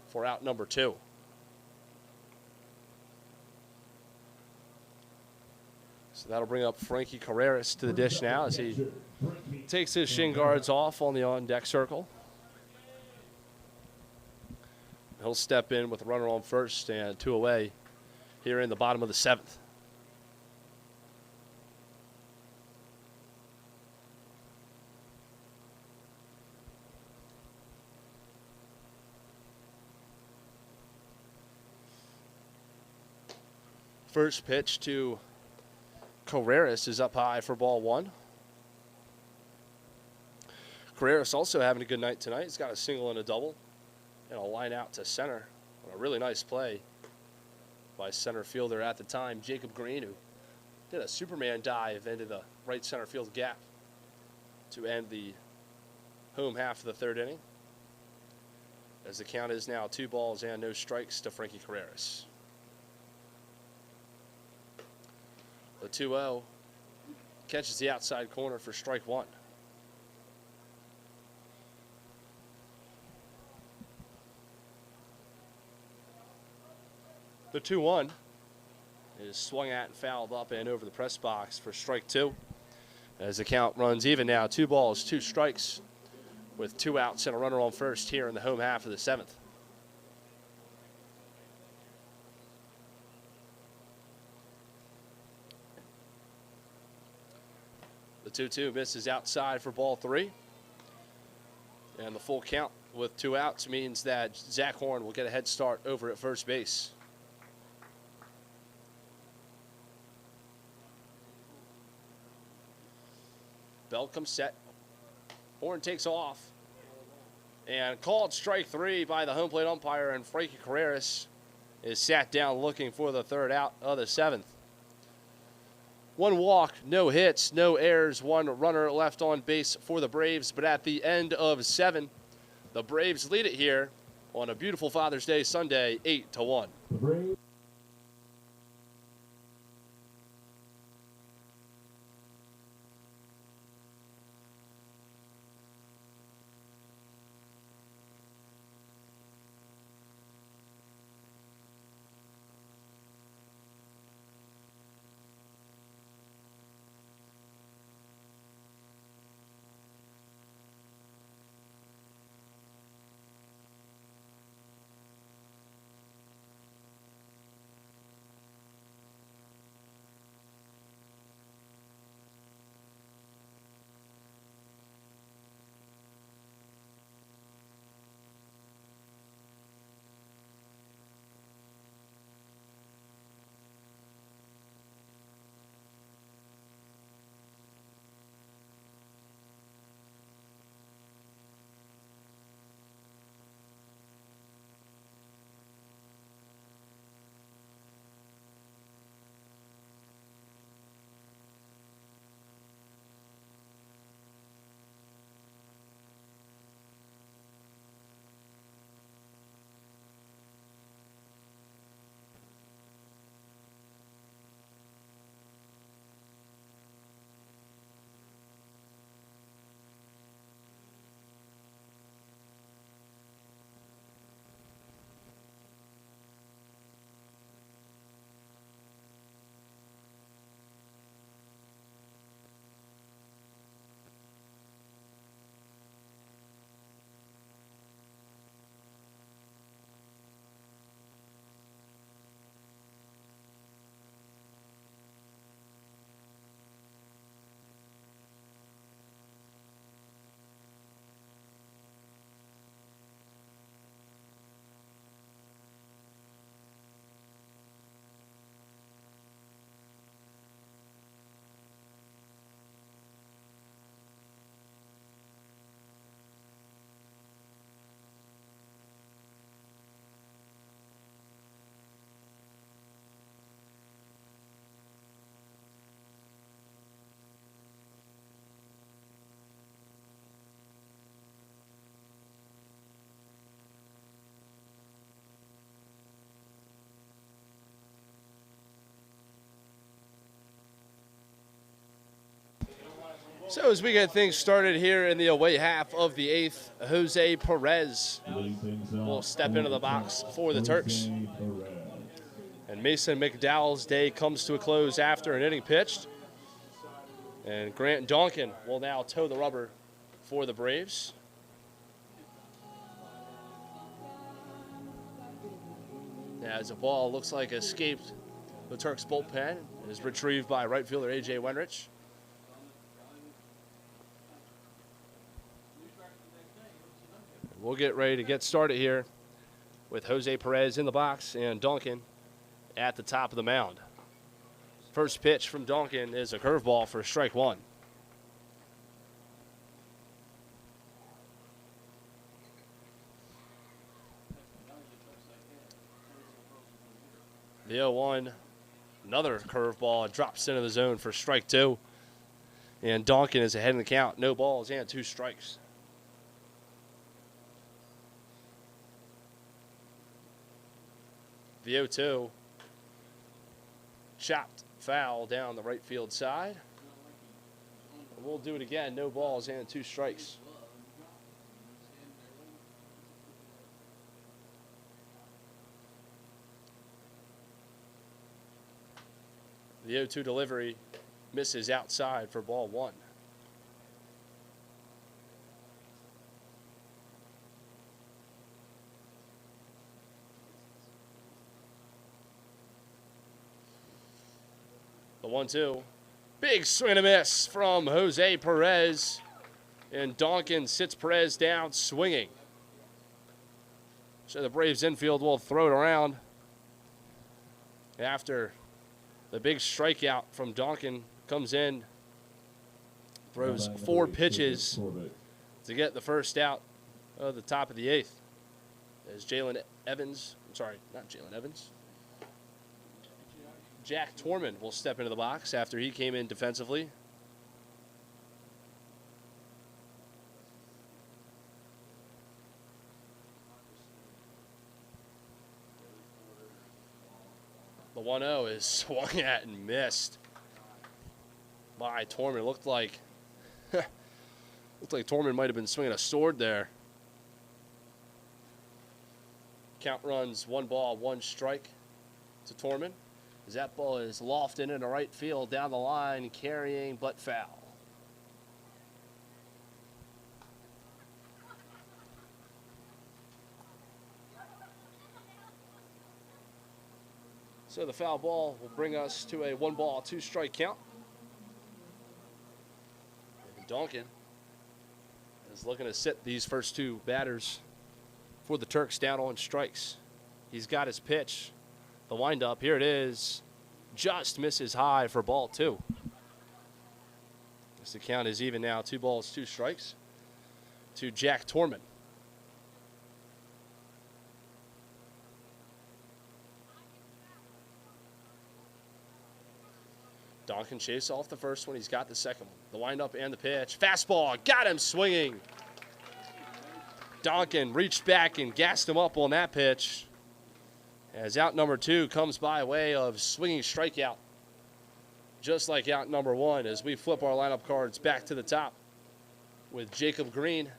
for out number 2. So that'll bring up Frankie Carreras to the dish now as he takes his shin guards off on the on-deck circle. He'll step in with a runner on first and 2 away here in the bottom of the 7th. First pitch to Carreras is up high for ball 1. Carreras also having a good night tonight. He's got a single and a double. And a line out to center on a really nice play by center fielder at the time, Jacob Green, who did a Superman dive into the right center field gap to end the home half of the 3rd inning. As the count is now 2 balls and no strikes to Frankie Carreras. The 2-0 catches the outside corner for strike 1. The 2-1 is swung at and fouled up and over the press box for strike 2. As the count runs even now, 2 balls, 2 strikes with 2 outs and a runner on first here in the home half of the 7th. The 2-2 misses outside for ball 3. And the full count with 2 outs means that Zach Horn will get a head start over at first base. Bell comes set. Horn takes off. And called strike 3 by the home plate umpire, and Frankie Carreras is sat down looking for the 3rd out of the 7th. 1 walk, no hits, no errors, 1 runner left on base for the Braves. But at the end of 7, the Braves lead it here on a beautiful Father's Day Sunday, 8-1. The Braves. So as we get things started here in the away half of the 8th, Jose Perez will step into the box for the Turks. And Mason McDowell's day comes to a close after an inning pitched. And Grant Donkin will now toe the rubber for the Braves. As the ball looks like escaped the Turks bullpen, it is retrieved by right fielder A.J. Wenrich. We'll get ready to get started here with Jose Perez in the box and Donkin at the top of the mound. First pitch from Donkin is a curveball for strike 1. The 0-1, another curveball, drops into the zone for strike 2. And Donkin is ahead in the count. No balls and 2 strikes. The 0-2, chopped foul down the right field side. We'll do it again. No balls and 2 strikes. The 0-2 delivery misses outside for ball 1. The 1-2. Big swing and a miss from Jose Perez. And Donkin sits Perez down swinging. So the Braves infield will throw it around after the big strikeout from Donkin comes in. Throws 4 pitches to get the first out of the top of the 8th. As Jack Torman will step into the box after he came in defensively. The 1-0 is swung at and missed by Torman. Looked like Torman might have been swinging a sword there. Count runs 1 ball, 1 strike to Torman. As that ball is lofted into right field down the line, carrying but foul. So the foul ball will bring us to a 1 ball, 2 strike count. And Donkin is looking to sit these first 2 batters for the Turks down on strikes. He's got his pitch. The windup, here it is. Just misses high for ball 2. As the count is even now, 2 balls, 2 strikes to Jack Torman. Donkin chase off the first one. He's got the second one. The windup and the pitch. Fastball. Got him swinging. Donkin reached back and gassed him up on that pitch. As out number 2 comes by way of swinging strikeout. Just like out number 1 as we flip our lineup cards back to the top with Jacob Green.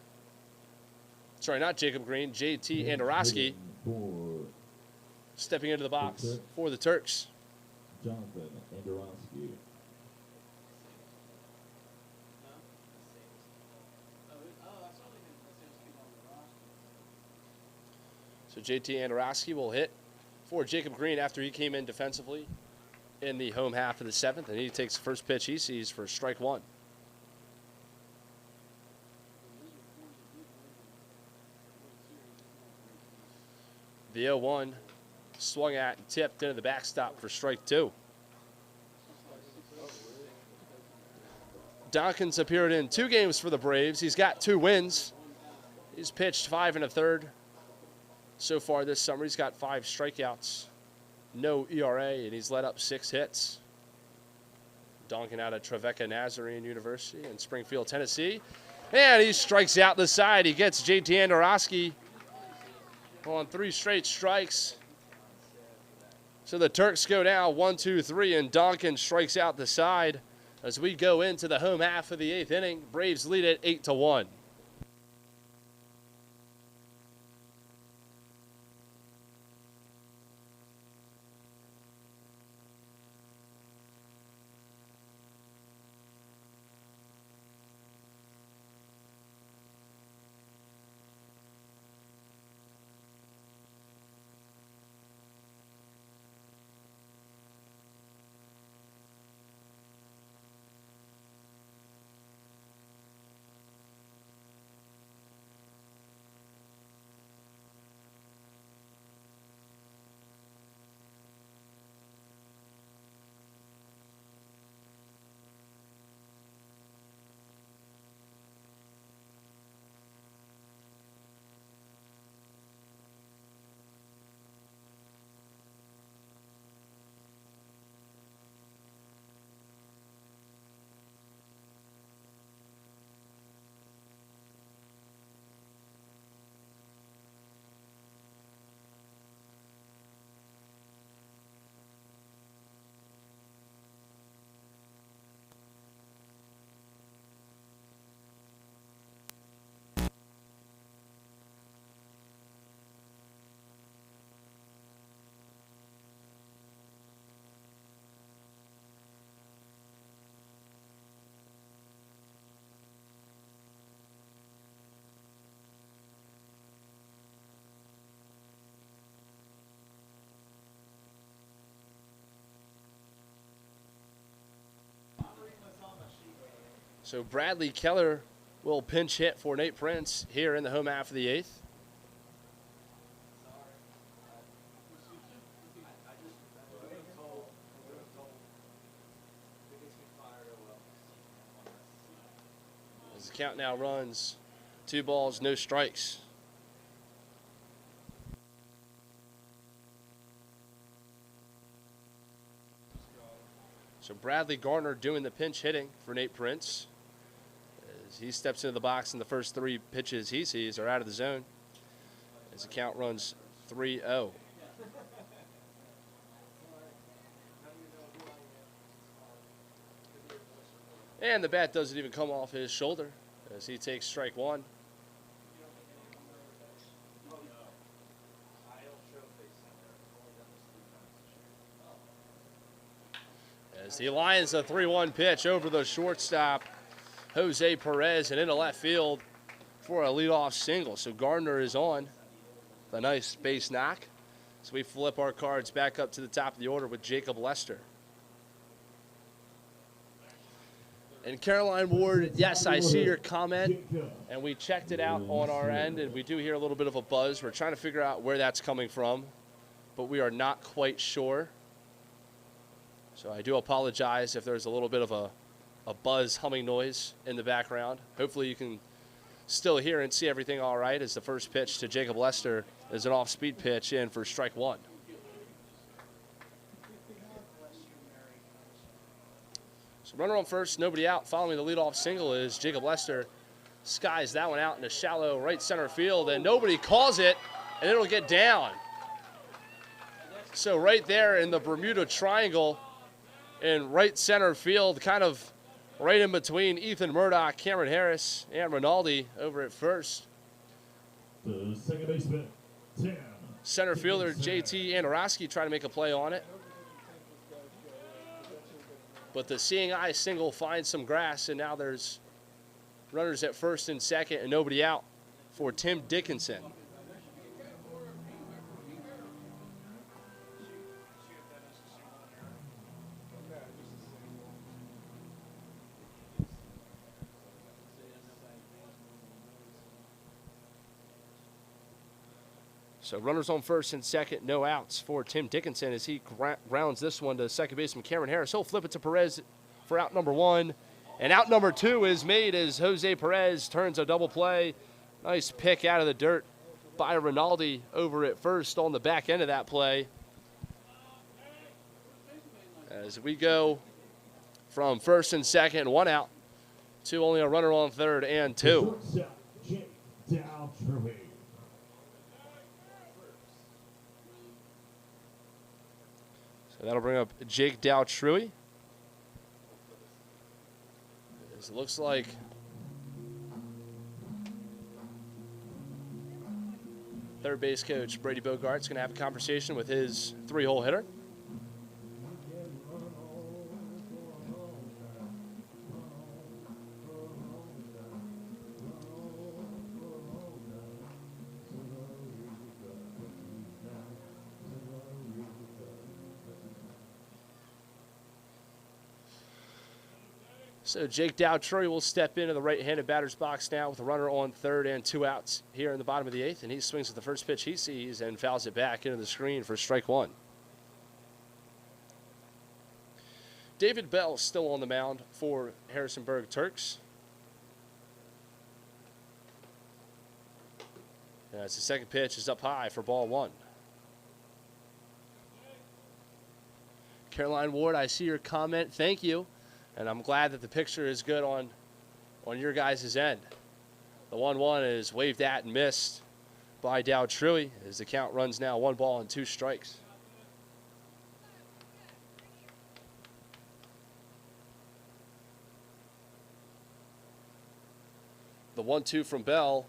Sorry, not Jacob Green. JT Andorowski stepping into the box for the Turks. Jonathan Andorowski. So JT Andorowski will hit for Jacob Green after he came in defensively in the home half of the 7th, and he takes the first pitch he sees for strike 1. The 0-1 swung at and tipped into the backstop for strike 2. Donkin's appeared in 2 games for the Braves. He's got 2 wins. He's pitched 5 1/3 so far this summer. He's got 5 strikeouts, no ERA, and he's let up 6 hits. Donkin out of Trevecca Nazarene University in Springfield, Tennessee. And he strikes out the side. He gets JT Andorowski on 3 straight strikes. So the Turks go down 1-2-3, and Donkin strikes out the side as we go into the home half of the 8th inning. Braves lead it 8-1. So Bradley Keller will pinch hit for Nate Prince here in the home half of the 8th. As the count now runs 2 balls, no strikes. So Bradley Garner doing the pinch hitting for Nate Prince. As he steps into the box, and the first 3 pitches he sees are out of the zone. As the count runs 3-0. And the bat doesn't even come off his shoulder as he takes strike 1. As he lines a 3-1 pitch over the shortstop, Jose Perez, and into left field for a leadoff single. So Gardner is on the nice base knock. So we flip our cards back up to the top of the order with Jacob Lester. And Caroline Ward, yes, I see your comment, and we checked it out on our end, and we do hear a little bit of a buzz. We're trying to figure out where that's coming from, but we are not quite sure. So I do apologize if there's a little bit of a buzz humming noise in the background. Hopefully you can still hear and see everything all right, as the first pitch to Jacob Lester is an off-speed pitch in for strike 1. So runner on first, nobody out. Following the leadoff single is Jacob Lester. Skies that one out in a shallow right center field, and nobody calls it, and it'll get down. So right there in the Bermuda Triangle in right center field, kind of right in between Ethan Murdoch, Cameron Harris, and Rinaldi over at first. The second baseman, Tim. Center fielder JT Andorowski trying to make a play on it. But the seeing eye single finds some grass, and now there's runners at first and second and nobody out for Tim Dickinson. So runners on first and second, no outs for Tim Dickinson as he grounds this one to second baseman Cameron Harris. He'll flip it to Perez for out number 1. And out number 2 is made as Jose Perez turns a double play. Nice pick out of the dirt by Rinaldi over at first on the back end of that play. As we go from first and second, 1 out, to only a runner on third and 2. So that'll bring up Jake Daltrui. It looks like third base coach Brady Bogart's going to have a conversation with his 3-hole hitter. So Jake Daltrui will step into the right-handed batter's box now with a runner on third and 2 outs here in the bottom of the 8th. And he swings at the first pitch he sees and fouls it back into the screen for strike 1. David Bell still on the mound for Harrisonburg Turks. As the second pitch is up high for ball 1. Caroline Ward, I see your comment. Thank you. And I'm glad that the picture is good on your guys' end. The 1-1 is waved at and missed by Daltrui as the count runs now 1 ball and 2 strikes. The 1-2 from Bell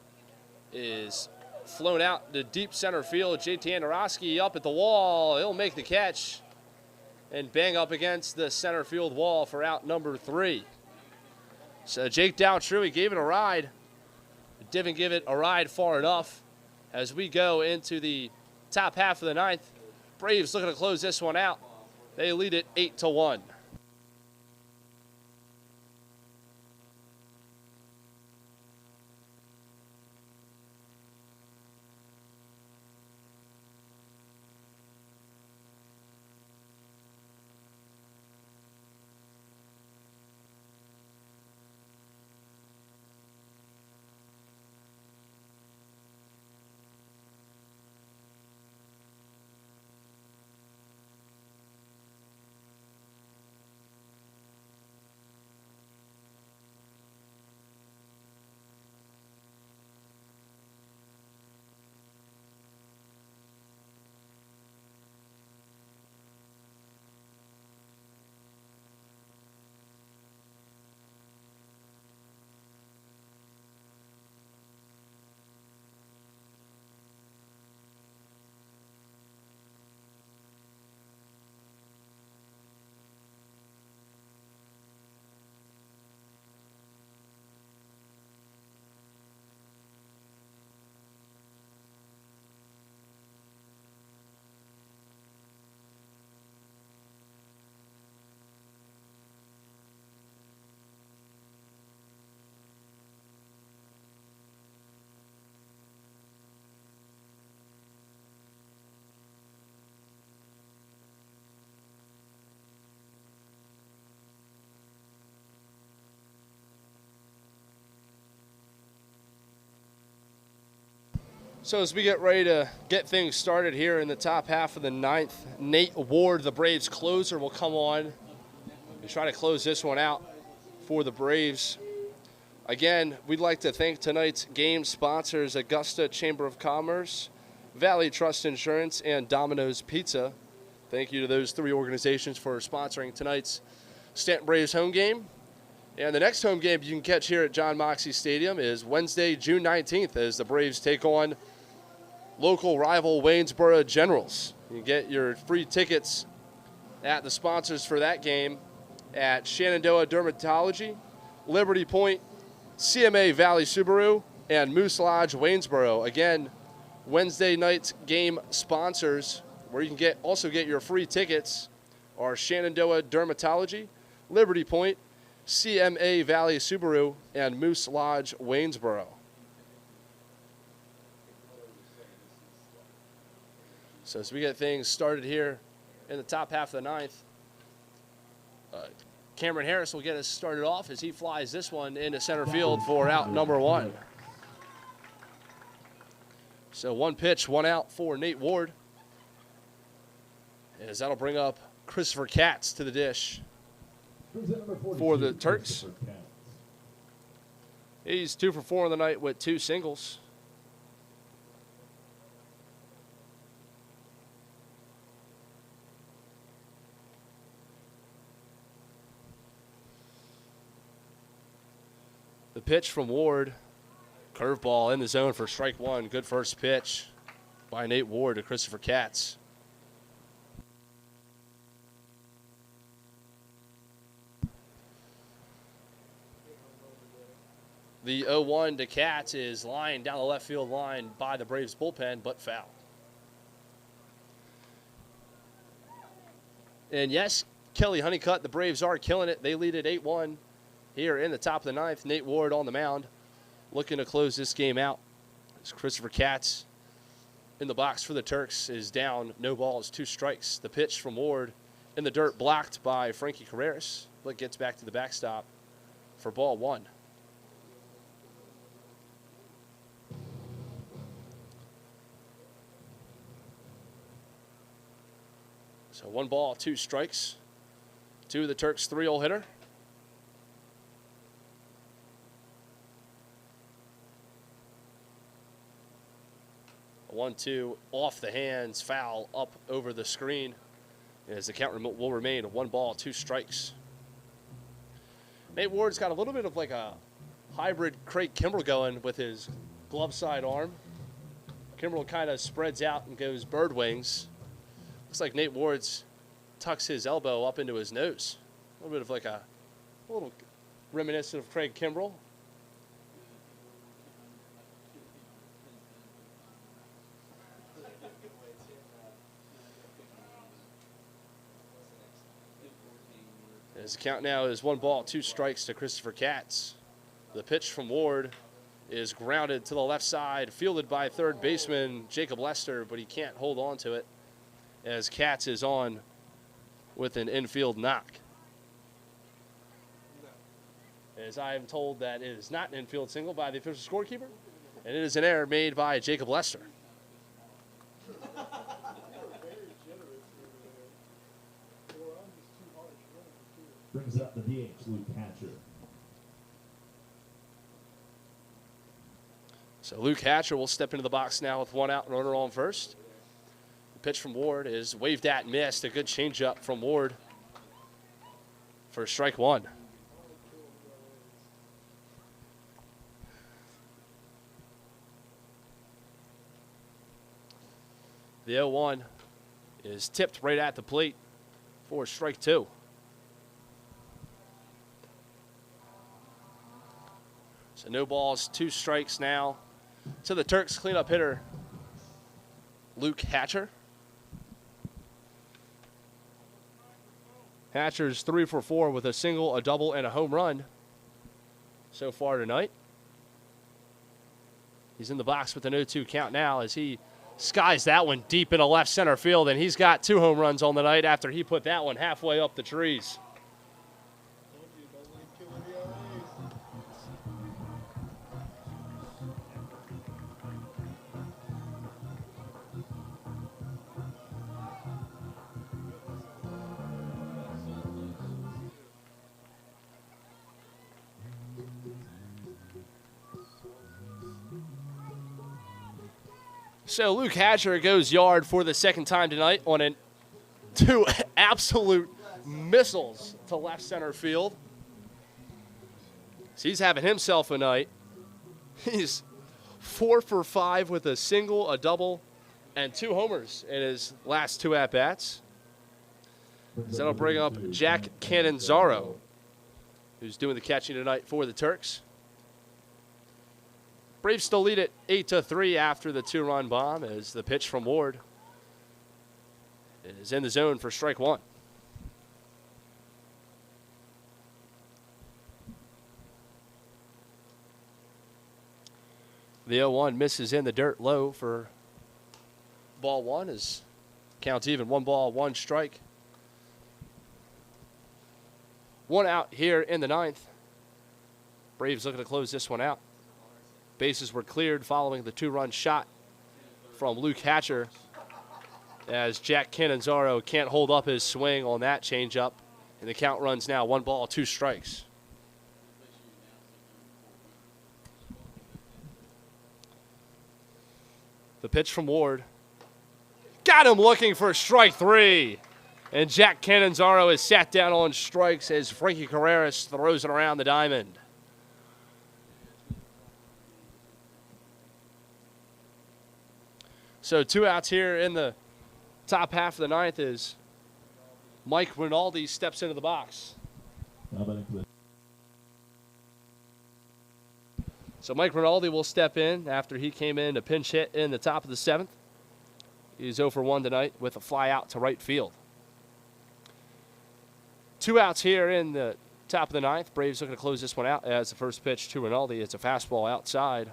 is flown out to deep center field. JT Andorowski up at the wall. He'll make the catch and bang up against the center field wall for out number 3. So Jake Daltrui gave it a ride. Didn't give it a ride far enough as we go into the top half of the 9th. Braves looking to close this one out. They lead it 8-1. So as we get ready to get things started here in the top half of the ninth, Nate Ward, the Braves closer, will come on and try to close this one out for the Braves. Again, we'd like to thank tonight's game sponsors, Augusta Chamber of Commerce, Valley Trust Insurance, and Domino's Pizza. Thank you to those three organizations for sponsoring tonight's Staunton Braves home game. And the next home game you can catch here at John Moxley Stadium is Wednesday, June 19th, as the Braves take on local rival Waynesboro Generals. You can get your free tickets at the sponsors for that game at Shenandoah Dermatology, Liberty Point, CMA Valley Subaru, and Moose Lodge Waynesboro. Again, Wednesday night's game sponsors, where you can also get your free tickets, are Shenandoah Dermatology, Liberty Point, CMA Valley Subaru, and Moose Lodge Waynesboro. So as we get things started here in the top half of the ninth, Cameron Harris will get us started off as he flies this one into center field for out number one. So one pitch, one out for Nate Ward, as that'll bring up Christopher Katz to the dish for the Turks. He's 2 for 4 on the night with 2 singles. The pitch from Ward, curveball in the zone for strike one. Good first pitch by Nate Ward to Christopher Katz. The 0-1 to Katz is lined down the left field line by the Braves bullpen, but foul. And yes, Kelly Honeycutt, the Braves are killing it. They lead at 8-1 here in the top of the ninth. Nate Ward on the mound, looking to close this game out. As Christopher Katz in the box for the Turks is down, no balls, 2 strikes. The pitch from Ward in the dirt, blocked by Frankie Carreras, but gets back to the backstop for ball 1. So 1 ball, 2 strikes to the Turks' 3-hole hitter. A 1-2 off the hands, foul up over the screen, as the count will remain 1 ball, 2 strikes. Nate Ward's got a little bit of like a hybrid Craig Kimbrell going with his glove side arm. Kimbrell kind of spreads out and goes bird wings. Looks like Nate Ward's tucks his elbow up into his nose. A little bit of like a little reminiscent of Craig Kimbrell. As the count now is 1 ball, 2 strikes to Christopher Katz. The pitch from Ward is grounded to the left side, fielded by third baseman Jacob Lester, but he can't hold on to it, as Katz is on with an infield knock. As I am told that it is not an infield single by the official scorekeeper, and it is an error made by Jacob Lester. Brings up the DH, Luke Hatcher. So Luke Hatcher will step into the box now with 1 out and runner on first. The pitch from Ward is waved at and missed. A good changeup from Ward for strike 1. The 0-1 is tipped right at the plate for strike 2. So no balls, 2 strikes now to the Turks cleanup hitter, Luke Hatcher. Hatcher's 3 for 4 with a single, a double, and a home run so far tonight. He's in the box with an 0-2 count now as he skies that one deep into left center field, and he's got 2 home runs on the night after he put that one halfway up the trees. So Luke Hatcher goes yard for the second time tonight on two absolute missiles to left center field. So he's having himself a night. He's 4 for 5 with a single, a double, and 2 homers in his last 2 at-bats. So that'll bring up Jack Cannonzaro, who's doing the catching tonight for the Turks. Braves still lead it 8-3 after the 2-run bomb as the pitch from Ward is in the zone for strike 1. The 0-1 misses in the dirt low for ball 1 as count's even. 1 ball, 1 strike. 1 out here in the 9th. Braves looking to close this one out. Bases were cleared following the 2-run shot from Luke Hatcher as Jack Cannonzaro can't hold up his swing on that changeup. And the count runs now 1 ball, 2 strikes. The pitch from Ward. Got him looking for strike 3. And Jack Cannonzaro is sat down on strikes as Frankie Carreras throws it around the diamond. So 2 outs here in the top half of the 9th as Mike Rinaldi steps into the box. So Mike Rinaldi will step in after he came in to pinch hit in the top of the 7th. He's 0 for 1 tonight with a fly out to right field. 2 outs here in the top of the 9th. Braves looking to close this one out as the first pitch to Rinaldi. It's a fastball outside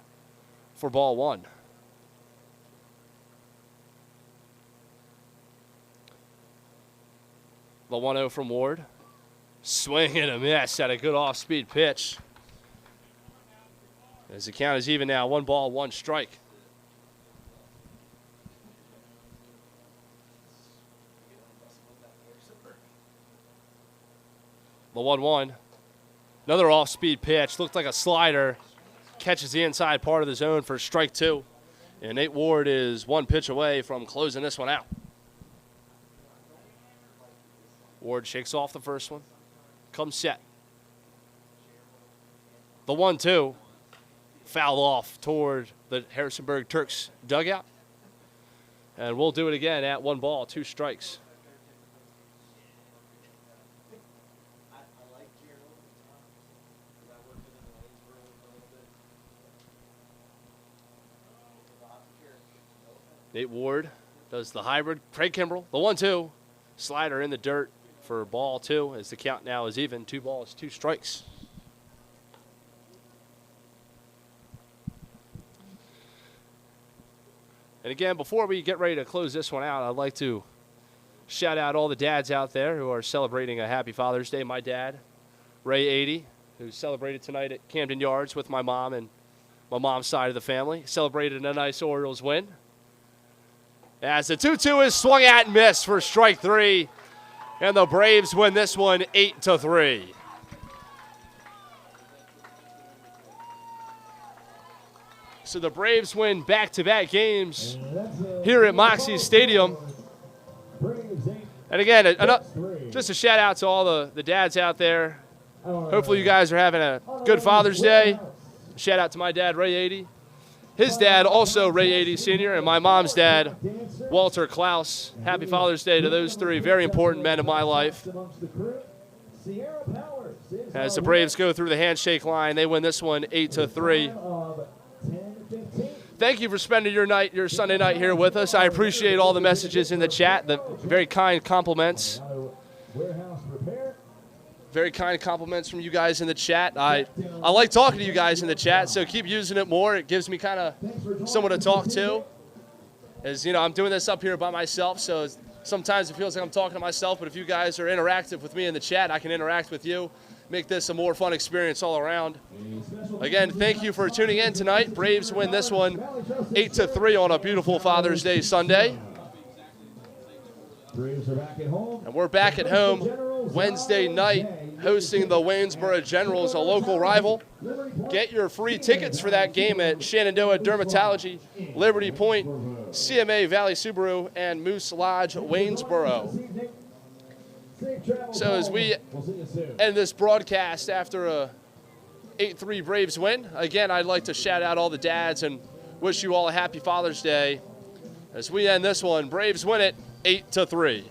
for ball 1. The 1-0 from Ward. Swing and a miss at a good off-speed pitch. As the count is even now, 1 ball, 1 strike. The 1-1. Another off-speed pitch. Looked like a slider. Catches the inside part of the zone for strike 2. And Nate Ward is 1 pitch away from closing this one out. Ward shakes off the first one. Comes set. The 1-2. Foul off toward the Harrisonburg Turks dugout. And we'll do it again at 1 ball, 2 strikes. Nate Ward does the hybrid. Craig Kimbrell, the 1-2. Slider in the dirt for ball 2 as the count now is even. 2 balls, 2 strikes. And again, before we get ready to close this one out, I'd like to shout out all the dads out there who are celebrating a happy Father's Day. My dad, Ray 80, who celebrated tonight at Camden Yards with my mom and my mom's side of the family. Celebrated a nice Orioles win. As the 2-2 is swung at and missed for strike 3. And the Braves win this one 8-3. So the Braves win back-to-back games here at Moxie Stadium. And again, just a shout out to all the dads out there. Hopefully you guys are having a good Father's Day. Shout out to my dad, Ray 80. His dad, also Ray 80 Sr., and my mom's dad, Walter Klaus. Happy Father's Day to those 3 very important men in my life. As the Braves go through the handshake line, they win this one 8-3. Thank you for spending your Sunday night here with us. I appreciate all the messages in the chat, the very kind compliments. Very kind compliments from you guys in the chat. I like talking to you guys in the chat, so keep using it more. It gives me kind of someone to talk to. As you know, I'm doing this up here by myself, so sometimes it feels like I'm talking to myself, but if you guys are interactive with me in the chat, I can interact with you. Make this a more fun experience all around. Again, thank you for tuning in tonight. Braves win this one 8-3 on a beautiful Father's Day Sunday. And we're back at home Wednesday night hosting the Waynesboro Generals, a local rival. Get your free tickets for that game at Shenandoah Dermatology, Liberty Point, CMA Valley Subaru, and Moose Lodge, Waynesboro. So as we end this broadcast after a 8-3 Braves win, again, I'd like to shout out all the dads and wish you all a happy Father's Day. As we end this one, Braves win it 8-3.